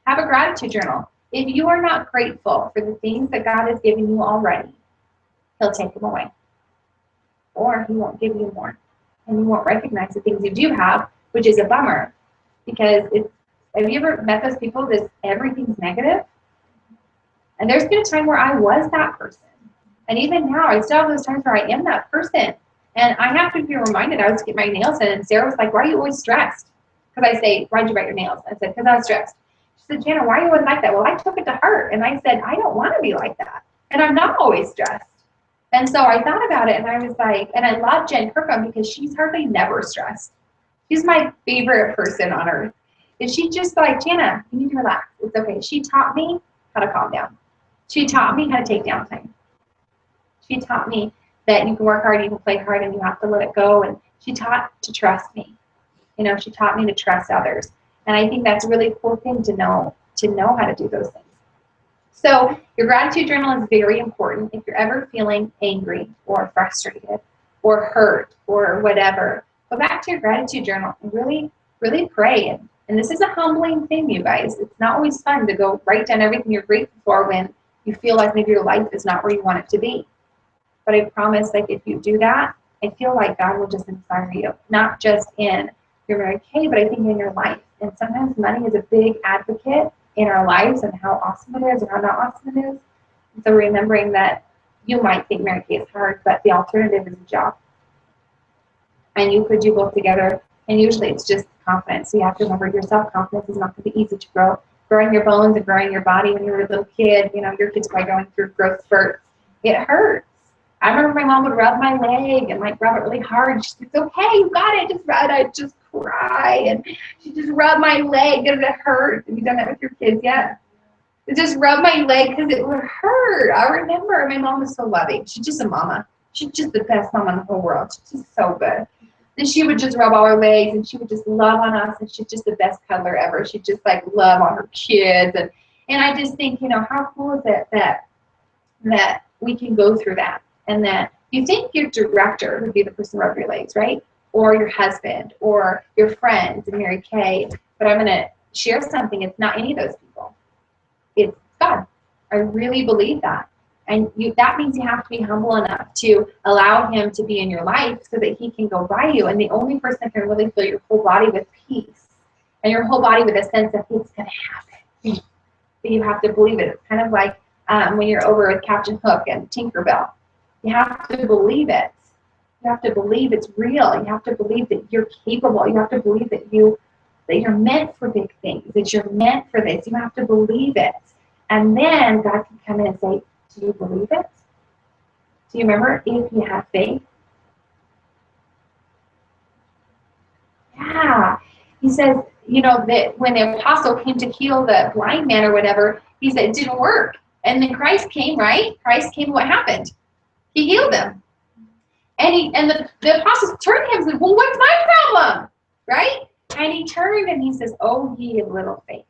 Have a gratitude journal. If you are not grateful for the things that God has given you already, He'll take them away. Or He won't give you more. And you won't recognize the things you do have, which is a bummer. Because have you ever met those people that everything's negative? And there's been a time where I was that person. And even now, I still have those times where I am that person. And I have to be reminded, I was to get my nails in, and Sarah was like, why are you always stressed? Because I say, why'd you write your nails? I said, because I was stressed. She said, Jana, why are you always like that? Well, I took it to heart. And I said, I don't want to be like that. And I'm not always stressed. And so I thought about it, and I was like, and I love Jen Kirkham because she's hardly never stressed. She's my favorite person on earth. And she's just like, Jana, you need to relax. It's okay. She taught me how to calm down. She taught me how to take down time. She taught me that you can work hard, you can play hard, and you have to let it go. And she taught to trust me. You know, she taught me to trust others. And I think that's a really cool thing to know how to do those things. So your gratitude journal is very important. If you're ever feeling angry or frustrated or hurt or whatever, go back to your gratitude journal and really, really pray. And this is a humbling thing, you guys. It's not always fun to go write down everything you're grateful for when you feel like maybe your life is not where you want it to be. But I promise, like, if you do that, I feel like God will just inspire you, not just in your Mary Kay, but I think in your life. And sometimes money is a big advocate in our lives and how awesome it is and how not awesome it is. And so remembering that you might think Mary Kay is hard, but the alternative is a job. And you could do both together. And usually it's just confidence. So you have to remember your self-confidence is not going to be easy to grow. Growing your bones and growing your body when you were a little kid, you know, your kid's probably going through growth spurts. It hurts. I remember my mom would rub my leg and like rub it really hard. She's like, it's okay, you got it, just rub it. I'd just cry and she just rubbed my leg because it hurt. Have you done that with your kids yet? Just rub my leg because it would hurt. I remember my mom was so loving. She's just a mama. She's just the best mama in the whole world. She's just so good. And she would just rub all her legs and she would just love on us and she's just the best cuddler ever. She'd just like love on her kids. And I just think, you know, how cool is it that we can go through that and that you think your director would be the person who rub your legs, right? Or your husband or your friends and Mary Kay. But I'm going to share something. It's not any of those people. It's God. I really believe that. And that means you have to be humble enough to allow him to be in your life so that he can go by you. And the only person that can really fill your whole body with peace and your whole body with a sense of it's going to happen. But you have to believe it. It's kind of like when you're over with Captain Hook and Tinkerbell. You have to believe it. You have to believe it's real. You have to believe that you're capable. You have to believe that you're meant for big things, that you're meant for this. You have to believe it. And then God can come in and say, do you believe it? Do you remember if you have faith? Yeah. He says, you know, that when the apostle came to heal the blind man or whatever, he said it didn't work. And then Christ came, right? Christ came, what happened? He healed him. And the apostles turned to him and said, well, what's my problem? Right? And he turned and he says, oh, ye of little faith.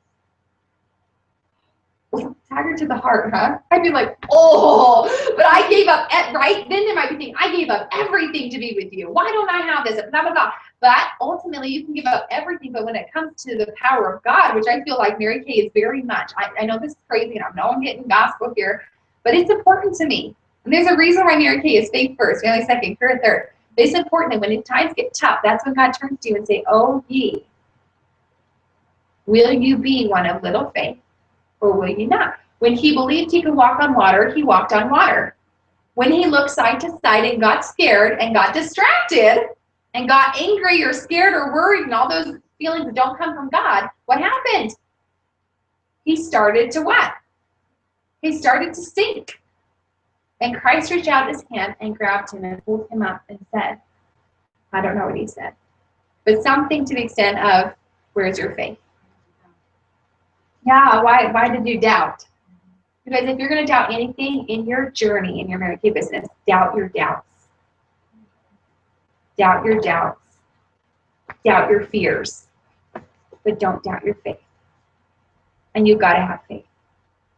Dagger to the heart, huh? I'd be like, oh, but I gave up, right? Then there might be thinking, I gave up everything to be with you. Why don't I have this? Blah, blah, blah. But ultimately, you can give up everything. But when it comes to the power of God, which I feel like Mary Kay is very much, I know this is crazy, and I know I'm getting gospel here, but it's important to me. And there's a reason why Mary Kay is faith first, family second, career third. But it's important that when times get tough, that's when God turns to you and say, oh, ye, will you be one of little faith? Or will you not? When he believed he could walk on water, he walked on water. When he looked side to side and got scared and got distracted and got angry or scared or worried and all those feelings that don't come from God, what happened? He started to what? He started to sink. And Christ reached out his hand and grabbed him and pulled him up and said, I don't know what he said, but something to the extent of, where's your faith? Yeah, why did you doubt? Because if you're going to doubt anything in your journey, in your Mary Kay business, doubt your doubts. Doubt your doubts. Doubt your fears. But don't doubt your faith. And you've got to have faith.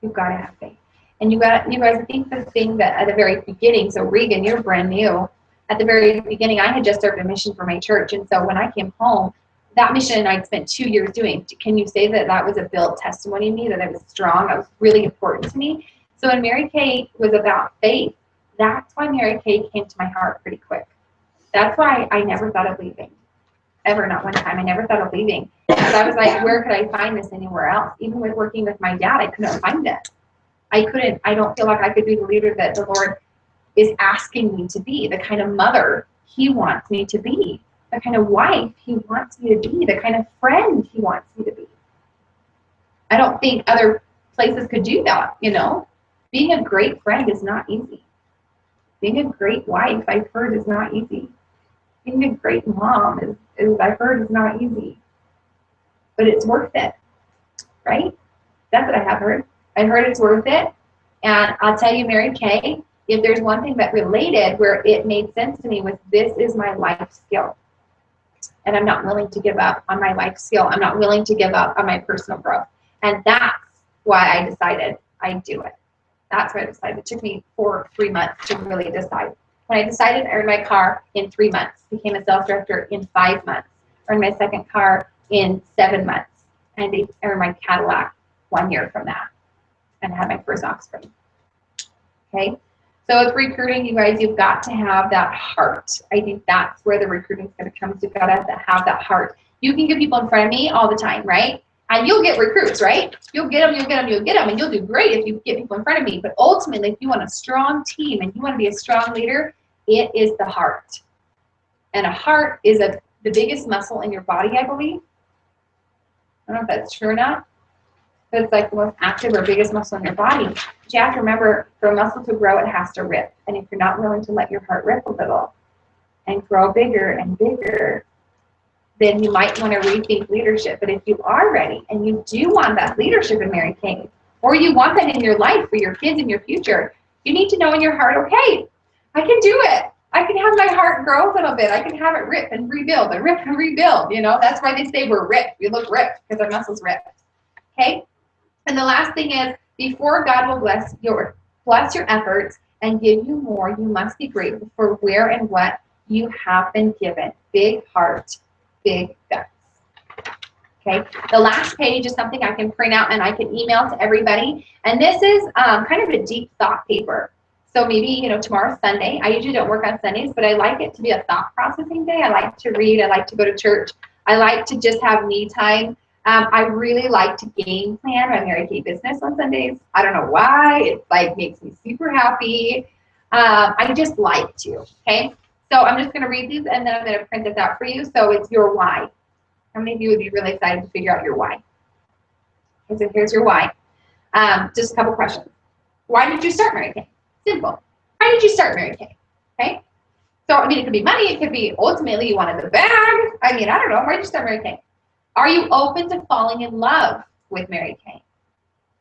You've got to have faith. And you guys, I think the thing that at the very beginning, so Regan, you're brand new. At the very beginning, I had just served a mission for my church. And so when I came home, that mission I'd spent 2 years doing. Can you say that was a built testimony in me, that I was strong? That was really important to me. So when Mary Kay was about faith, that's why Mary Kay came to my heart pretty quick. That's why I never thought of leaving. Ever, not one time. I never thought of leaving. Because I was like, where could I find this anywhere else? Even with working with my dad, I couldn't find it. I don't feel like I could be the leader that the Lord is asking me to be, the kind of mother he wants me to be. The kind of wife he wants me to be, the kind of friend he wants me to be. I don't think other places could do that, you know. Being a great friend is not easy. Being a great wife, I've heard, is not easy. Being a great mom is I've heard, is not easy. But it's worth it, right? That's what I have heard. I heard it's worth it. And I'll tell you, Mary Kay, if there's one thing that related where it made sense to me was this is my life skill. And I'm not willing to give up on my life skill. I'm not willing to give up on my personal growth. And that's why I decided I'd do it. That's why I decided. It took me 3 months to really decide. When I decided, I earned my car in 3 months, became a sales director in 5 months, earned my second car in 7 months, and I earned my Cadillac 1 year from that, and had my first Oxford. Okay? So with recruiting, you guys, you've got to have that heart. I think that's where the recruiting is going to come. You've got to have that heart. You can get people in front of me all the time, right? And you'll get recruits, right? You'll get them, and you'll do great if you get people in front of me. But ultimately, if you want a strong team and you want to be a strong leader, it is the heart. And a heart is the biggest muscle in your body, I believe. I don't know if that's true or not. So it's like the most active or biggest muscle in your body. But you have to remember, for a muscle to grow, it has to rip. And if you're not willing to let your heart rip a little and grow bigger and bigger, then you might want to rethink leadership. But if you are ready and you do want that leadership in Mary Kay, or you want that in your life for your kids in your future, you need to know in your heart, okay, I can do it. I can have my heart grow a little bit. I can have it rip and rebuild and rip and rebuild. You know, that's why they say we're ripped. We look ripped because our muscles ripped. Okay? And the last thing is, before God will bless your efforts and give you more, you must be grateful for where and what you have been given. Big heart, big guts. Okay, the last page is something I can print out and I can email to everybody. And this is kind of a deep thought paper. So maybe, you know, tomorrow's Sunday. I usually don't work on Sundays, but I like it to be a thought processing day. I like to read. I like to go to church. I like to just have me time. I really like to game plan my Mary Kay business on Sundays. I don't know why. It like makes me super happy. I just like to, okay? So I'm just going to read these and then I'm going to print this out for you. So it's your why. How many of you would be really excited to figure out your why? Okay, so here's your why. Just a couple questions. Why did you start Mary Kay? Simple. Why did you start Mary Kay? Okay? So, I mean, it could be money. It could be ultimately you wanted the bag. I mean, I don't know. Why did you start Mary Kay? Are you open to falling in love with Mary Kay?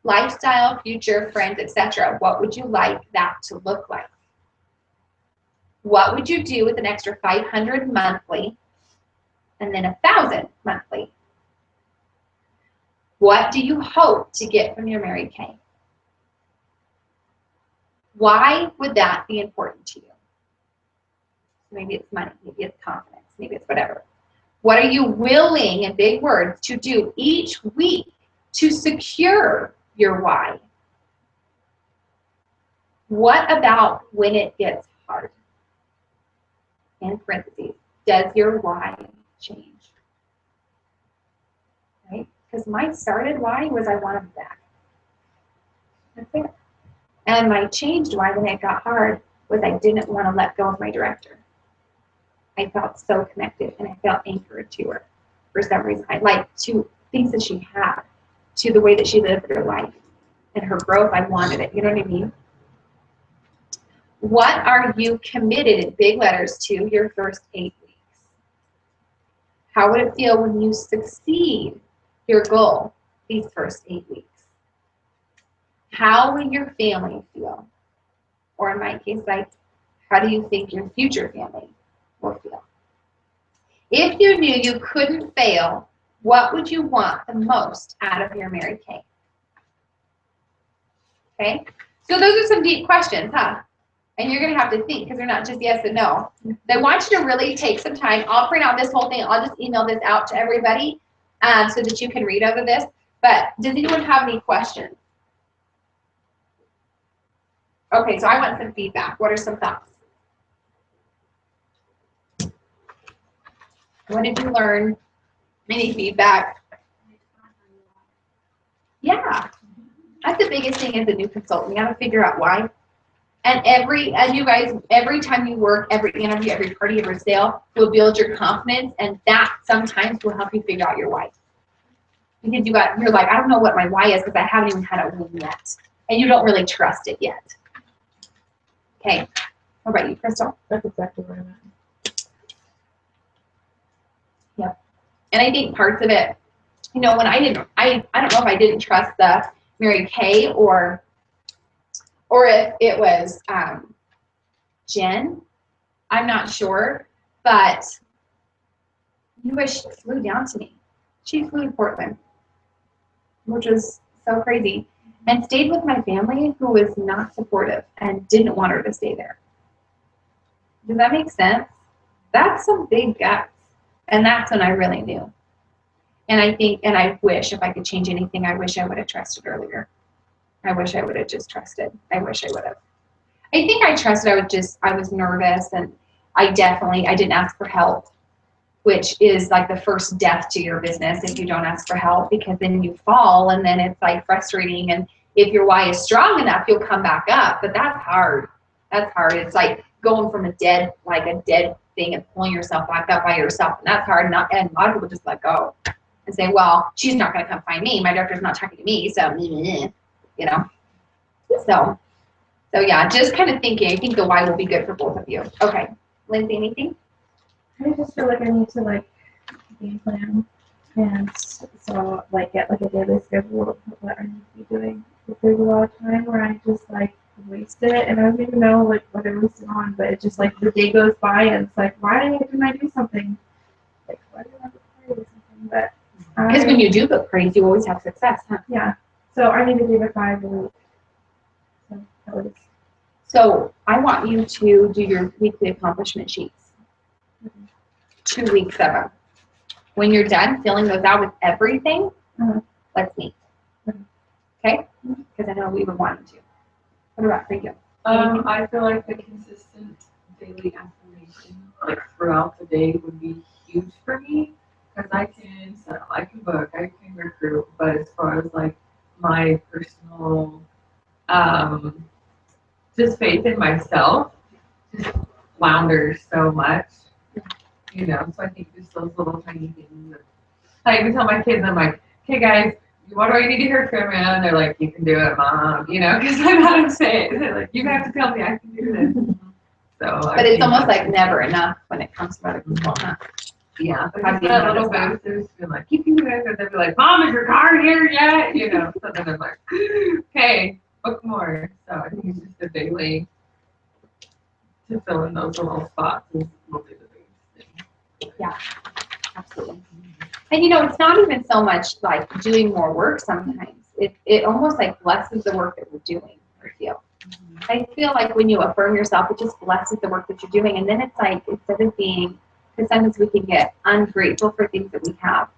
Lifestyle, future, friends, etc. What would you like that to look like? What would you do with an extra $500 monthly and then $1,000 monthly? What do you hope to get from your Mary Kay? Why would that be important to you? Maybe it's money, maybe it's confidence, maybe it's whatever. What are you willing, in big words, to do each week to secure your why? What about when it gets hard? In parentheses, does your why change? Right? Because my started why was I wanted back. That's it. And my changed why when it got hard was I didn't want to let go of my director. I felt so connected and I felt anchored to her for some reason. I like to things that she had, to the way that she lived her life and her growth. I wanted it. You know what I mean? What are you committed in big letters to your first 8 weeks? How would it feel when you succeed your goal these first 8 weeks? How will your family feel? Or in my case, like, how do you think your future family will feel? If you knew you couldn't fail, what would you want the most out of your Mary Kay? Okay, so those are some deep questions, huh? And you're going to have to think because they're not just yes and no. They want you to really take some time. I'll print out this whole thing. I'll just email this out to everybody so that you can read over this. But does anyone have any questions? Okay, so I want some feedback. What are some thoughts? What did you learn? Any feedback? Yeah, that's the biggest thing as a new consultant. You got to figure out why. And you guys, every time you work, every interview, every party, every sale will build your confidence, and that sometimes will help you figure out your why. Because you're like, I don't know what my why is because I haven't even had a win yet, and you don't really trust it yet. Okay, what about you, Crystal? That's exactly where I'm at. Yep. And I think parts of it, you know, when I don't know if I didn't trust the Mary Kay or if it was Jen, I'm not sure, but you guys, she flew down to me. She flew to Portland, which was so crazy, and stayed with my family who was not supportive and didn't want her to stay there. Does that make sense? That's some big guts, and that's when I really knew. And I think, and I wish if I could change anything, I wish I would have trusted earlier. I wish I would have just trusted. I wish I would have. I think I trusted. I was nervous, and I didn't ask for help, which is like the first death to your business if you don't ask for help, because then you fall and then it's like frustrating. And if your why is strong enough, you'll come back up, but that's hard. That's hard. It's like going from a dead thing and pulling yourself back up by yourself. And that's hard. And a lot of people just let go. and say, well, she's not going to come find me. My doctor's not talking to me, so, you know. So yeah, just kind of thinking. I think the why will be good for both of you. Okay. Lindsay, anything? I just feel like I need to like game plan, and so like get like a daily schedule of what I need to be doing. But there's a lot of time where I just like waste it, and I don't even know like what I wasted on. But it's just like the day goes by, and it's like, why didn't I do something? Like, why didn't I do something? But Because when you do book praise, you always have success, huh? yeah, so I need to do the 5 a week. So that was. So I want you to do your weekly accomplishment sheets. 2 weeks of them. When you're done filling those out with everything, let's meet. Okay? Because I know we would want to. What about for you? I feel like the consistent daily affirmation, like throughout the day, would be huge for me because I can sell, I can book, I can recruit, but as far as like my personal, just faith in myself, just flounders so much, you know. So I think just those little tiny things. I even tell my kids, I'm like, okay, guys. What do I need to hear from you? And they're like, you can do it, Mom. You know, because I know how to say it. They're like, you have to tell me I can do this. So, But it's almost like never enough when it comes to other people, huh? yeah. But Have just you that little noticed bit, just feel like, you can do it. And they'll be like, Mom, is your car here yet? You know, so then I'm like, okay, book more. So I think it's just a daily to fill in those little spots is will be the biggest thing. Absolutely. And you know, it's not even so much like doing more work sometimes. It almost like blesses the work that we're doing, I feel. I feel like when you affirm yourself, it just blesses the work that you're doing. And then it's like, instead of being, because sometimes we can get ungrateful for things that we have.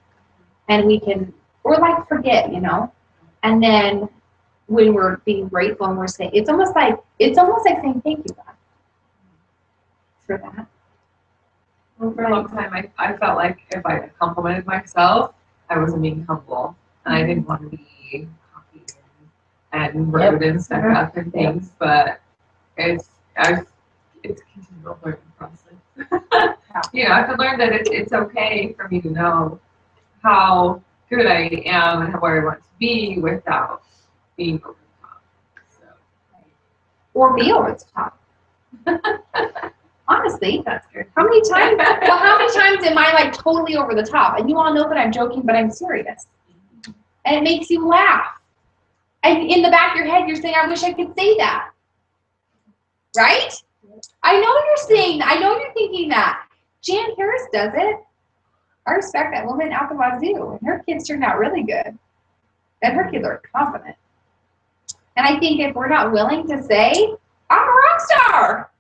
And we can, or like forget, you know. And then when we're being grateful and we're saying, it's almost like saying thank you, God, for that. Well, for a long time, I felt like if I complimented myself, I wasn't being humble. And I didn't want to be cocky and rude and stuck up and things, but it's a continual learning process. You know, I have to learn that it's okay for me to know how good I am and where I want to be without being over the top. So. Or be over the top. Honestly, That's good. how many times am I like totally over the top? And you all know that I'm joking, but I'm serious. And it makes you laugh. And in the back of your head, you're saying, I wish I could say that. Right? I know you're thinking that. Jan Harris does it. I respect that woman out the wazoo. And her kids turned out really good. And her kids are confident. And I think if we're not willing to say, I'm a rock star.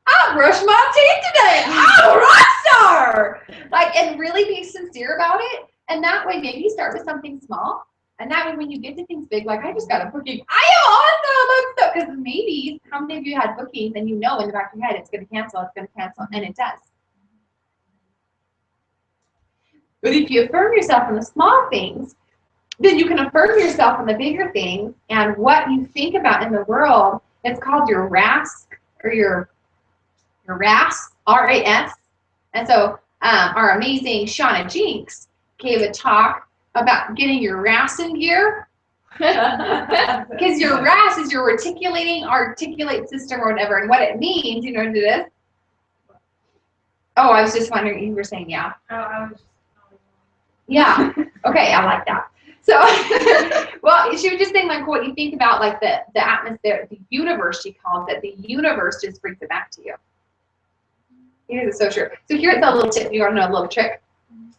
I brushed my teeth today. I'm a rock star. Like, and really be sincere about it. And that way, maybe start with something small. And that way, when you get to things big, like I just got a booking, I am awesome. Because maybe how many of you had bookings and you know in the back of your head it's going to cancel, and it does. But if you affirm yourself in the small things, then you can affirm yourself in the bigger things. And what you think about in the world, it's called your RAS or your RAS, R-A-S. And so our amazing Shauna Jinks gave a talk about getting your RAS in gear. Because your RAS is your articulate system or whatever. And what it means, you know what it is? Oh, I was just wondering, you were saying yeah. Oh, I was just. Yeah. Okay, I like that. So, well, she was just saying like what you think about like the atmosphere, the universe, she calls it. The universe just brings it back to you. It is so true. So here's a little tip. You want to know a little trick?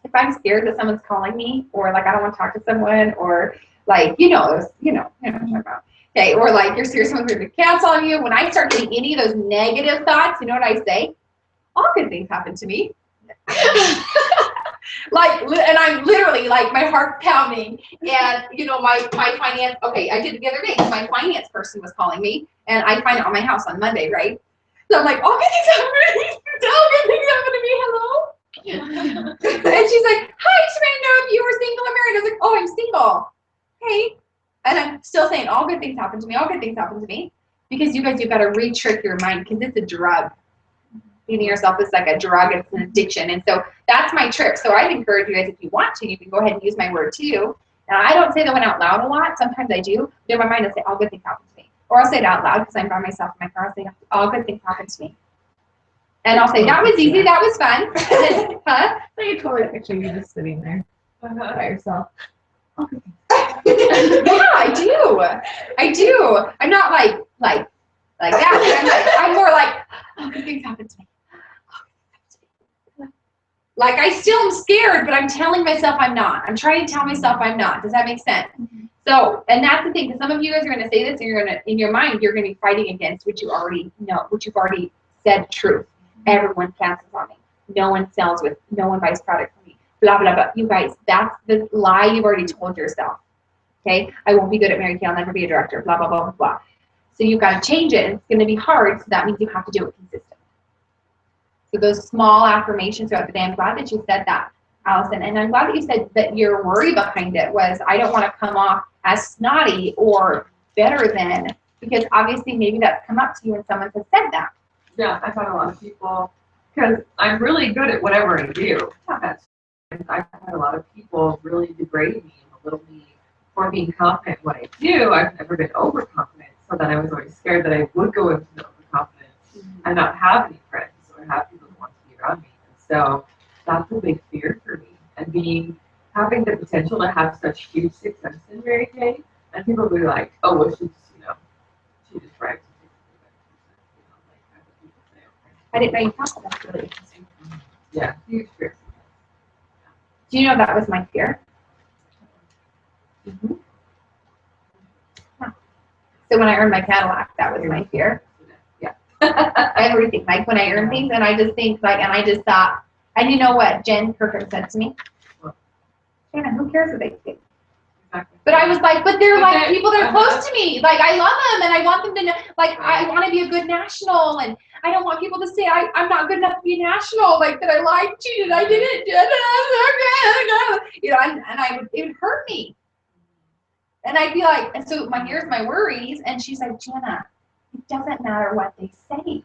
If I'm scared that someone's calling me, or like I don't want to talk to someone, or like you know what I'm talking about. Okay, or like you're serious, someone's going to cancel on you. When I start getting any of those negative thoughts, you know what I say? All good things happen to me. Like, and I'm literally like my heart pounding, and you know my finance. Okay, I did it the other day. My finance person was calling me, and I find out on my house on Monday, right? So I'm like, all good things happen to me. All good things happen to me. Hello. And she's like, hi, just want to know if you were single or married. I was like, oh, I'm single. Hey, and I'm still saying all good things happen to me. All good things happen to me, because you guys, you've got to re-trick your mind because it's a drug. Feeding yourself is like a drug, it's an addiction. And so that's my trick. So I'd encourage you guys, if you want to, you can go ahead and use my word too. Now, I don't say that one out loud a lot. Sometimes I do. But in my mind, I say, all good things happen to me. Or I'll say it out loud because I'm by myself in my car. I'll say, all good things happen to me. And I'll say, that was easy. That was fun. Huh? I can totally picture you just sitting there by yourself. Yeah, I do. I'm not like that. I'm more like, oh, good things happen to me. Like I still am scared, but I'm telling myself I'm not. I'm trying to tell myself I'm not. Does that make sense? Mm-hmm. So, and that's the thing, because some of you guys are going to say this, and you're going to, in your mind, you're going to be fighting against what you already know, what you've already said truth. Everyone cancels on me. No one buys product from me. Blah, blah, blah. You guys, that's the lie you've already told yourself. Okay? I won't be good at Mary Kay. I'll never be a director. Blah, blah, blah, blah, blah. So you've got to change it, and it's going to be hard, so that means you have to do it consistently. So those small affirmations throughout the day, I'm glad that you said that, Allison. And I'm glad that you said that your worry behind it was, I don't want to come off as snotty or better than, because obviously maybe that's come up to you and someone has said that. Yeah, I've had a lot of people, because I'm really good at whatever I do. I've had a lot of people really degrade me and belittle me for being confident in what I do. I've never been overconfident, so then I was always scared that I would go into the overconfidence and not have any friends or have people who want to be around me. And so that's a big fear for me. And having the potential to have such huge success in Mary Kay, and people will be like, oh, well, she just brags. I didn't know you thought that's really interesting. Yeah, huge fear. Do you know that was my fear? Mm-hmm. Huh. So when I earned my Cadillac, that was my fear. Yeah. Everything, like when I earn things, and I just think like, and I just thought, and you know what Jen Kirkham said to me? Jana, who cares what they think? Exactly. But I was like, but they're like people that are close to me. Like I love them, and I want them to know. Like I want to be a good national, and I don't want people to say I'm not good enough to be national. Like that I lied, cheated, I didn't. You know, and it would hurt me. And I'd be like, and so here's my worries. And she's like, Jenna, it doesn't matter what they say.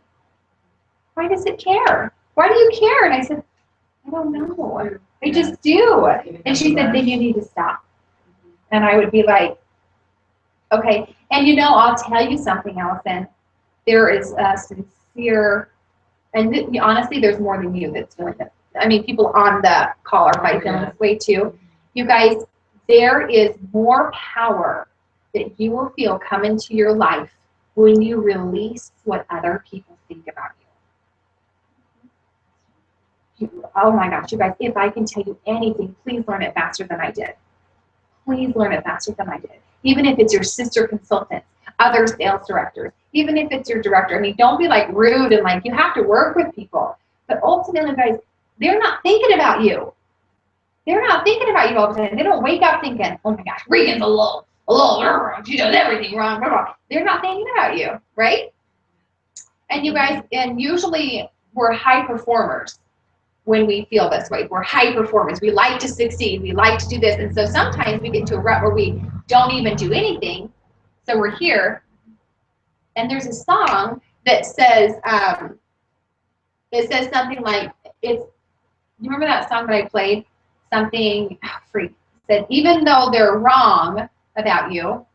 Why does it care? Why do you care? And I said, I don't know. I just do. And she said, then you need to stop. And I would be like, okay. And I'll tell you something, Allison. There is a sincere, and honestly, there's more than you that's feeling it. I mean, people on the call are probably feeling this way too. You guys, there is more power that you will feel come into your life when you release what other people think about you. Oh my gosh, you guys, if I can tell you anything, please learn it faster than I did. Please learn it faster than I did. Even if it's your sister consultants, other sales directors, even if it's your director. I mean, don't be like rude and like you have to work with people. But ultimately, guys, they're not thinking about you. They're not thinking about you all the time. They don't wake up thinking, oh my gosh, Regan's a little, she does everything wrong. Blah, blah. They're not thinking about you, right? And you guys, and usually we're high performers when we feel this way. We're high performers. We like to succeed. We like to do this. And so sometimes we get to a rut where we don't even do anything. So we're here. And there's a song that says, something like, you remember that song that I played? Something, said, even though they're wrong about you,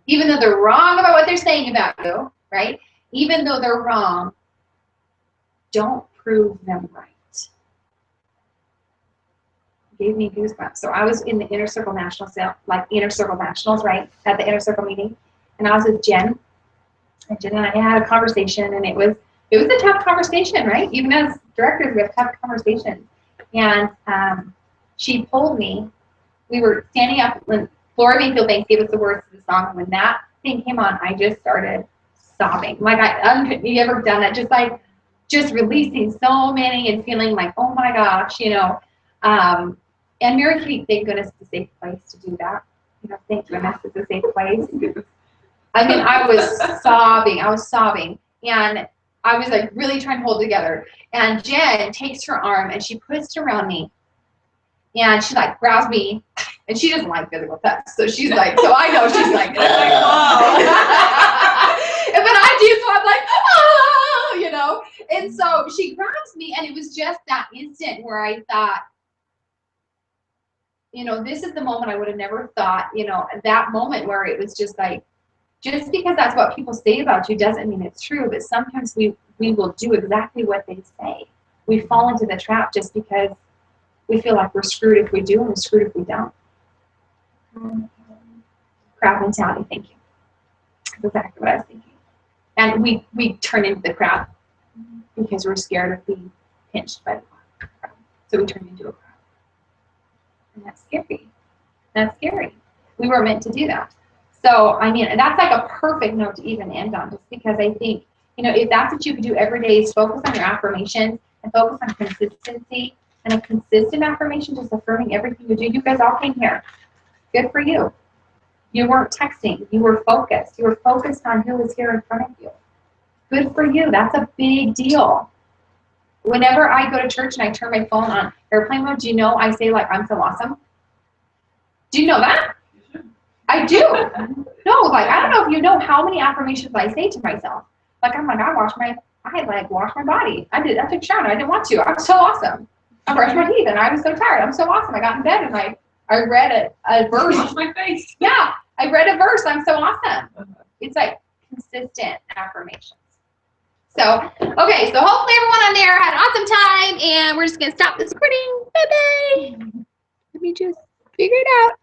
even though they're wrong about what they're saying about you, right? Even though they're wrong, don't prove them right. Gave me goosebumps. So I was in the Inner Circle National sale, like Inner Circle Nationals, right? At the Inner Circle meeting. And I was with Jen. And Jen and I had a conversation, and it was a tough conversation, right? Even as directors, we have tough conversations. And she pulled me. We were standing up when Flora Mayfield Banks gave us the words to the song. And when that thing came on, I just started sobbing. Like you ever done that? Just releasing so many and feeling like, oh my gosh, and Mary Kay, thank goodness it's a safe place to do that. Thank goodness it's a safe place. I mean, I was sobbing. And I was like really trying to hold it together. And Jen takes her arm and she puts it around me. And she like grabs me, and she doesn't like physical touch. So she's like, so I know she's like, oh. And then I do, so I'm like, oh, And so she grabs me, and it was just that instant where I thought, this is the moment I would have never thought, that moment where it was just like, just because that's what people say about you doesn't mean it's true, but sometimes we will do exactly what they say. We fall into the trap just because we feel like we're screwed if we do and we're screwed if we don't. Crab mentality, thank you. That's exactly what I was thinking. And we turn into the crab because we're scared of being pinched by the crab. So we turn into a crab. And that's scary. That's scary. We were meant to do that. So, and that's like a perfect note to even end on, just because I think, if that's what you can do every day is focus on your affirmations and focus on consistency, and a consistent affirmation, just affirming everything you do. You guys all came here. Good for you. You weren't texting. You were focused. You were focused on who was here in front of you. Good for you. That's a big deal. Whenever I go to church and I turn my phone on airplane mode, do you know I say, like, I'm so awesome? Do you know that? I do. No, like, I don't know if you know how many affirmations I say to myself. Like, I'm like, I washed my body. I took a shower. I didn't want to. I'm so awesome. I brushed my teeth and I was so tired. I'm so awesome. I got in bed and I read a verse. Wash my face. Yeah, I read a verse. I'm so awesome. It's like consistent affirmations. So, okay, so hopefully everyone on there had an awesome time, and we're just going to stop this recording. Bye-bye. Let me just figure it out.